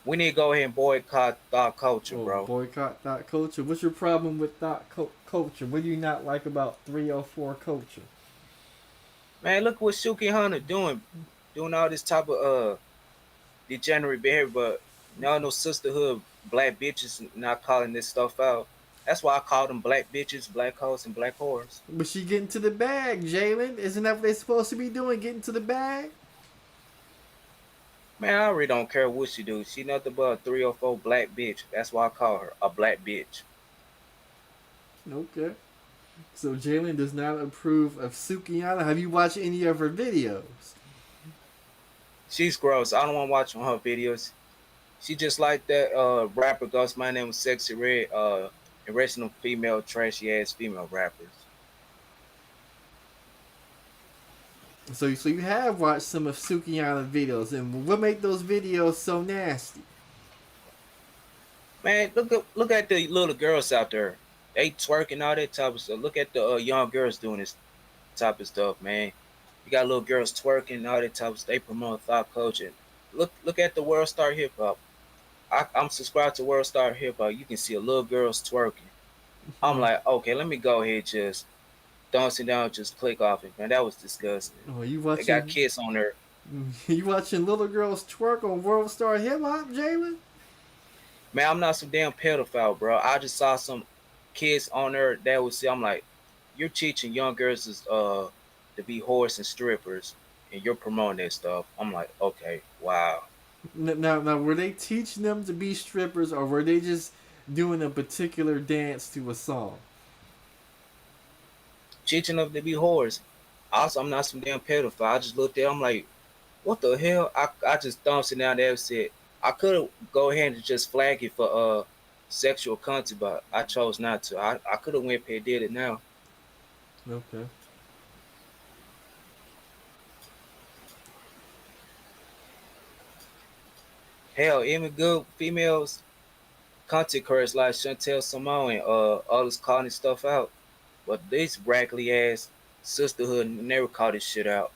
We need to go ahead and boycott thought culture, Oh, bro. boycott thought culture. What's your problem with thought culture? What do you not like about 304 culture? Man, look what Suki Hunter doing all this type of degenerate behavior, but no sisterhood, black bitches not calling this stuff out. That's why I call them black bitches, black hoes, and black whores. But she getting to the bag, Jalen. Isn't that what they supposed to be doing? Getting to the bag? Man, I really don't care what she do. She nothing but a 304 black bitch. That's why I call her a black bitch. Okay. So Jalen does not approve of Sukiyana. Have you watched any of her videos? She's gross. I don't want to watch her videos. She just like that rapper Ghost. My name was Sexy Red. Original female trashy ass female rappers. So you have watched some of Sukiyana videos, and what made those videos so nasty? Man, look at the little girls out there. They twerking all that type of stuff. Look at the young girls doing this type of stuff, man. You got little girls twerking all that type of stuff. They promote thought culture. Look at the World Star Hip Hop. I'm subscribed to World Star Hip Hop. You can see a little girls twerking. I'm like, okay, let me go ahead just dancing down, just click off it, man. That was disgusting. Oh, you They got watching? kids on there. You watching little girls twerk on World Star Hip Hop, Jalen? Man, I'm not some damn pedophile, bro. I just saw some kids on there that would say, I'm like, you're teaching young girls to be whores and strippers, and you're promoting that stuff. I'm like, okay, wow. Now, were they teaching them to be strippers, or were they just doing a particular dance to a song? Teaching them to be whores. Also, I'm not some damn pedophile. I just looked at it, I'm like, what the hell? I just thumbs it down there and said, I could have go ahead and just flag it for sexual content, but I chose not to. I could have went and did it now. Okay. Hell, even good females, content creators like Chantel Simone and others calling stuff out. But this raggedy ass sisterhood never called this shit out.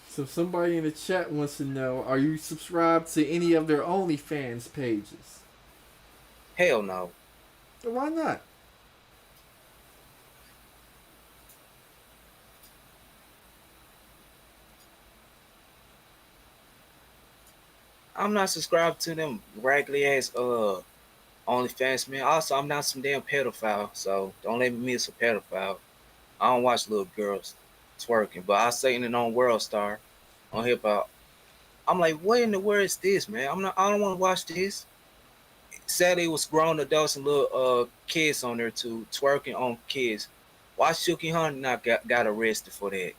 So somebody in the chat wants to know, are you subscribed to any of their OnlyFans pages? Hell no. Why not? I'm not subscribed to them raggedy ass OnlyFans man. Also, I'm not some damn pedophile, so don't let me miss a pedophile. I don't watch little girls twerking, but I seen it on World Star on hip hop. I'm like, what in the world is this, man? I don't want to watch this. Sadly, it was grown adults and little kids on there too, twerking on kids. Why Shooky Hunt not got arrested for that?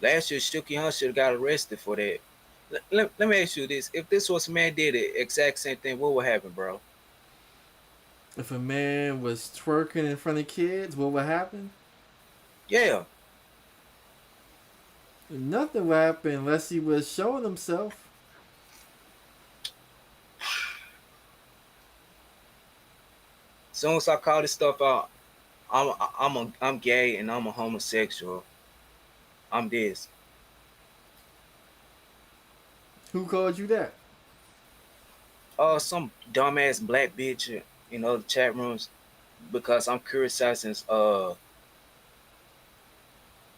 Last year, Shooky Hunt should have got arrested for that. Let me ask you this: if this was a man did the exact same thing, what would happen, bro? If a man was twerking in front of kids, what would happen? Yeah. Nothing would happen unless he was showing himself. As soon as I call this stuff out, I'm gay and I'm a homosexual. I'm this. Who called you that? Some dumbass black bitch, the chat rooms, because I'm criticizing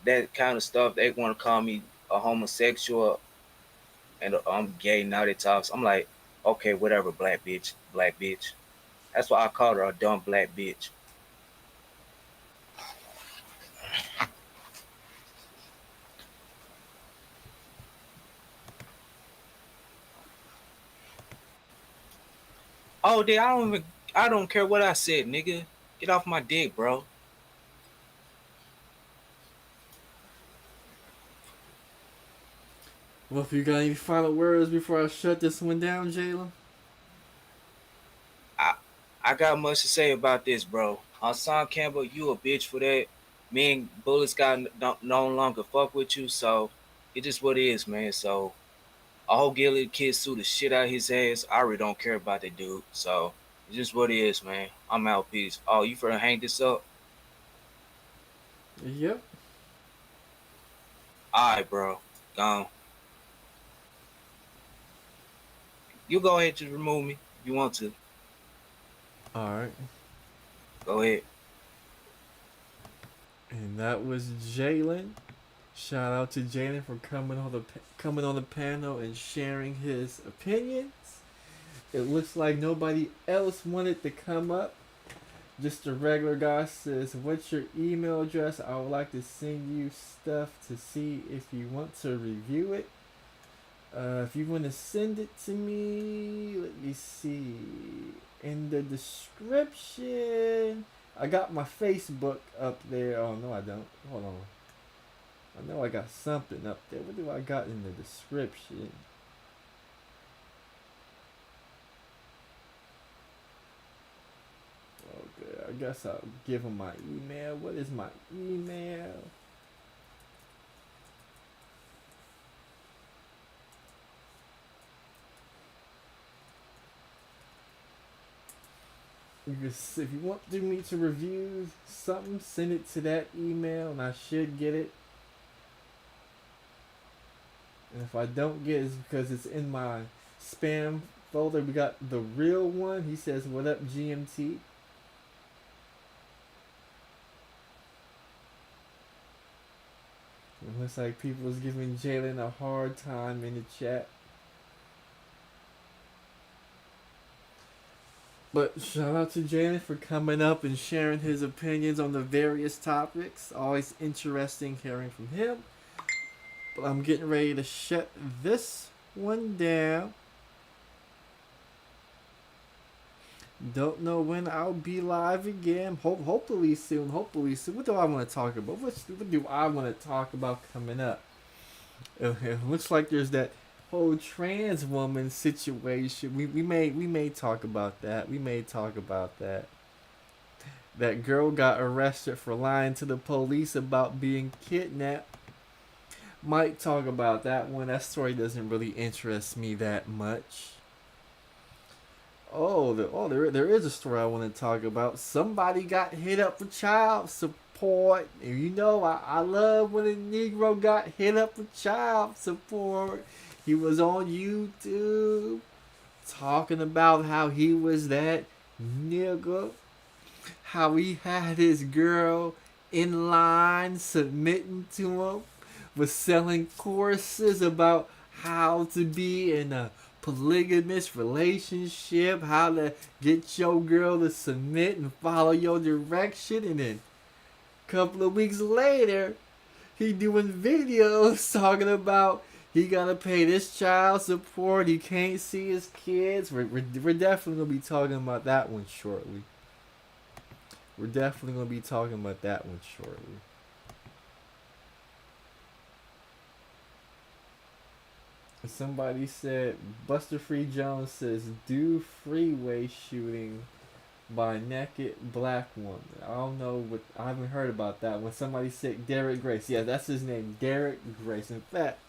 that kind of stuff. They want to call me a homosexual and I'm gay. Now they talk. I'm like, okay, whatever, black bitch. That's why I called her a dumb black bitch. Oh, dude, I don't care what I said, nigga. Get off my dick, bro. Well, if you got any final words before I shut this one down, Jalen? I got much to say about this, bro. Hassan Campbell, you a bitch for that. Me and Bullets got no longer fuck with you, so it is what it is, man. So I hope Gillie kids sue the shit out of his ass. I really don't care about that dude. So it's just what it is, man. I'm out, peace. Oh, you finna hang this up? Yep. Alright, bro. Gone. You go ahead and remove me if you want to. Alright. Go ahead. And that was Jalen. Shout out to Jalen for coming on the panel and sharing his opinions. It looks like nobody else wanted to come up. Just a regular guy says, "What's your email address? I would like to send you stuff to see if you want to review it. If you want to send it to me, let me see. In the description, I got my Facebook up there. Oh, no, I don't. Hold on. I know I got something up there. What do I got in the description? Okay, I guess I'll give him my email. What is my email? If you want me to review something, send it to that email and I should get it. And if I don't get it, it's because it's in my spam folder. We got the real one. He says, "What up, GMT?" It looks like people is giving Jalen a hard time in the chat. But shout out to Jalen for coming up and sharing his opinions on the various topics. Always interesting hearing from him. But I'm getting ready to shut this one down. Don't know when I'll be live again. Hopefully soon. Hopefully soon. What do I want to talk about? What do I want to talk about coming up? It looks like there's that whole trans woman situation. We may talk about that. We may talk about that. That girl got arrested for lying to the police about being kidnapped. Might talk about that one. That story doesn't really interest me that much. There is a story I want to talk about. Somebody got hit up for child support. And you know, I love when a Negro got hit up for child support. He was on YouTube talking about how he was that nigga. How he had his girl in line submitting to him. Was selling courses about how to be in a polygamous relationship, how to get your girl to submit and follow your direction, and then a couple of weeks later, he doing videos talking about he gotta pay this child support, he can't see his kids. We're definitely gonna be talking about that one shortly. We're definitely gonna be talking about that one shortly. Somebody said Buster Free Jones says do freeway shooting by naked black woman. I don't know what, I haven't heard about that. When somebody said Derek Grace, yeah, that's his name, Derek Grace. In fact,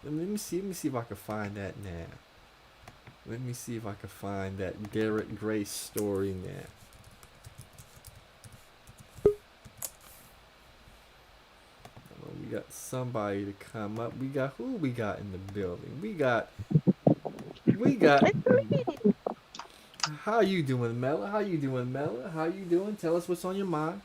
let me see if I can find that now. Let me see if I can find that Derek Grace story now. We got somebody to come up. We got who we got in the building? We got how you doing, Mela? How you doing, Mela? How you doing? Tell us what's on your mind.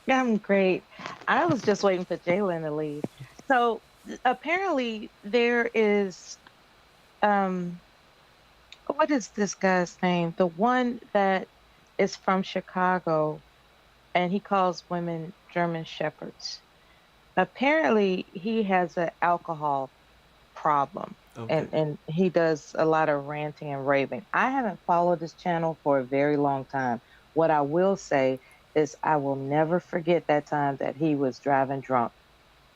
I'm great. I was just waiting for Jalen to leave. So apparently there is what is this guy's name? The one that is from Chicago and he calls women German shepherds. Apparently he has an alcohol problem. Okay. And he does a lot of ranting and raving. I haven't followed this channel for a very long time. What I will say is I will never forget that time that he was driving drunk.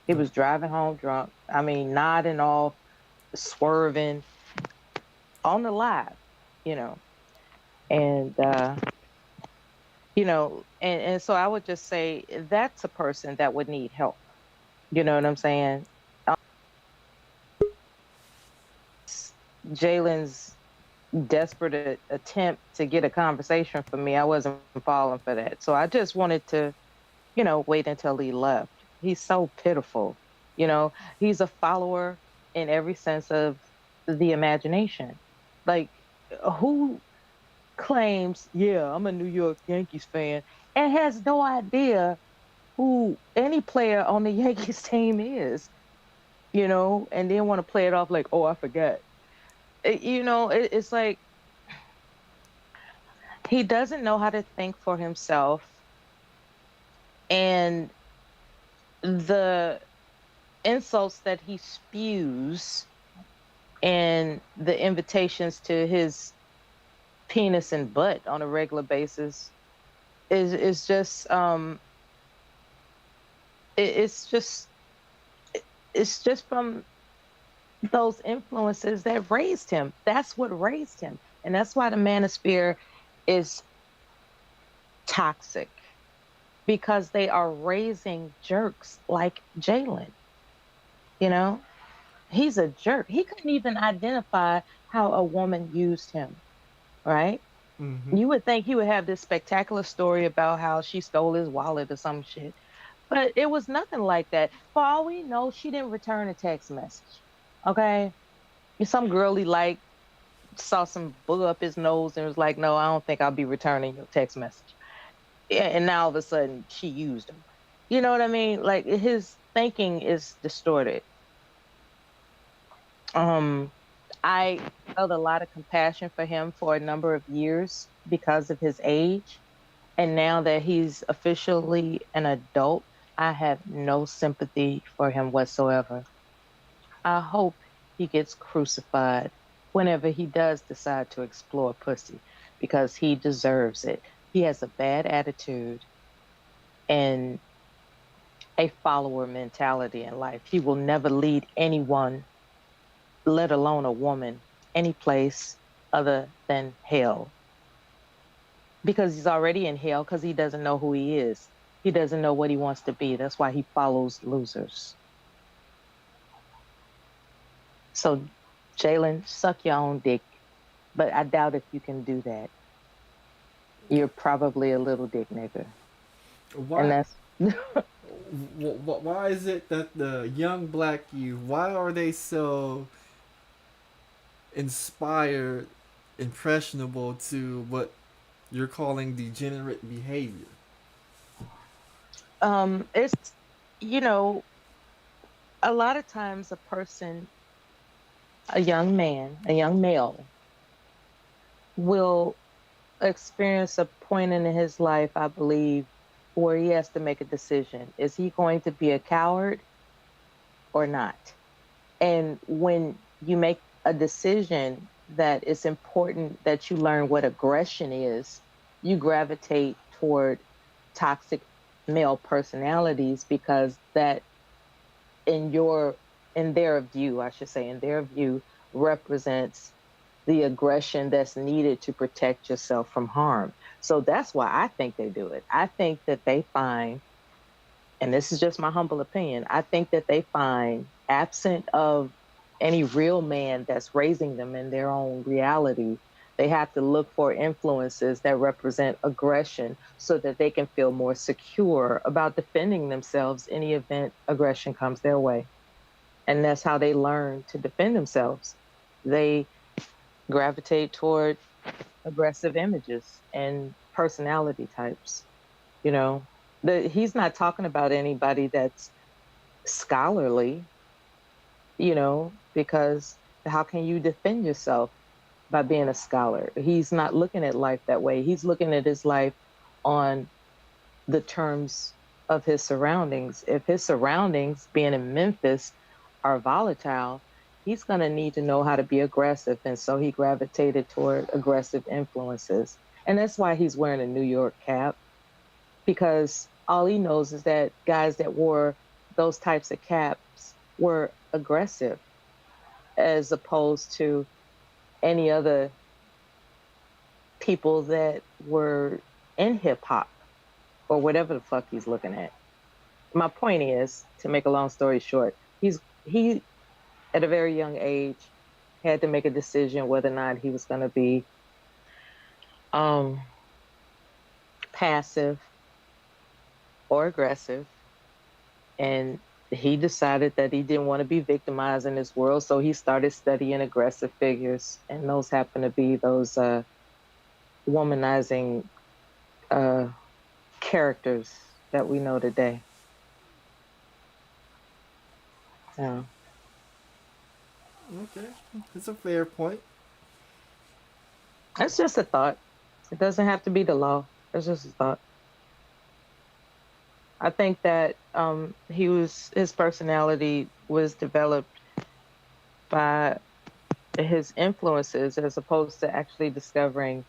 He was driving home drunk. I mean, nodding off, swerving on the live, you know. And and so I would just say that's a person that would need help. You know what I'm saying? Jalen's desperate attempt to get a conversation from me, I wasn't falling for that. So I just wanted to, wait until he left. He's so pitiful. He's a follower in every sense of the imagination. Like, who claims, yeah, I'm a New York Yankees fan, and has no idea who any player on the Yankees team is, and then want to play it off like, oh, I forgot. It's like he doesn't know how to think for himself. And the insults that he spews and the invitations to his penis and butt on a regular basis is just it's just from those influences that raised him. That's what raised him. And that's why the manosphere is toxic, because they are raising jerks like Jalen. He's a jerk. He couldn't even identify how a woman used him, right? Mm-hmm. You would think he would have this spectacular story about how she stole his wallet or some shit. But it was nothing like that. For all we know, she didn't return a text message. Okay? Some girl he liked saw some booger up his nose and was like, no, I don't think I'll be returning your text message. And now all of a sudden she used him. You know what I mean? Like, his thinking is distorted. I felt a lot of compassion for him for a number of years because of his age. And now that he's officially an adult, I have no sympathy for him whatsoever. I hope he gets crucified whenever he does decide to explore pussy, because he deserves it. He has a bad attitude and a follower mentality in life. He will never lead anyone, let alone a woman, any place other than hell. Because he's already in hell, because he doesn't know who he is. He doesn't know what he wants to be. That's why he follows losers. So, Jalen, suck your own dick. But I doubt if you can do that. You're probably a little dick nigga. Why? And that's why is it that the young black youth, why are they so inspired, impressionable to what you're calling degenerate behavior? It's, a lot of times a person a young man, a young male, will experience a point in his life, I believe, where he has to make a decision. Is he going to be a coward or not? And when you make a decision that it's important that you learn what aggression is, you gravitate toward toxic male personalities because that in your in their view, I should say, in their view, represents the aggression that's needed to protect yourself from harm. So that's why I think they do it. I think that they find, and this is just my humble opinion, I think that they find, absent of any real man that's raising them in their own reality, they have to look for influences that represent aggression so that they can feel more secure about defending themselves in the event aggression comes their way. And that's how they learn to defend themselves. They gravitate toward aggressive images and personality types. You know, he's not talking about anybody that's scholarly, because how can you defend yourself by being a scholar? He's not looking at life that way. He's looking at his life on the terms of his surroundings. If his surroundings, being in Memphis, are volatile, he's going to need to know how to be aggressive. And so he gravitated toward aggressive influences. And that's why he's wearing a New York cap, because all he knows is that guys that wore those types of caps were aggressive, as opposed to any other people that were in hip hop or whatever the fuck he's looking at. My point is, to make a long story short, he at a very young age had to make a decision whether or not he was going to be passive or aggressive. And he decided that he didn't want to be victimized in this world, so he started studying aggressive figures, and those happen to be those womanizing characters that we know today. Yeah. Okay, it's a fair point. That's just a thought. It doesn't have to be the law. It's just a thought. I think that his personality was developed by his influences as opposed to actually discovering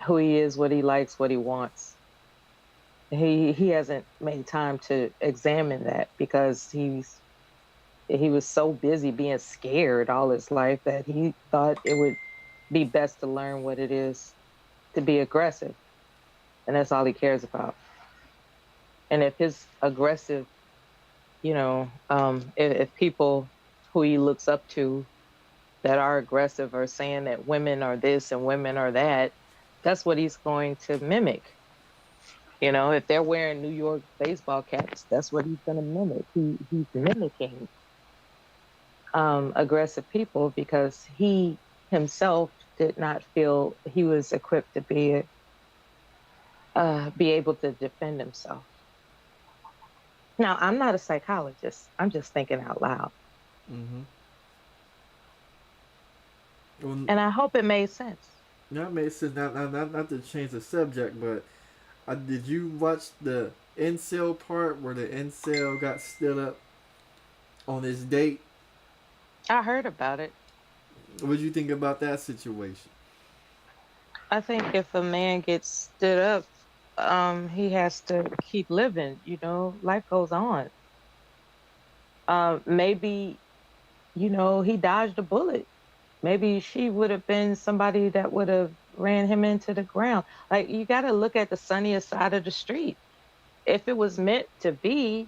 who he is, what he likes, what he wants. He hasn't made time to examine that because he was so busy being scared all his life that he thought it would be best to learn what it is to be aggressive. And that's all he cares about. And if his aggressive, if people who he looks up to that are aggressive are saying that women are this and women are that, that's what he's going to mimic. If they're wearing New York baseball caps, that's what he's going to mimic. He's mimicking aggressive people because he himself did not feel he was equipped to be able to defend himself. Now, I'm not a psychologist. I'm just thinking out loud. Mm-hmm. Well, and I hope it made sense. That made sense. Not to change the subject, but did you watch the incel part where the incel got stood up on his date? I heard about it. What do you think about that situation? I think if a man gets stood up, he has to keep living. Life goes on. Maybe, he dodged a bullet. Maybe she would have been somebody that would have ran him into the ground. Like, you got to look at the sunniest side of the street. If it was meant to be,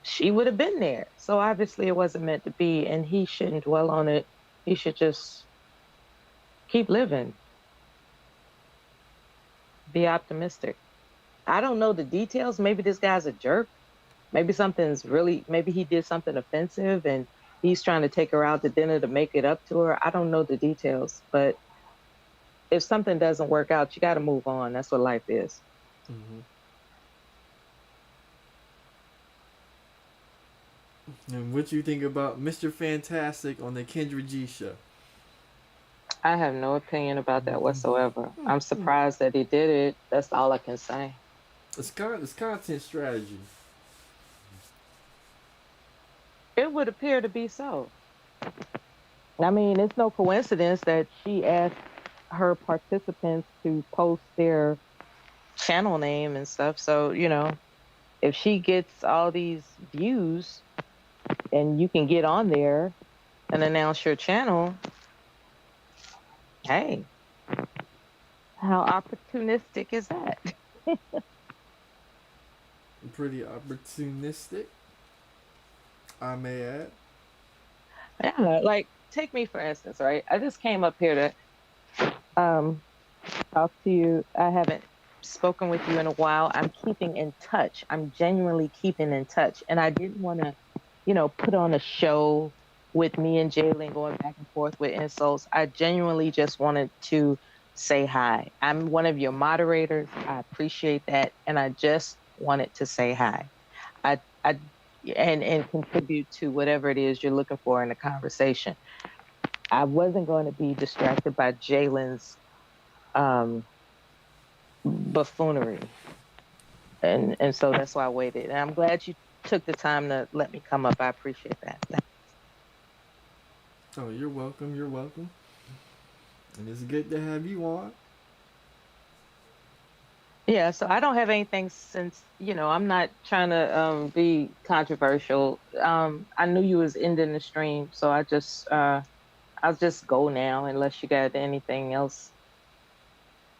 she would have been there. So obviously it wasn't meant to be, and he shouldn't dwell on it. He should just keep living. Be optimistic. I don't know the details. Maybe this guy's a jerk. Maybe maybe he did something offensive and he's trying to take her out to dinner to make it up to her. I don't know the details, but if something doesn't work out, you got to move on. That's what life is. Mm-hmm. And what you think about Mr. Fantastic on the Kendra G show? I have no opinion about that whatsoever. I'm surprised that he did it. That's all I can say. It's content strategy. It would appear to be so. I mean, it's no coincidence that she asked her participants to post their channel name and stuff. So, if she gets all these views and you can get on there and announce your channel, hey, how opportunistic is that? Pretty opportunistic, I may add. Yeah, like take me for instance, right? I just came up here to talk to you. I haven't spoken with you in a while. I'm keeping in touch. I'm genuinely keeping in touch. And I didn't want to, put on a show with me and Jalen going back and forth with insults. I genuinely just wanted to say hi. I'm one of your moderators. I appreciate that. And I just wanted to say hi. I and contribute to whatever it is you're looking for in the conversation. I wasn't going to be distracted by Jalen's buffoonery. And so that's why I waited. And I'm glad you took the time to let me come up. I appreciate that. Oh, you're welcome. You're welcome. And it's good to have you on. Yeah, so I don't have anything since, I'm not trying to be controversial. I knew you was ending the stream, so I'll just go now unless you got anything else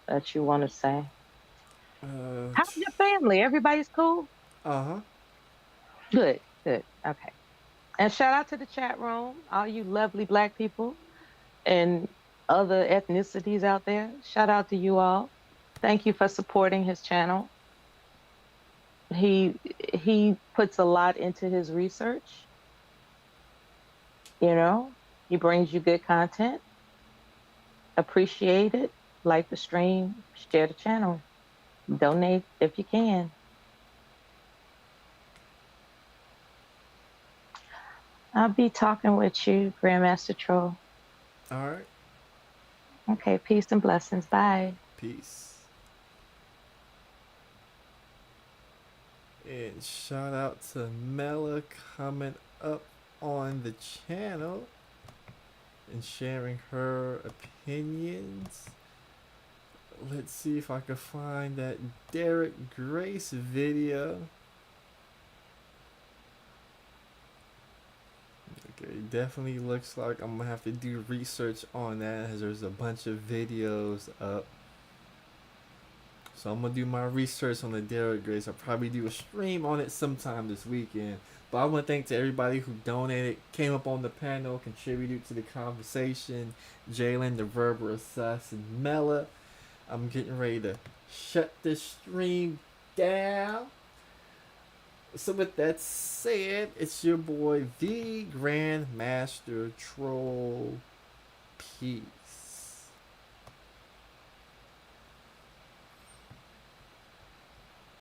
that you want to say. How's your family? Everybody's cool? Uh-huh. Good, good. Okay. And shout out to the chat room, all you lovely Black people and other ethnicities out there. Shout out to you all. Thank you for supporting his channel. He puts a lot into his research. He brings you good content. Appreciate it. Like the stream, share the channel. Donate if you can. I'll be talking with you, Grandmaster Troll. All right. Okay, peace and blessings. Bye. Peace. And shout out to Mela coming up on the channel and sharing her opinions. Let's see if I can find that Derek Grace video. Okay, definitely looks like I'm gonna have to do research on that as there's a bunch of videos up. So I'm gonna do my research on the Derek Grace. I'll probably do a stream on it sometime this weekend. But I want to thank to everybody who donated, came up on the panel, contributed to the conversation. Jalen, the verbal assassin, Mela. I'm getting ready to shut this stream down. So with that said, it's your boy, the Grandmaster Troll. Peace.